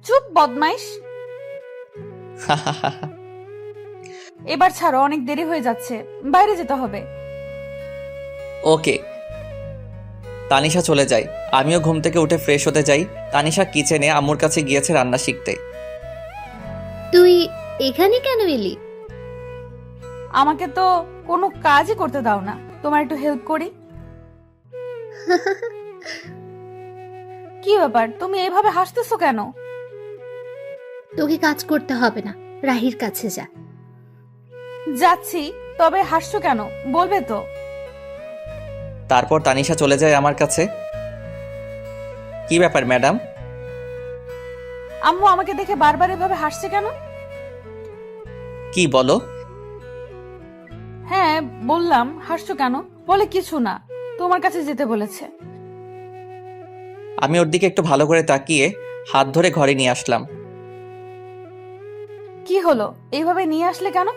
চুপ বদমাইশ। এবার ছাড়ো, অনেক দেরি হয়ে যাচ্ছে, বাইরে যেতে হবে। ওকে। তানিশা চলে যায়, আমিও ঘুম থেকে উঠে ফ্রেশ হতে যাই। তানিশা কিচেনে আম্মুর কাছে গিয়েছে রান্না শিখতে। তুই এখানে কেন এলি? আমাকে তো কোনো কাজই করতে দাও না, তোমার একটু হেল্প করি। কি ব্যাপার, তুমি এইভাবে হাসতেছো কেন? তোকে কাজ করতে হবে না, রাহির কাছে যা। যাচ্ছি, তবে হাসছো কেন বলবে তো? তারপর তানিশা চলে যায় আমার কাছে। কি ব্যাপার ম্যাডাম? আম্মু আমাকে দেখে বারবার এভাবে হাসছে কেন? কি বলো? হ্যাঁ বললাম, হাসছো কেন? বলে কিছু না, তোমার কাছে যেতে বলেছে। আমি ওর দিকে একটু ভালো করে তাকিয়ে হাত ধরে ঘরে নিয়ে আসলাম। কি হলো, এইভাবে নিয়ে আসলে কেন?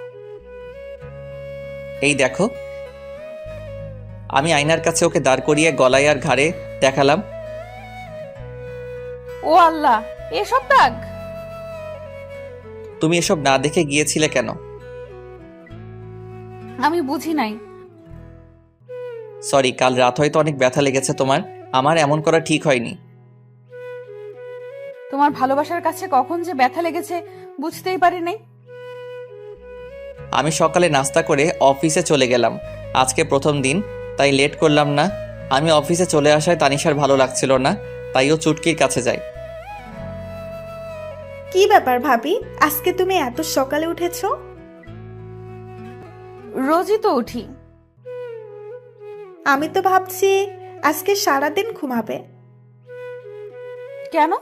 এই দেখো। আমি আয়নার কাছে ওকে দাঁড় করিয়ে গলায় আর ঘাড়ে দেখালাম। ও আল্লাহ, এসব দাগ! তুমি এসব না দেখে গিয়েছিলে কেন? আমি বুঝি নাই। সরি, কাল রাত হয়তো অনেক ব্যথা লেগেছে তোমার। আমার এমন করা ঠিক হয়নি। তোমার ভালোবাসার কাছে কখন যে ব্যথা লেগেছে বুঝতেই পারি নাই। আমি সকালে নাস্তা করে অফিসে চলে গেলাম। আজকে প্রথম দিন, তাই লেট করলাম না। আমি অফিসে চলে আসায় তানিশার ভালো লাগছিল না, তাই ও চুটকির কাছে যায়। কি ব্যাপার ভাবি, আজকে তুমি এত সকালে উঠেছো? রোজই তো উঠি। আমি তো ভাবছি আজকে সারাদিন ঘুমাবে। কেন?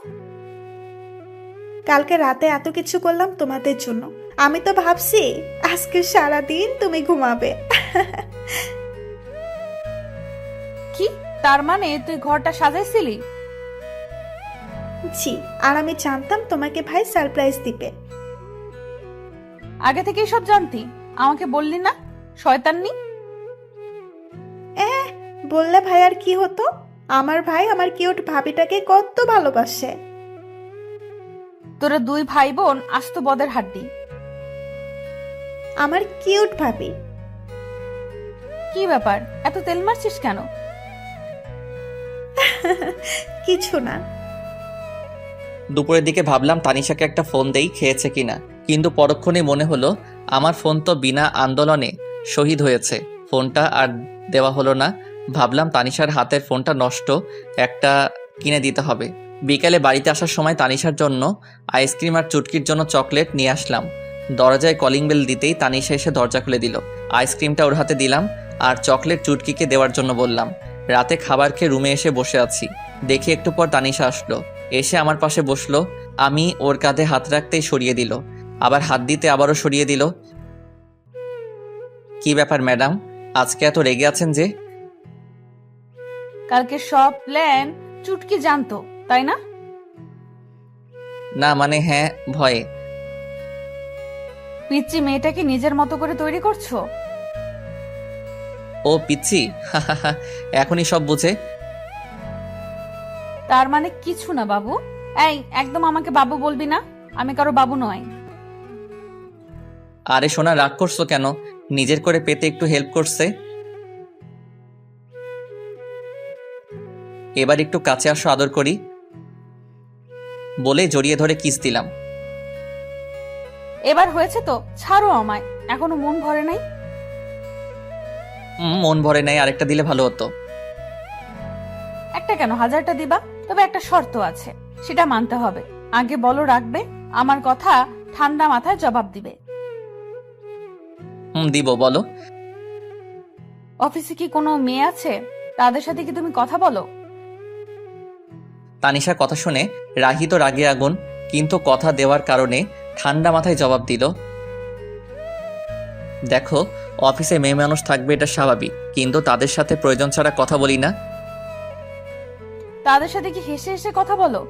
কালকে রাতে এত কিছু করলাম তোমাদের জন্য, আমি তো ভাবছি আজকে সারাদিন তুমি ঘুমাবে। কি তার মানে তুই ঘরটা সাজাইছিলি? জি, আর আমি জানতাম তোমাকে ভাই সারপ্রাইজ দিবে। আগে থেকেই সব জানতি, আমাকে বললি না? শয়তাননি। বললে ভাই আর কি হতো, আমার ভাই আমার কিউট ভাবিটাকে কত ভালোবাসে। তোরা দুই ভাই বোন আস্ত বদের হাড্ডি। আমার কিউট ভাবি। কি ব্যাপার, এত তেল মারছিস কেন? কিছু না। দুপুরের দিকে ভাবলাম তানিশাকে একটা ফোন দেই, খেয়েছে কিনা, কিন্তু পরক্ষণে মনে হলো আমার ফোন তো বিনা আন্দোলনে শহীদ হয়েছে। ফোনটা আর দেওয়া হলো না। ভাবলাম তানিশার হাতের ফোনটা নষ্ট, একটা কিনে দিতে হবে। বিকালে বাড়িতে আসার সময় তানিশার জন্য আইসক্রিম আর চুটকির জন্য চকলেট নিয়ে আসলাম। দরজায় কলিং বেল দিতেই তানিশা এসে দরজা খুলে দিল। আইসক্রিমটা ওর হাতে দিলাম আর চকলেট চুটকিকে দেওয়ার জন্য বললাম। রাতে খাবার খেয়ে রুমে এসে বসে আছি, দেখি একটু পর তানিশা আসলো, এসে আমার পাশে বসলো। আমি ওর কাঁধে হাত রাখতেই সরিয়ে দিল, আবার হাত দিতে আবারও সরিয়ে দিল। কি ব্যাপার ম্যাডাম, আজকে এত রেগে আছেন যে? কালকে সব প্ল্যান চুটকি জানতো, তাই না? না মানে হ্যাঁ, ভয়ে। পিচ্চি মেয়েটাকে নিজের মতো করে তৈরি করছো? ও পিচ্ছি, এখনই সব বুঝে। তার মানে কিছু না বাবু। এই একদম আমাকে বাবু বলবি না, আমি কারো বাবু নই। আরে সোনা, রাগ করছো কেন? নিজের করে পেতে একটু হেল্প করছে। এবার একটু কাছে আসো, আদর করি বলে জড়িয়ে ধরে কিস দিলাম। এবার হয়েছে তো, ছাড়ো আমায়, এখনো মন ভরে নাই। মন ভরে নাই, আরেকটা দিলে ভালো হতো। একটা কেন, 1000টা দিবা। তবে একটা শর্ত আছে, সেটা মানতে হবে। আগে বলো রাখবে, আমার কথা ঠান্ডা মাথায় জবাব দিবে। দিব, বলো। অফিসে কি কোনো মেয়ে আছে? তাদের সাথে কি তুমি কথা বলো? তানিশার কথা শুনে রাহি তো রাগে আগুন, কিন্তু কথা দেওয়ার কারণে ঠান্ডা মাথায় জবাব দিল, দেখো, অফিসে মেয়ে মানুষ থাকবে এটা স্বাভাবিক, কিন্তু তাদের সাথে প্রয়োজন ছাড়া কথা বলি না। তাদের সাথে কি হেসে হেসে কথা বলো?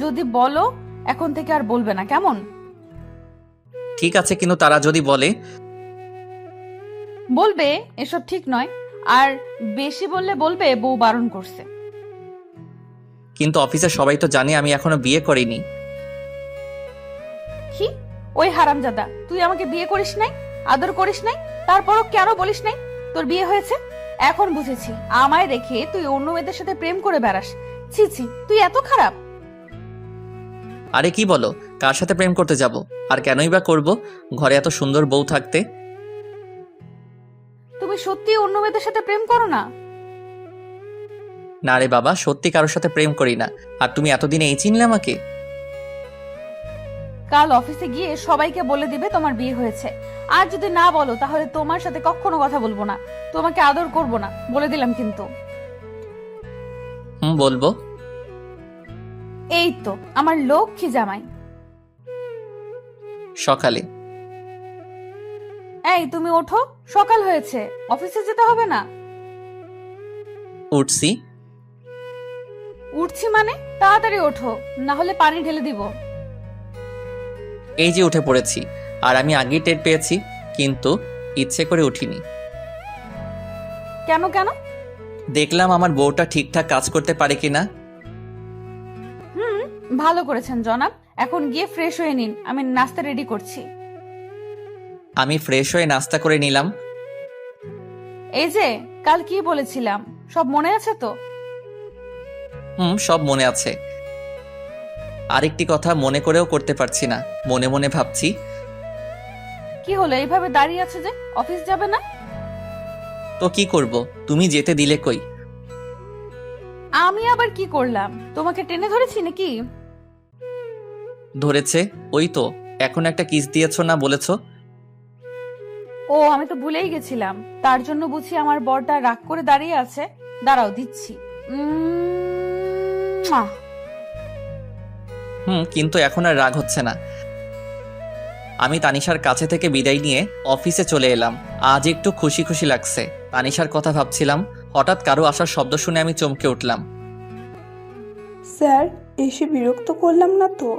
যদি বলো এখন থেকে আর বলবে না, কেমন? ঠিক আছে, কিন্তু তারা যদি বলে? বলবে এসব ঠিক নয়, আর বেশি বললে বলবে বউ বারণ করছে। কিন্তু অফিসে সবাই তো জানে আমি এখনো বিয়ে করিনি। কি? ওই হারামজাদা, তুই আমাকে বিয়ে করিস নাই, আদর করিস নাই, তারপরও কেন বলিস নাই তোর বিয়ে হয়েছে? এখন বুঝেছি, আমায় রেখে তুই অন্য মেয়েদের সাথে প্রেম করে বেড়াস। ছি ছি, তুই এত খারাপ। আরে কি বলো, কার সাথে প্রেম করতে যাব? আর কেনই বা করব, ঘরে এত সুন্দর বউ থাকতে। তুমি সত্যি অন্য মেয়েদের সাথে প্রেম করো না? না রে বাবা, সত্যি কারোর সাথে প্রেম করি না। আর তুমি এতদিনে এই চিনলে আমাকে? কাল অফিসে গিয়ে সবাইকে বলে দিবে তোমার বিয়ে হয়েছে। আর যদি না বলো তাহলে তোমার সাথে কখনো কথা বলবো না, তোমাকে আদর করব না, বলে দিলাম কিন্তু। বলবো। এই তো আমার লক্ষ্মী জামাই। সকালে। এই তুমি ওঠো, সকাল হয়েছে, অফিসে যেতে হবে না? উঠছি। উঠছি মানে? তাড়াতাড়ি ওঠো, না হলে পানি ঢেলে দিব। এই যে উঠে পড়েছি, আর আমি আগেই টের পেয়েছি, কিন্তু ইচ্ছে করে উঠিনি। কেন কেন? দেখলাম আমার বউটা ঠিকঠাক কাজ করতে পারে কিনা। ভালো করেছেন জনাব। এখন গিয়ে ফ্রেশ হয়ে নিন, আমি নাস্তা রেডি করছি। আমি ফ্রেশ হয়ে নাস্তা করে নিলাম। এই যে কাল কি বলেছিলাম, সব মনে আছে তো? সব মনে আছে। আরেকটি কথা মনে করেও করতে পারছি না, মনে মনে ভাবছি। কি হলো, এইভাবে দাঁড়িয়ে আছে যে? অফিস যাবে না? তো কি করব, তুমি যেতে দিলে কই? আমি আবার কি করলাম? তোমাকে টেনে ধরেছি নাকি? ধরেছে, ওই তো এখন একটা কিস দিয়েছো না বলেছো? ও, আমি তো ভুলেই গেছিলাম। তার জন্য বুঝি আমার বরটা রাগ করে দাঁড়িয়ে আছে। দাঁড়াও, দিচ্ছি। কিন্তু এখন আর রাগ হচ্ছে না। আমি তানিশার কাছে থেকে বিদায় নিয়ে অফিসে চলে এলাম। আজ একটু খুশি খুশি লাগছে। তানিশার কথা ভাবছিলাম, হঠাৎ কারো আসার শব্দ শুনে আমি চমকে উঠলাম। স্যার, এসে বিরক্ত করলাম না তো?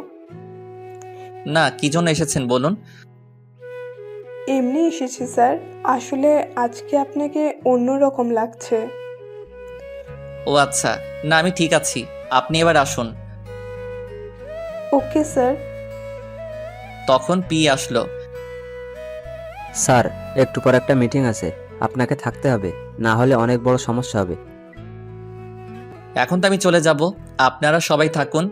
না, কি জন্য এসেছেন বলুন। এমনি এসেছি স্যার, আসলে আজকে আপনাকে অন্যরকম লাগছে। ও আচ্ছা, না আমি ঠিক আছি, আপনি এবার আসুন। Okay sir. তখন পি আসলো। স্যার, একটু পর একটা মিটিং আছে, আপনাকে থাকতে হবে, না হলে অনেক বড় সমস্যা হবে। এখন তো আমি চলে যাব, আপনারা সবাই থাকুন।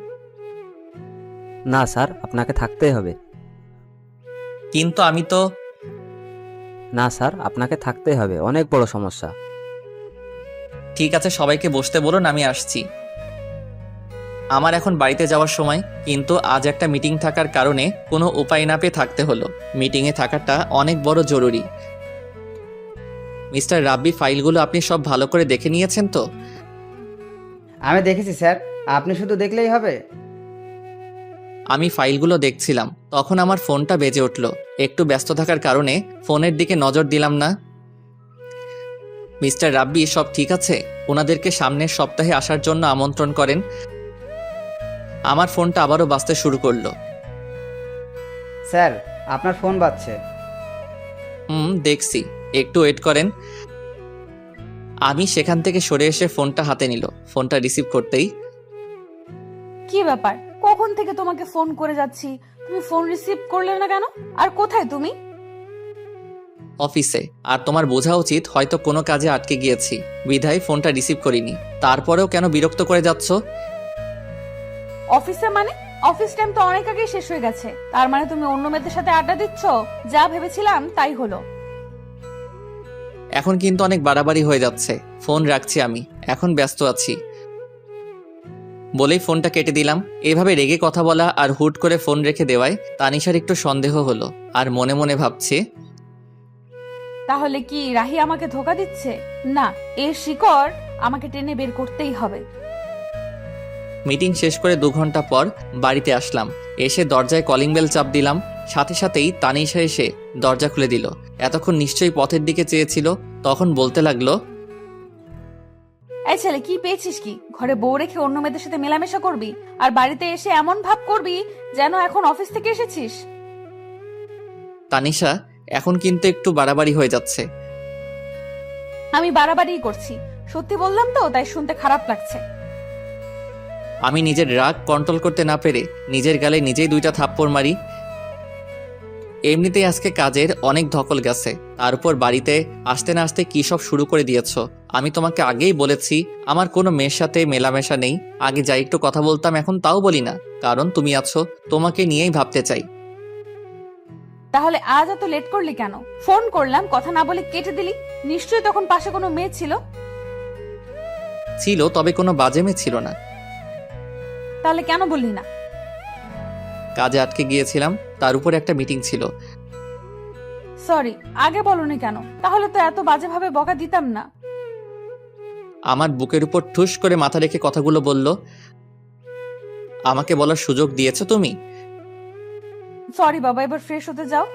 না স্যার, আপনাকে থাকতেই হবে। কিন্তু আমি তো। না স্যার, আপনাকে থাকতেই হবে, অনেক বড় সমস্যা। ঠিক আছে, সবাইকে বসতে বলুন, আমি আসছি। আমার এখন বাড়িতে যাওয়ার সময়, কিন্তু আজ একটা মিটিং থাকার কারণে কোনো উপায় না পেয়ে থাকতে হলো। মিটিংয়ে থাকাটা অনেক বড় জরুরি। মিস্টার রাব্বি, ফাইলগুলো আপনি সব ভালো করে দেখে নিয়েছেন তো? আমি দেখেছি স্যার, আপনি শুধু দেখলেই হবে। আমি ফাইলগুলো দেখছিলাম, তখন আমার ফোনটা বেজে উঠল। একটু ব্যস্ত থাকার কারণে ফোনের দিকে নজর দিলাম না। মিস্টার রাব্বি, সব ঠিক আছে? ওনাদেরকে সামনের সপ্তাহে আসার জন্য আমন্ত্রণ করেন। আমার ফোনটা আবারও বাজতে শুরু করলো। স্যার, আপনার ফোন বাজছে। দেখছি, একটু ওয়েট করেন। আমি সেখান থেকে সরে এসে ফোনটা হাতে নিল। ফোনটা রিসিভ করতেই, কি ব্যাপার, কখন থেকে তোমাকে ফোন করে যাচ্ছি, তুমি ফোন রিসিভ করলে না কেন? আর কোথায় তুমি? অফিসে। আর তোমার বোঝা উচিত হয়তো কোনো কাজে আটকে গিয়েছি, বিধায় ফোনটা রিসিভ করিনি। তারপরেও কেন বিরক্ত করে যাচ্ছ? অফিসে মানে? অফিস টাইম তো অনেক আগেই শেষ হয়ে গেছে। তার মানে তুমি অন্য মেয়েদের সাথে আড্ডা দিচ্ছ? যা ভেবেছিলাম তাই হলো। এখন কিন্তু অনেক বাড়াবাড়ি হয়ে যাচ্ছে। ফোন রাখছি আমি, এখন ব্যস্ত আছি। বলেই ফোনটা কেটে দিলাম। এভাবে রেগে কথা বলা আর হুট করে ফোন রেখে দেওয়ায় তানিশার একটু সন্দেহ হলো, আর মনে মনে ভাবছে তাহলে কি রাহি আমাকে ধোকা দিচ্ছে? না, এর শিকড় আমাকে টেনে বের করতেই হবে। মিটিং শেষ করে 2 ঘন্টা পর বাড়িতে আসলাম। এসে দরজায় কলিং বেল চাপ দিলাম, সাথে সাথেই তানিশা এসে দরজা খুলে দিল। এতক্ষণ নিশ্চয়ই পথের দিকে চেয়েছিল, তখন বলতে লাগলো, এই ছেলে, কি পেয়েছিস কি? ঘরে বউ রেখে অন্য মেয়েদের সাথে মেলামেশা করবি, আর বাড়িতে এসে এমন ভাব করবি যেন এখন অফিস থেকে এসেছিস। তানিশা, এখন কিন্তু একটু বাড়াবাড়ি হয়ে যাচ্ছে। আমি বাড়াবাড়িই করছি, সত্যি বললাম তো, তাই শুনতে খারাপ লাগছে। আমি নিজের রাগ কন্ট্রোল করতে না পেরে নিজের গালে নিজেই 2টা থাপ্পড় মারি। এমনিতেই আজকে কাজের অনেক ধকল গেছে, তার উপর বাড়িতে আসতে না আসতে কি সব শুরু করে দিয়েছ। আমি তোমাকে আগেই বলেছি আমার কোনো মেয়ের সাথে মেলামেশা নেই। আগে যাই একটু কথা বলতাম, এখন তাও বলি না, কারণ তুমি আছো, তোমাকে নিয়েই ভাবতে চাই। তাহলে আজ এত লেট করলি কেন? ফোন করলাম, কথা না বলে কেটে দিলি। নিশ্চয়ই তখন পাশে কোনো মেয়ে ছিল। ছিল, তবে কোনো বাজে মেয়ে ছিল না। তাহলে কেন বললি না? কাজে আটকে গিয়েছিলাম, তার উপর একটা মিটিং ছিল। সরি, আগে বলনি কেন? তাহলে তো এত বাজেভাবে বকা দিতাম না। আমার বুকের উপর ঠুস করে মাথা রেখে কথাগুলো বলল। আমাকে বলার সুযোগ দিয়েছো তুমি? সরি বাবা, এবার ফ্রেশ হতে যাও।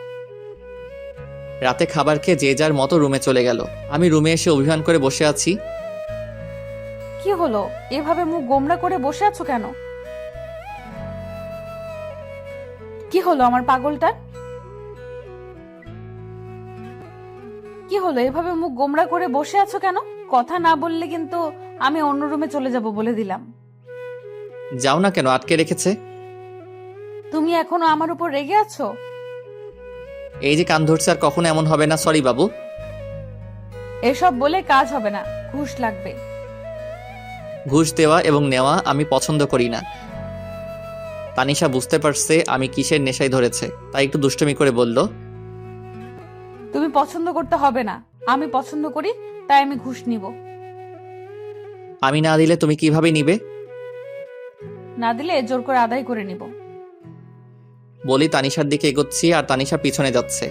রাতে খাবার খেয়ে যে যার মতো রুমে চলে গেল। আমি রুমে এসে অভিমান করে বসে আছি। কি হলো, এভাবে মুখ গোমড়া করে বসে আছো কেন? কি হলো আমার পাগলটার? কি হলো, এভাবে মুখ গোমড়া করে বসে আছো কেন? কথা না বললে কিন্তু আমি অন্য রুমে চলে যাব বলে দিলাম। যাও না কেন, আটকে রেখেছে? তুমি এখনো আমার উপর রেগে আছো? এই যে কান ধরছে, আর কখনো এমন হবে না। সরি বাবু। এসব বলে কাজ হবে না, ঘুষ লাগবে। ঘুষ দেওয়া এবং নেওয়া আমি পছন্দ করি না। তানিশা বুঝতে পারছে আমি কিসের নেশায় ধরেছে, তাই একটু দুষ্টুমি করে বলল, তুমি পছন্দ করতে হবে না, আমি পছন্দ করি, তাই আমি ঘুষ নিব। আমি না দিলে তুমি কিভাবে নিবে? না দিলে জোর করে আদায় করে নিব। বলি তানিশার দিকে এগোচ্ছি, আর তানিশা পিছনে যাচ্ছে।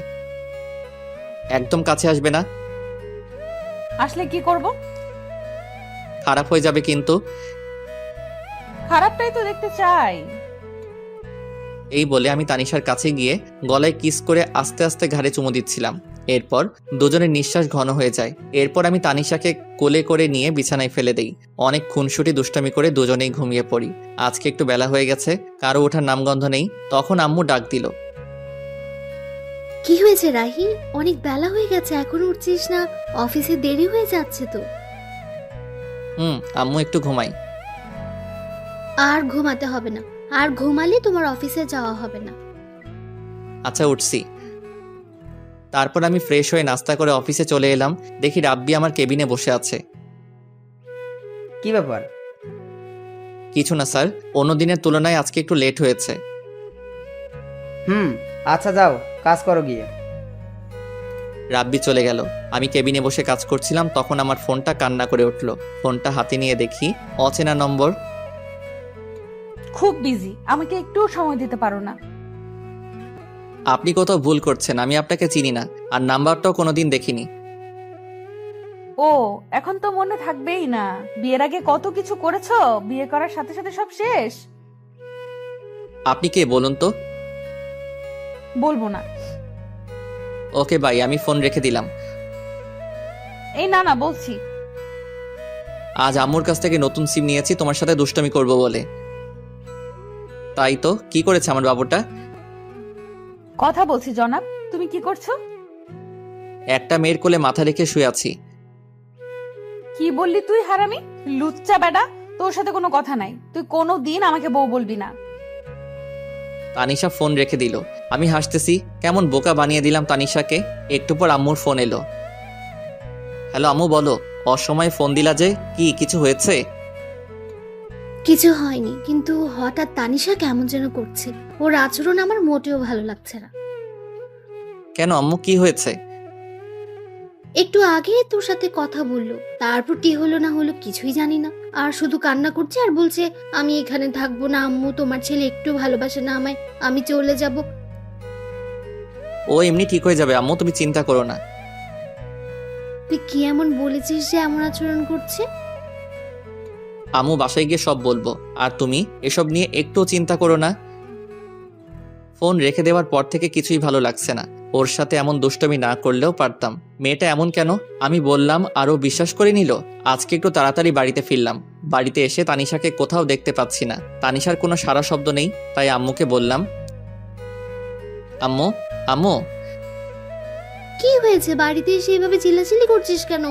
একদম কাছে আসবে না, আসলে কি করব? খারাপ হয়ে যাবে কিন্তু। খারাপটাই তো দেখতে চাই। এই বলে আমি তানিশার কাছে গিয়ে গলায় কিস করে আস্তে আস্তে ঘাড়ে চুমু দিচ্ছিলাম। এরপর দুজনের নিঃশ্বাস ঘন হয়ে যায়। এরপর আমি তানিশাকে কোলে করে নিয়ে বিছানায় ফেলে দেই। অনেক খুনসুটি দুষ্টামি করে দুজনেই ঘুমিয়ে পড়ি। আজকে একটু বেলা হয়ে গেছে, কারো ওঠার নামগন্ধ নেই। তখন আম্মু ডাক দিল, কি হয়েছে রাহি? অনেক বেলা হয়ে গেছে, এখনো উঠছিস না? অফিসে দেরি হয়ে যাচ্ছে তো। আম্মু একটু ঘুমাই। আর ঘুমাতে হবে না, আর ঘুমালে তোমার অফিসে যাওয়া হবে না। আচ্ছা, উঠছি। তারপর আমি ফ্রেশ হয়ে নাস্তা করে অফিসে চলে এলাম। দেখি রাব্বি আমার কেবিনে বসে আছে। কি ব্যাপার? কিছু না স্যার, অন্য দিনের তুলনায় আজকে একটু লেট হয়েছে। আচ্ছা যাও, কাজ করো গিয়ে। রাব্বি চলে গেল। আমি কেবিনে বসে কাজ করছিলাম, তখন আমার ফোনটা কান্না করে উঠল। ফোনটা হাতে নিয়ে দেখি অচেনা নম্বর। খুব বিজি, আমাকে একটু সময় দিতে পারো না? আপনি কোথাও ভুল করছেন, আমি আপনাকে চিনি না, আর নাম্বারটাও কোনোদিন দেখিনি। ও, এখন তো মনে থাকবেই না। বিয়ের আগে কত কিছু করেছো, বিয়ে করার সাথে সাথে সব শেষ। আপনি কে বলুন তো? বলবো না। ওকে বাই, আমি ফোন রেখে দিলাম। এই না না, বলছি। আজ আম্মুর কাছ থেকে নতুন সিম নিয়েছি তোমার সাথে দুষ্টামি করব বলে। তাই তো, কি করেছে আমার বাবুটা? কথা বলছি জনাব, তুমি কি করছো? একটা মেয়ের কোলে মাথা রেখে শুয়ে আছি। কি বললি তুই হারামি, লুচ্চা বেটা? তোর সাথে কোনো কথা নাই, তুই কোনো দিন আমাকে বউ বলবি না। তানিশা ফোন রেখে দিল। আমি হাসতেছি, কেমন বোকা বানিয়ে দিলাম তানিশাকে। একটু পর আম্মুর ফোন এলো। হ্যালো আম্মু, বলো। অসময়ে ফোন দিলা যে, কি কিছু হয়েছে? কিছু হয়নি, কিন্তু হঠাৎ তানিশা কেমন যেন করছে। ওর আচরণ আমার মোটেও ভালো লাগছে না। কেন আম্মু, কি হয়েছে? একটু আগে তোর সাথে কথা বললো, তারপর কি হলো না হলো কিছুই জানি না, আর শুধু কান্না করছে আর বলছে আমি এখানে থাকবো না আম্মু, তোমার ছেলে একটু ভালোবাসে না আমায়, আমি চলে যাব। ও এমনি ঠিক হয়ে যাবে আম্মু, তুমি চিন্তা করো না। তুই কি এমন বলেছিস যে এমন আচরণ করছে? আম্মু বাসায় গিয়ে সব বলবো, আর তুমি এসব নিয়ে একটুও চিন্তা করো না। ফোন রেখে দেওয়ার পর থেকে কিছুই ভালো লাগছে না। ওর সাথে এমন দুষ্টমি না করলেও পারতাম। মেয়েটা এমন কেন? আমি বললাম আর ও বিশ্বাস করে নিল। আজকে একটু তাড়াতাড়ি বাড়িতে ফিরলাম। বাড়িতে এসে তানিশাকে কোথাও দেখতে পাচ্ছি না। তানিশার কোনো সারা শব্দ নেই, তাই আম্মুকে বললাম, আম্মু আম্মু। কি হয়েছে? বাড়িতে এসে এভাবে চিল্লাচিল্লি করছিস কেন?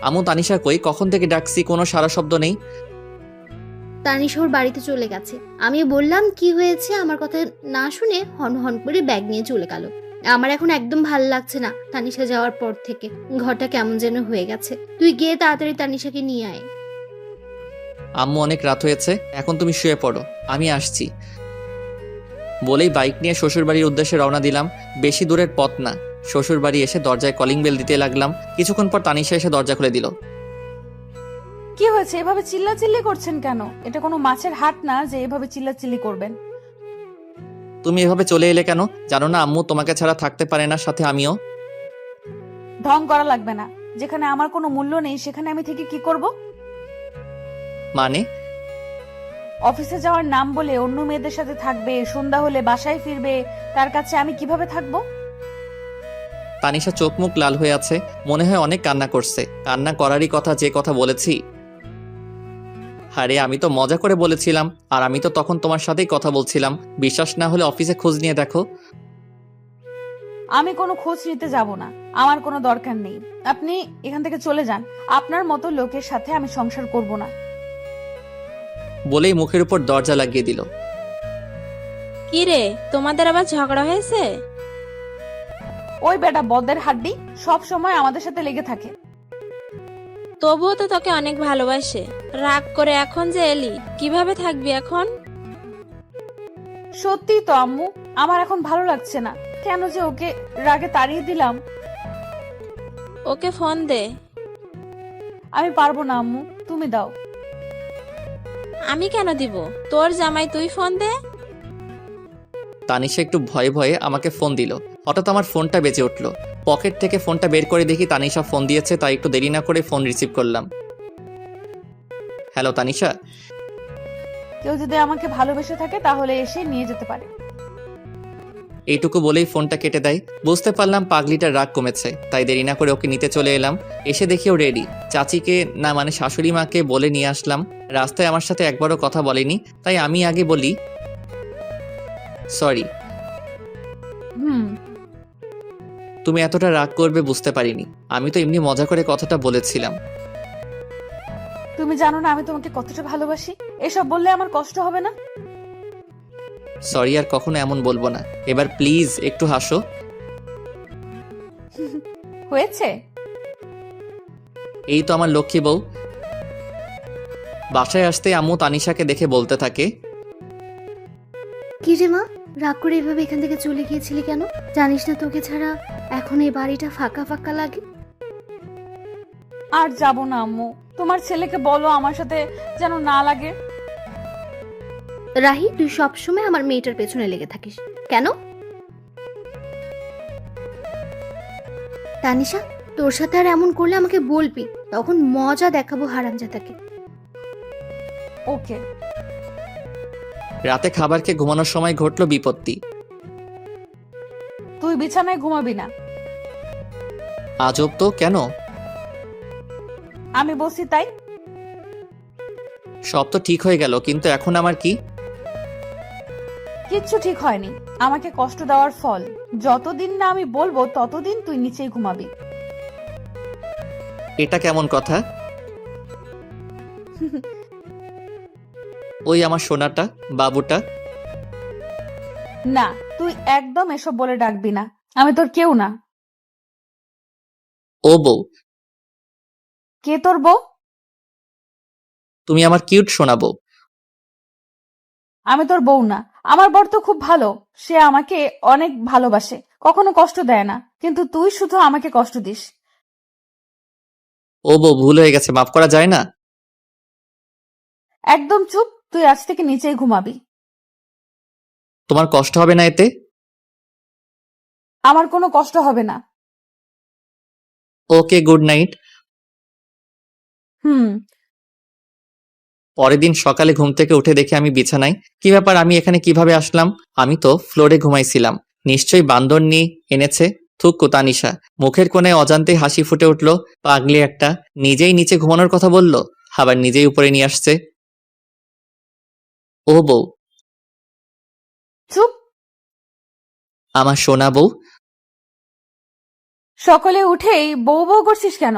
আম্মু তানিশা কই? কখন থেকে ডাকছি, কোনো সারা শব্দ নেই। তানিশা ওর বাড়িতে চলে গেছে। আমি বললাম কি হয়েছে, আমার কথা না শুনে হন হন করে ব্যাগ নিয়ে চলে গেল। আমার এখন একদম ভালো লাগছে না তানিশা যাওয়ার পর থেকে। ঘরটা কেমন যেন হয়ে গেছে। তুই গিয়ে তাড়াতাড়ি তানিশাকে নিয়ে আয়। আম্মু অনেক রাত হয়েছে, এখন তুমি শুয়ে পড়ো, আমি আসছি। বলেই বাইক নিয়ে শ্বশুরবাড়ির উদ্দেশ্যে রওনা দিলাম। বেশি দূরের পথ না। শ্বশুরবাড়ি এসে দরজায় কলিং বেল দিতে লাগলাম। কিছুক্ষণ পর তানিশা এসে দরজা খুলে দিল। কি হয়েছে? এভাবে চিল্লাচিল্লি করছেন কেন? এটা কোনো মাছের হাট না যে এভাবে চিল্লাচিল্লি করবেন। তুমি এভাবে চলে এলে কেন? জানো না আম্মু তোমাকে ছাড়া থাকতে পারে না, সাথে আমিও। ঢং করা লাগবে না। যেখানে আমার কোনো মূল্য নেই সেখানে আমি থেকে কি করব? মানে? অফিসে যাওয়ার নাম বলে অন্য মেয়েদের সাথে থাকবে, সন্ধ্যা হলে বাসায় ফিরবে, তার কাছে আমি কিভাবে থাকবো? তানিশা চোখ মুখ লাল হয়ে আছে, মনে হয় অনেক কান্না করছে। কান্না করারই কথা যে কথা বলেছি। আরে আমি তো মজা করে বলেছিলাম, আর আমি তো তখন তোমার সাথেই কথা বলছিলাম। বিশ্বাস না হলে অফিসে খোঁজ নিয়ে দেখো। আমি কোনো খোঁজ নিতে যাব না, আমার কোনো দরকার নেই। আপনি এখান থেকে চলে যান। আপনার মতো লোকের সাথে আমি সংসার করব না। বলেই মুখের উপর দরজা লাগিয়ে দিল। কি রে, তোমাদের আবার ঝগড়া হয়েছে? ওই বেটা বদের হাড্ডি সব সময় আমাদের সাথে লেগে থাকে। তবুও তো তোকে অনেক ভালোবাসে। রাগ করে এখন যে এলি, কিভাবে থাকবি এখন? সত্যি তো আম্মু, আমার এখন ভালো লাগছে না। কেন যে ওকে রাগে তাড়িয়ে দিলাম। ওকে ফোন দে। আমি পারবো না আম্মু, তুমি দাও। আমি কেন দিব? তোর জামাই, তুই ফোন দে। তানিশা একটু ভয়ে ভয়ে আমাকে ফোন দিল। হঠাৎ আমার ফোনটা বেজে উঠল। পকেট থেকে ফোনটা বের করে দেখি তানিশা ফোন দিয়েছে, তাই একটু দেরি না করে ফোন রিসিভ করলাম। হ্যালো তানিশা। কেউ যদি আমাকে ভালোবেসে থাকে তাহলে এসে নিয়ে যেতে পারে। এইটুকু বলেই ফোনটা কেটে দেয়। বুঝতে পারলাম পাগলিটার রাগ কমেছে, তাই দেরি না করে ওকে নিতে চলে এলাম। এসে দেখি ও রেডি। চাচিকে না মানে শাশুড়ি মাকে বলে নিয়ে আসলাম। রাস্তায় আমার সাথে একবারও কথা বলেনি, তাই আমি আগে বলি, সরি। তুমি এতটা রাগ করবে বুঝতে পারিনি। আমি তো এমনি মজা করে কথাটা বলেছিলাম। তুমি জানো না আমি তোমাকে কতটা ভালোবাসি। এসব বললে আমার কষ্ট হবে না? সরি, আর কখনো এমন বলবো না। এবার প্লিজ একটু হাসো। হয়েছে? এই তো আমার লক্ষ্মী বউ। বাসায় আসতে আম্মু তানিশাকে দেখে বলতে থাকে, কি রে মা, রাগ করে এভাবে এখান থেকে চলে গিয়েছিলি কেন? জানিস না তোকে ছাড়া এখন এই বাড়িটা ফাঁকা ফাঁকা লাগে। আর যাব না আম্মু, তোমার ছেলেকে বলো আমার সাথে যেন না লাগে। রাহি, তুই সবসময় আমার মেয়েটার পেছনে লেগে থাকিস কেন? তানিশা, তোর সাথে আর এমন করলে আমাকে বলবি, তখন মজা দেখাবো হারামজাদাকে। ওকে। রাতে খাবার খেয়ে ঘুমানোর সময় ঘটলো বিপত্তি। তুই বিছানায় ঘুমাবি না। আজব তো, কেন? আমি বসি তাই। সব তো ঠিক হয়ে গেল, কিন্তু এখন আমার কি? কিচ্ছু ঠিক হয়নি। আমাকে কষ্ট দেওয়ার ফল। যতদিন না আমি বলবো ততদিন তুই নিচেই ঘুমাবি। এটা কেমন কথা? ওই আমার সোনাটা, বাবুটা। না, তুই একদম এসব বলে ডাকবি না। আমি তোর কেউ না। ও বউ। কে তোর বউ? তুমি আমার কিউট সোনা বউ। আমি তোর বউ না। আমার বর তো খুব ভালো, সে আমাকে অনেক ভালোবাসে। কখনো কষ্ট দেয় না, কিন্তু তুই শুধু আমাকে কষ্ট দিস। ও বউ, ভুল হয়ে গেছে, মাফ করা যায় না? একদম চুপ, তুই আজ থেকে নিচেই ঘুমাবি। তোমার কষ্ট হবে না এতে? আমার কোনো কষ্ট হবে না। ওকে, গুড নাইট। হুম। পরের দিন সকালে ঘুম থেকে উঠে দেখি আমি বিছানায়। কি ব্যাপার, আমি এখানে কিভাবে আসলাম? আমি তো ফ্লোরে ঘুমাইছিলাম। নিশ্চয়ই বান্দর নিয়ে এনেছে। থুক্কু তানিশা। মুখের কোণে অজান্তেই হাসি ফুটে উঠল। পাগলি একটা, নিজেই নিচে ঘুমানোর কথা বলল, আবার নিজেই উপরে নিয়ে আসছে। ও বউ, চুপ। আমার সোনা বউ। সকালে উঠেই বউ বউ করছিস কেন?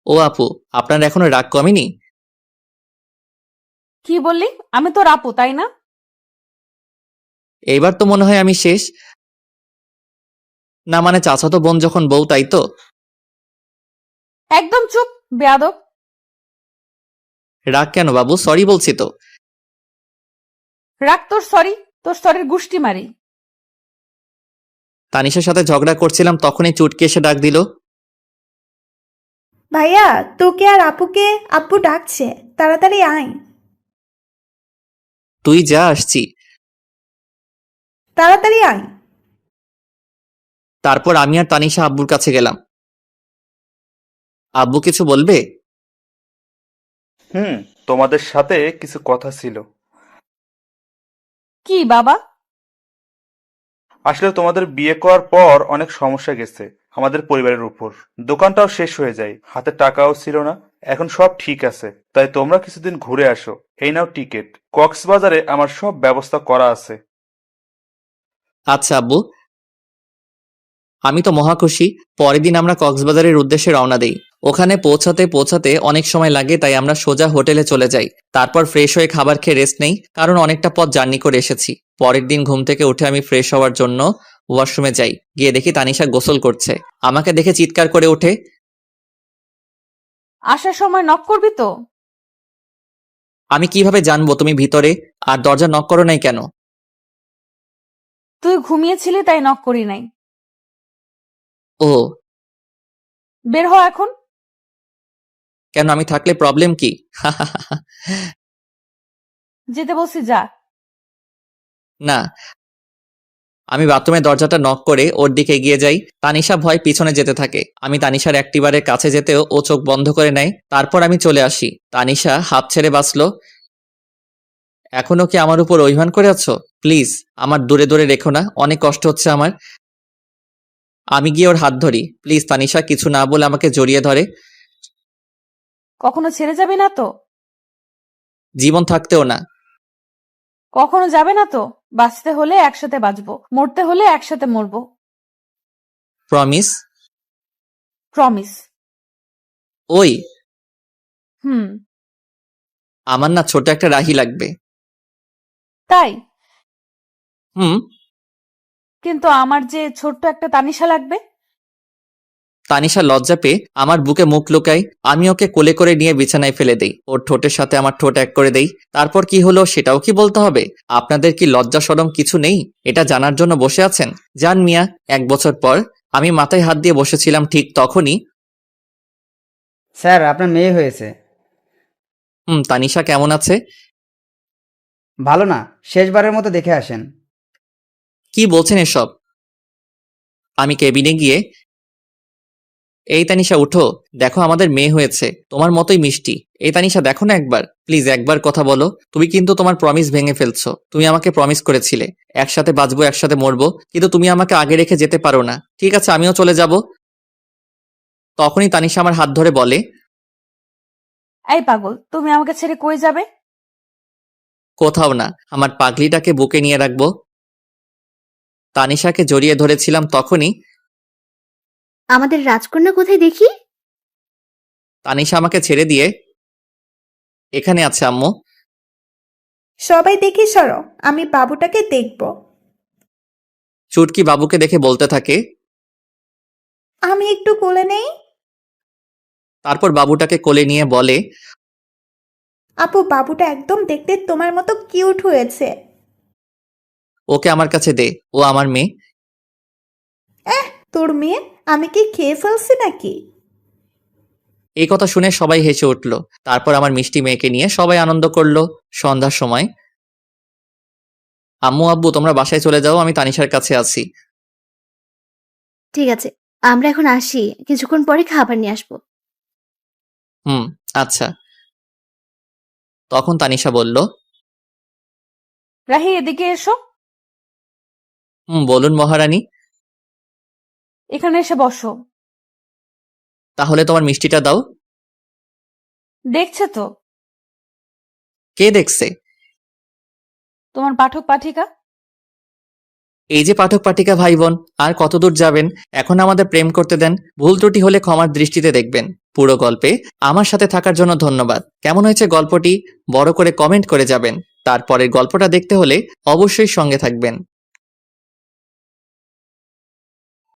ও আপু, আপনার এখনো রাগ কমেনি? কি বললি? আমি তোর আপু, তাই না? এইবার তো মনে হয় আমি শেষ। না মানে চাচাতো বোন যখন বউ, তাই তো? একদম চুপ, বেয়াদব। রাগ কেন বাবু, সরি বলছি তো। রাখ তোর সরি, তোর সরির গুষ্টি মারি। তানিশার সাথে ঝগড়া করছিলাম, তখনই চুটকি এসে ডাক দিল। ভাইয়া, তোকে আর আপুকে আব্বু ডাকছে, তাড়াতাড়ি আয়। তুই যা, আসছি। তাড়াতাড়ি আয়। তারপর আমি আর তানিশা আব্বুর কাছে গেলাম। আব্বু কিছু বলবে? তোমাদের সাথে কিছু কথা ছিল। কি বাবা? আসলে তোমাদের বিয়ে করার পর অনেক সমস্যা গেছে আমাদের পরিবারের উপর। দোকানটাও শেষ হয়ে যায়, হাতে টাকাও ছিল না। এখন সব ঠিক আছে, তাই তোমরা কিছুদিন ঘুরে আসো। এই নাও টিকিট। কক্সবাজারে আমার সব ব্যবস্থা করা আছে। আচ্ছা আব্বু, আমি তো মহা খুশি। পরের দিন আমরা কক্সবাজারের উদ্দেশ্যে রওনা দেই। ওখানে পৌঁছাতে পৌঁছাতে অনেক সময় লাগে, তাই আমরা সোজা হোটেলে চলে যাই। তারপর ফ্রেশ হয়ে খাবার খেয়ে রেস্ট নেই, কারণ অনেকটা পথ জার্নি করে এসেছি। পরের দিন ঘুম থেকে উঠে আমি ফ্রেশ হওয়ার জন্য ওয়াশরুমে যাই। গিয়ে দেখি তানিশা গোসল করছে। আমাকে দেখে চিৎকার করে ওঠে। আসার সময় নক করবি তো? আমি কিভাবে জানবো তুমি ভিতরে? আর দরজা নক করো নাই কেন? তুই ঘুমিয়েছিলি তাই নক করি নাই। ও, বের হ এখন। কেন, আমি থাকলে প্রবলেম কি? যেতে বলছি যা। না, আমি বাথরুমের দরজাটা নক করে ওর দিকে এগিয়ে যাই। তানিশা ভয় পিছনে যেতে থাকে। আমি তানিশার অ্যাক্টিভারের কাছে যেতেও ও চোখ বন্ধ করে নেয়। তারপর আমি চলে আসি। তানিশা হাফ ছেড়ে বাঁচলো। এখনো কি আমার উপর অভিমান করে আছো? প্লিজ আমার দূরে দূরে রেখো না, অনেক কষ্ট হচ্ছে আমার। আমি গিয়ে ওর হাত ধরি। প্লিজ তানিশা কিছু না বলে আমাকে জড়িয়ে ধরে। কখনো ছেড়ে যাবি না তো? জীবন থাকতেও না। কখনো যাবে না তো? বাঁচতে হলে একসাথে বাঁচবো, মরতে হলে একসাথে মরবো। প্রমিস? প্রমিস। ওই, হুম। আমার না ছোট একটা রাহি লাগবে। তাই? হুম। কিন্তু আমার যে ছোট্ট একটা তানিশা লাগবে। তানিশা লজ্জা পেয়ে আমার বুকে মুখ লুকায়। আমি ওকে কোলে করে নিয়ে বিছানায় ফেলে দেই। ওর ঠোঁটের সাথে আমার ঠোঁট এক করে দেই। তারপর কি হলো সেটাও কি বলতে হবে? আপনাদের কি লজ্জা শরম কিছু নেই? এটা জানার জন্য বসে আছেন? জান মিয়া। 1 বছর পর আমি মাথায় হাত দিয়ে বসেছিলাম, ঠিক তখনই। স্যার, আপনার মেয়ে হয়েছে। তানিশা কেমন আছে? ভালো না, শেষবারের মতো দেখে আসেন। কি বলছেন এসব? আমি কেবিনে গিয়ে, এই তানিশা উঠো, দেখো আমাদের মেয়ে হয়েছে, তোমার মতোই মিষ্টি। এই তানিশা দেখো না একবার, প্লিজ একবার কথা বলো। তুমি কিন্তু তোমার প্রমিস ভেঙে ফেলছো। তুমি আমাকে প্রমিস করেছিলে একসাথে বাঁচবো একসাথে মরবো, কিন্তু তুমি আমাকে আগে রেখে যেতে পারো না। ঠিক আছে, আমিও চলে যাব। তখনই তানিশা আমার হাত ধরে বলে, এই পাগল, তুমি আমাকে ছেড়ে কই যাবে? কোথাও না, আমার পাগলিটাকে বুকে নিয়ে রাখবো। তানিশাকে জড়িয়ে ধরেছিলাম, তখনই আমাদের রাজকন্যা কোথায় দেখি? তানিশা আমাকে ছেড়ে দিয়ে, এখানে আছে আম্মু। সবাই দেখে সরো, আমি বাবুটাকে দেখব। চুটকি বাবুকে দেখে বলতে থাকে। আমি একটু কোলে নেই। তারপর বাবুটাকে কোলে নিয়ে বলে, আপু, বাবুটা একদম দেখতে তোমার মতো কিউট হয়েছে। ওকে আমার কাছে দে, ও আমার মেয়ে। তোর মেয়ে? আমি কি খেয়ে ফেলছি নাকি? এই কথা শুনে সবাই হেসে উঠল। তারপর আমার মিষ্টি মেয়েকে নিয়ে সবাই আনন্দ করলো। সন্ধ্যার সময় আম্মু আব্বু তোমরা বাসায় চলে যাও, আমি তানিশার কাছে আছি। ঠিক আছে, আমরা এখন আসি, কিছুক্ষণ পরে খাবার নিয়ে আসবো। হুম, আচ্ছা। তখন তানিশা বলল, রাহি এদিকে এসো, বলুন মহারানী। এখানে এসে বসো। তাহলে তোমার মিষ্টিটা দাও। দেখছে তো, কে দেখছে? তোমার পাঠক পাঠিকা। এই যে পাঠক পাঠিকা ভাই বোন, আর কতদূর যাবেন? এখন আমাদের প্রেম করতে দেন, ভুল ত্রুটি হলে ক্ষমার দৃষ্টিতে দেখবেন। পুরো গল্পে আমার সাথে থাকার জন্য ধন্যবাদ। কেমন হয়েছে গল্পটি বড় করে কমেন্ট করে যাবেন। তারপরের গল্পটা দেখতে হলে অবশ্যই সঙ্গে থাকবেন।